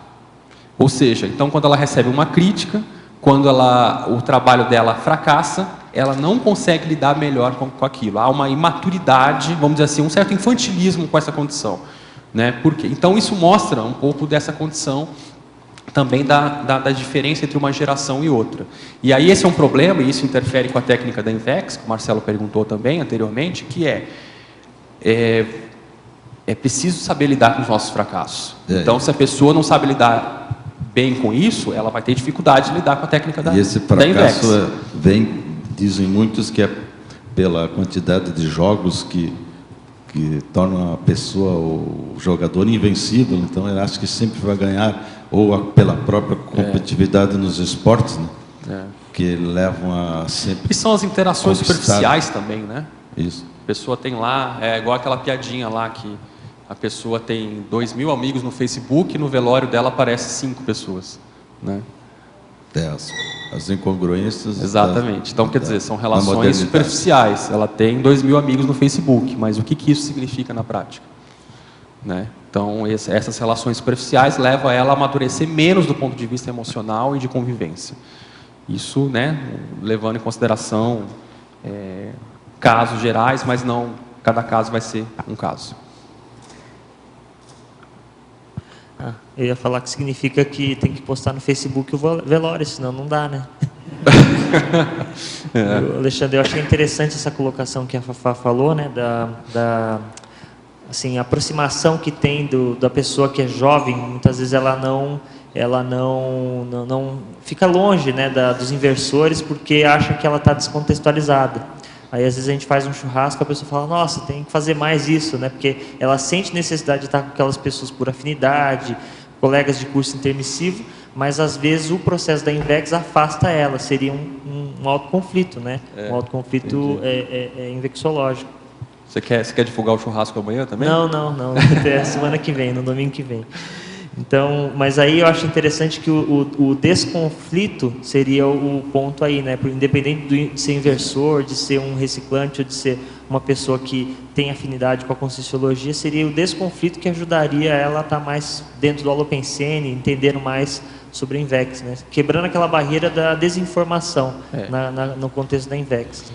Ou seja, então quando ela recebe uma crítica, quando o trabalho dela fracassa, ela não consegue lidar melhor com aquilo. Há uma imaturidade, vamos dizer assim, um certo infantilismo com essa condição, né? Porque, então isso mostra um pouco dessa condição também da diferença entre uma geração e outra. E aí esse é um problema, e isso interfere com a técnica da INVEX, que o Marcelo perguntou também anteriormente, que é preciso saber lidar com os nossos fracassos. Então, se a pessoa não sabe lidar bem com isso, ela vai ter dificuldade de lidar com a técnica da INVEX. E esse fracasso dizem muitos que é pela quantidade de jogos que tornam a pessoa, o jogador, invencível. Então, ele acha que sempre vai ganhar, ou pela própria competitividade nos esportes, né? Que levam a sempre... E são as interações superficiais também, né? Isso. A pessoa tem lá, igual aquela piadinha lá que a pessoa tem 2.000 amigos no Facebook e no velório dela aparece 5 pessoas, né? As incongruências. Exatamente. Então, quer dizer, são relações superficiais. Ela tem 2.000 amigos no Facebook, mas o que isso significa na prática? Né? Então, essas relações superficiais levam ela a amadurecer menos do ponto de vista emocional e de convivência. Isso, né, levando em consideração casos gerais, mas não, cada caso vai ser um caso. Eu ia falar que significa que tem que postar no Facebook o velório, senão não dá, né? Alexandre, eu achei interessante essa colocação que a Fafá falou, né, assim, a aproximação que tem da pessoa que é jovem. Muitas vezes ela não fica longe, né, dos inversores, porque acha que ela está descontextualizada. Aí, às vezes, a gente faz um churrasco, a pessoa fala, nossa, tem que fazer mais isso, né? Porque ela sente necessidade de estar com aquelas pessoas por afinidade, colegas de curso intermissivo, mas, às vezes, o processo da INVEX afasta ela. Seria um autoconflito, né? Um autoconflito invexológico. Você quer divulgar o churrasco amanhã também? Não. Até a semana que vem, no domingo que vem. Então, mas aí eu acho interessante que o desconflito seria o ponto aí, né? Porque independente de ser inversor, de ser um reciclante ou de ser uma pessoa que tem afinidade com a Conscienciologia, seria o desconflito que ajudaria ela a estar mais dentro do Holopensene, entendendo mais sobre a INVEX, né? Quebrando aquela barreira da desinformação no contexto da INVEX,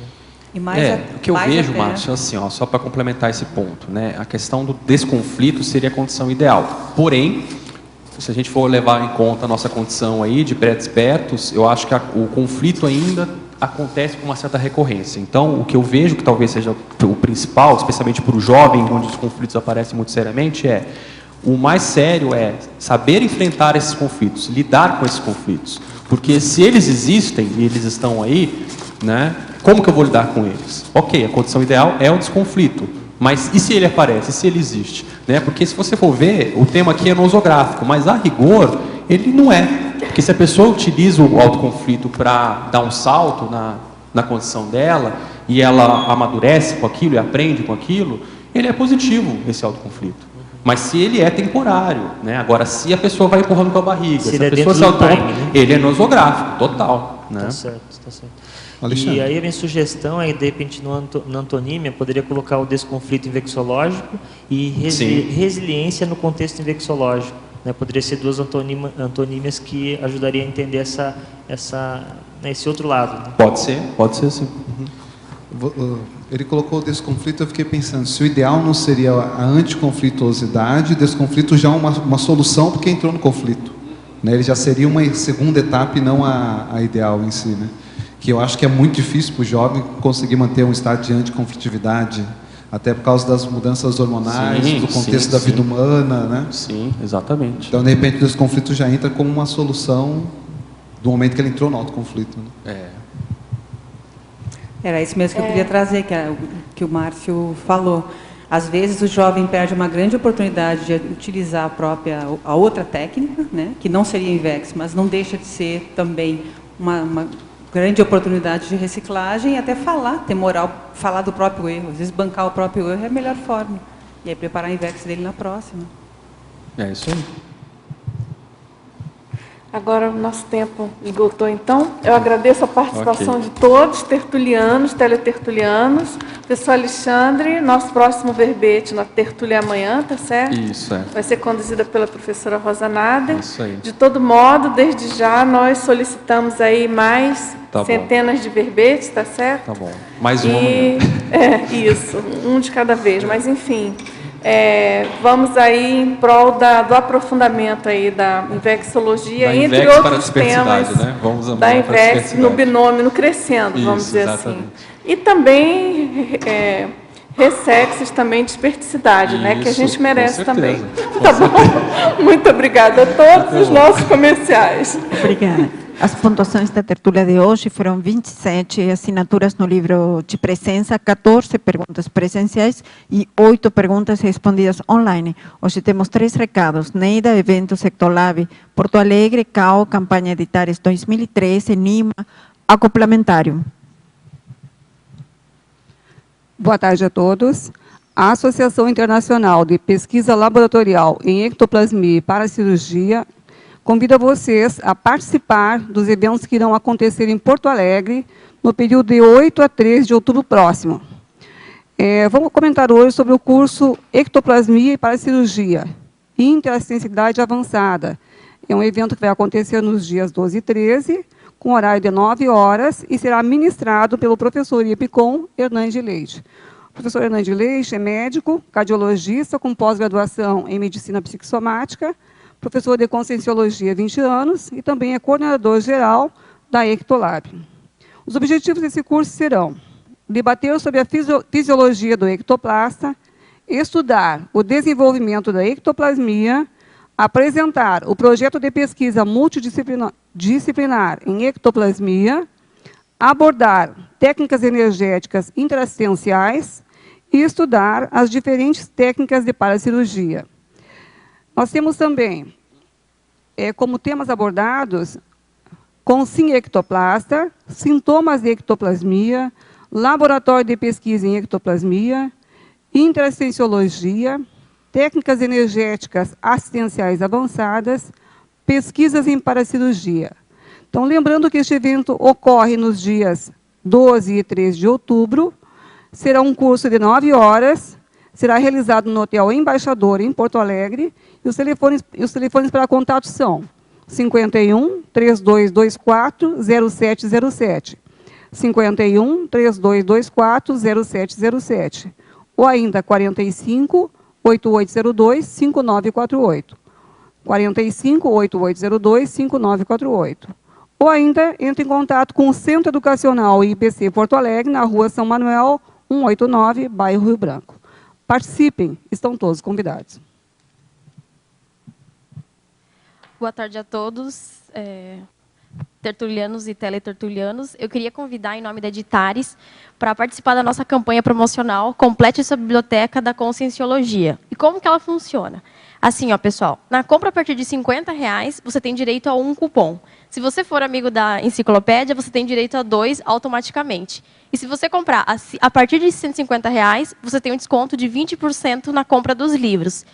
né? O que eu vejo, Márcio, assim, só para complementar esse ponto, né? A questão do desconflito seria a condição ideal. Porém, se a gente for levar em conta a nossa condição aí de pré-despertos, eu acho que o conflito ainda acontece com uma certa recorrência. Então, o que eu vejo que talvez seja o principal, especialmente para o jovem, onde os conflitos aparecem muito seriamente, o mais sério é saber enfrentar esses conflitos, lidar com esses conflitos. Porque se eles existem e eles estão aí, né, como que eu vou lidar com eles? Ok, a condição ideal é o desconflito. Mas e se ele aparece, e se ele existe? Né? Porque se você for ver, o tema aqui é nosográfico, mas a rigor, ele não é. Porque se a pessoa utiliza o autoconflito para dar um salto na condição dela, e ela amadurece com aquilo e aprende com aquilo, ele é positivo, esse autoconflito. Mas se ele é temporário, né? Agora, se a pessoa vai empurrando com a barriga, se a pessoa se ele é nosográfico, total. Né? Tá certo, tá certo. E aí a minha sugestão é, de repente, na antonímia, poderia colocar o desconflito invexológico e resiliência no contexto invexológico. Né? Poderia ser duas antonímias que ajudariam a entender esse outro lado. Né? Pode ser sim. Ele colocou o desconflito, eu fiquei pensando, se o ideal não seria a anticonflituosidade, desconflito já é uma solução porque entrou no conflito. Né? Ele já seria uma segunda etapa e não a ideal em si. Né? Que eu acho que é muito difícil para o jovem conseguir manter um estado de anticonflitividade, até por causa das mudanças hormonais, do contexto da vida humana. Né? Sim, exatamente. Então, de repente, o desconflito já entra como uma solução do momento que ele entrou no autoconflito. Né? Era isso mesmo que eu queria trazer, que o Márcio falou. Às vezes o jovem perde uma grande oportunidade de utilizar a outra técnica, né, que não seria INVEX, mas não deixa de ser também uma grande oportunidade de reciclagem e até ter moral, falar do próprio erro. Às vezes bancar o próprio erro é a melhor forma. E aí preparar a INVEX dele na próxima. É isso aí. Agora o nosso tempo esgotou, então. Eu agradeço a participação de todos, tertulianos, teletertulianos. Professor Alexandre, nosso próximo verbete na tertúlia amanhã, tá certo? Isso, Vai ser conduzida pela professora Rosa Nader. Isso aí. De todo modo, desde já, nós solicitamos aí mais centenas de verbetes, tá certo? Tá bom. Mais uma amanhã. Isso, um de cada vez, mas enfim... vamos aí em prol do aprofundamento aí da invexologia, entre outros temas, né? Vamos da INVEX no binômio, no crescendo, vamos dizer assim. E também ressexes também de esperticidade, né? Que a gente merece também. Tá bom? Muito obrigada a todos os nossos comerciais. Obrigada. As pontuações da tertúlia de hoje foram 27 assinaturas no livro de presença, 14 perguntas presenciais e 8 perguntas respondidas online. Hoje temos 3 recados: Neida, Evento Sectolab, Porto Alegre, CAO, Campanha Editares 2013, Nima, Acoplamentário. Boa tarde a todos. A Associação Internacional de Pesquisa Laboratorial em Ectoplasmia e Paracirurgia convido vocês a participar dos eventos que irão acontecer em Porto Alegre no período de 8 a 13 de outubro próximo. Vamos comentar hoje sobre o curso Ectoplasmia e Paracirurgia, Interassistencialidade Avançada. É um evento que vai acontecer nos dias 12 e 13, com horário de 9 horas, e será ministrado pelo professor IEPCOM Hernandes Leite. O professor Hernandes Leite é médico, cardiologista, com pós-graduação em medicina psicossomática, professor de Conscienciologia há 20 anos e também é coordenador geral da Ectolab. Os objetivos desse curso serão debater sobre a fisiologia do ectoplasta, estudar o desenvolvimento da ectoplasmia, apresentar o projeto de pesquisa multidisciplinar em ectoplasmia, abordar técnicas energéticas intraassistenciais e estudar as diferentes técnicas de paracirurgia. Nós temos também, como temas abordados, Consim ectoplasta, sintomas de ectoplasmia, laboratório de pesquisa em ectoplasmia, interassistenciologia, técnicas energéticas assistenciais avançadas, pesquisas em paracirurgia. Então, lembrando que este evento ocorre nos dias 12 e 13 de outubro, será um curso de 9 horas, será realizado no Hotel Embaixador, em Porto Alegre, e os telefones para contato são 51 3224 0707, 51 3224 0707, ou ainda 45 8802 5948, 45 8802 5948. Ou ainda entre em contato com o Centro Educacional IPC Porto Alegre, na Rua São Manuel, 189, bairro Rio Branco. Participem, estão todos convidados. Boa tarde a todos, tertulianos e teletertulianos. Eu queria convidar, em nome da Editares, para participar da nossa campanha promocional Complete sua biblioteca da Conscienciologia. E como que ela funciona? Assim, ó, pessoal, na compra a partir de R$50, você tem direito a 1 cupom. Se você for amigo da enciclopédia, você tem direito a 2 automaticamente. E se você comprar a partir de R$150, você tem um desconto de 20% na compra dos livros.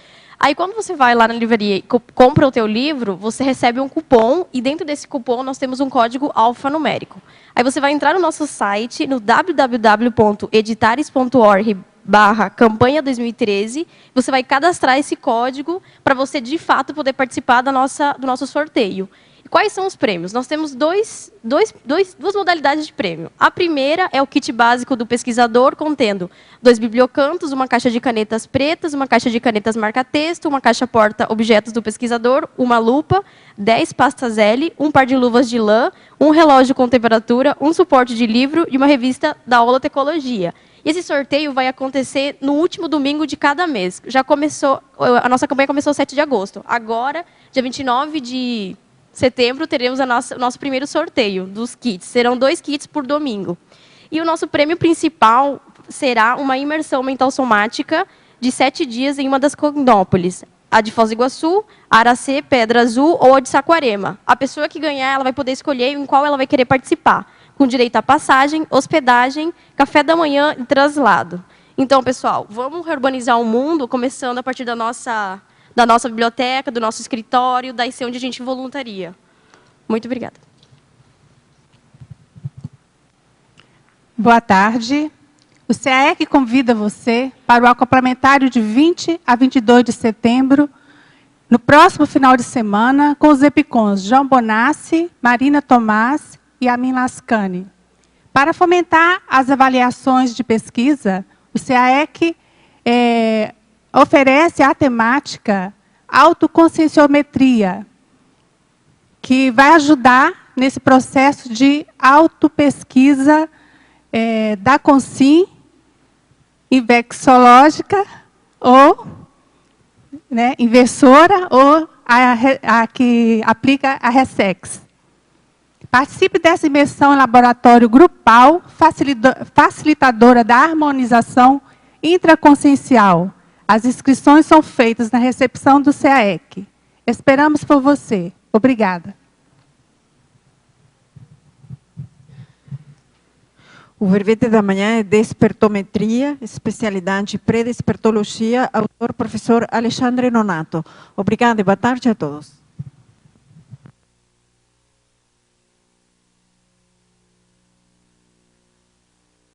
Aí, quando você vai lá na livraria e compra o teu livro, você recebe um cupom, e dentro desse cupom nós temos um código alfanumérico. Aí você vai entrar no nosso site, no www.editares.org/campanha 2013, você vai cadastrar esse código para você, de fato, poder participar do nosso sorteio. E quais são os prêmios? Nós temos duas modalidades de prêmio. A primeira é o kit básico do pesquisador, contendo 2 bibliocantos, uma caixa de canetas pretas, uma caixa de canetas marca-texto, uma caixa porta-objetos do pesquisador, uma lupa, 10 pastas L, um par de luvas de lã, um relógio com temperatura, um suporte de livro e uma revista da Holotecnologia. E esse sorteio vai acontecer no último domingo de cada mês. Já começou, a nossa campanha começou 7 de agosto. Agora, dia 29 de setembro, teremos o nosso primeiro sorteio dos kits. Serão 2 kits por domingo. E o nosso prêmio principal será uma imersão mental somática de 7 dias em uma das Cognópolis. A de Foz do Iguaçu, Aracê, Pedra Azul ou a de Saquarema. A pessoa que ganhar, ela vai poder escolher em qual ela vai querer participar, com direito à passagem, hospedagem, café da manhã e traslado. Então, pessoal, vamos reurbanizar o mundo, começando a partir da nossa biblioteca, do nosso escritório, da IC onde a gente voluntaria. Muito obrigada. Boa tarde. O CAEC convida você para o acoplementário de 20 a 22 de setembro, no próximo final de semana, com os EPICONs João Bonassi, Marina Tomás e Amin Lascani. Para fomentar as avaliações de pesquisa, o CAEC oferece a temática autoconscienciometria, que vai ajudar nesse processo de autopesquisa da Consim, invexológica, ou inversora, ou a que aplica a RESEX. Participe dessa imersão em laboratório grupal, facilitadora da harmonização intraconsciencial. As inscrições são feitas na recepção do CAEC. Esperamos por você. Obrigada. O verbete da manhã é Despertometria, especialidade pré-despertologia, autor professor Alexandre Nonato. Obrigada e boa tarde a todos.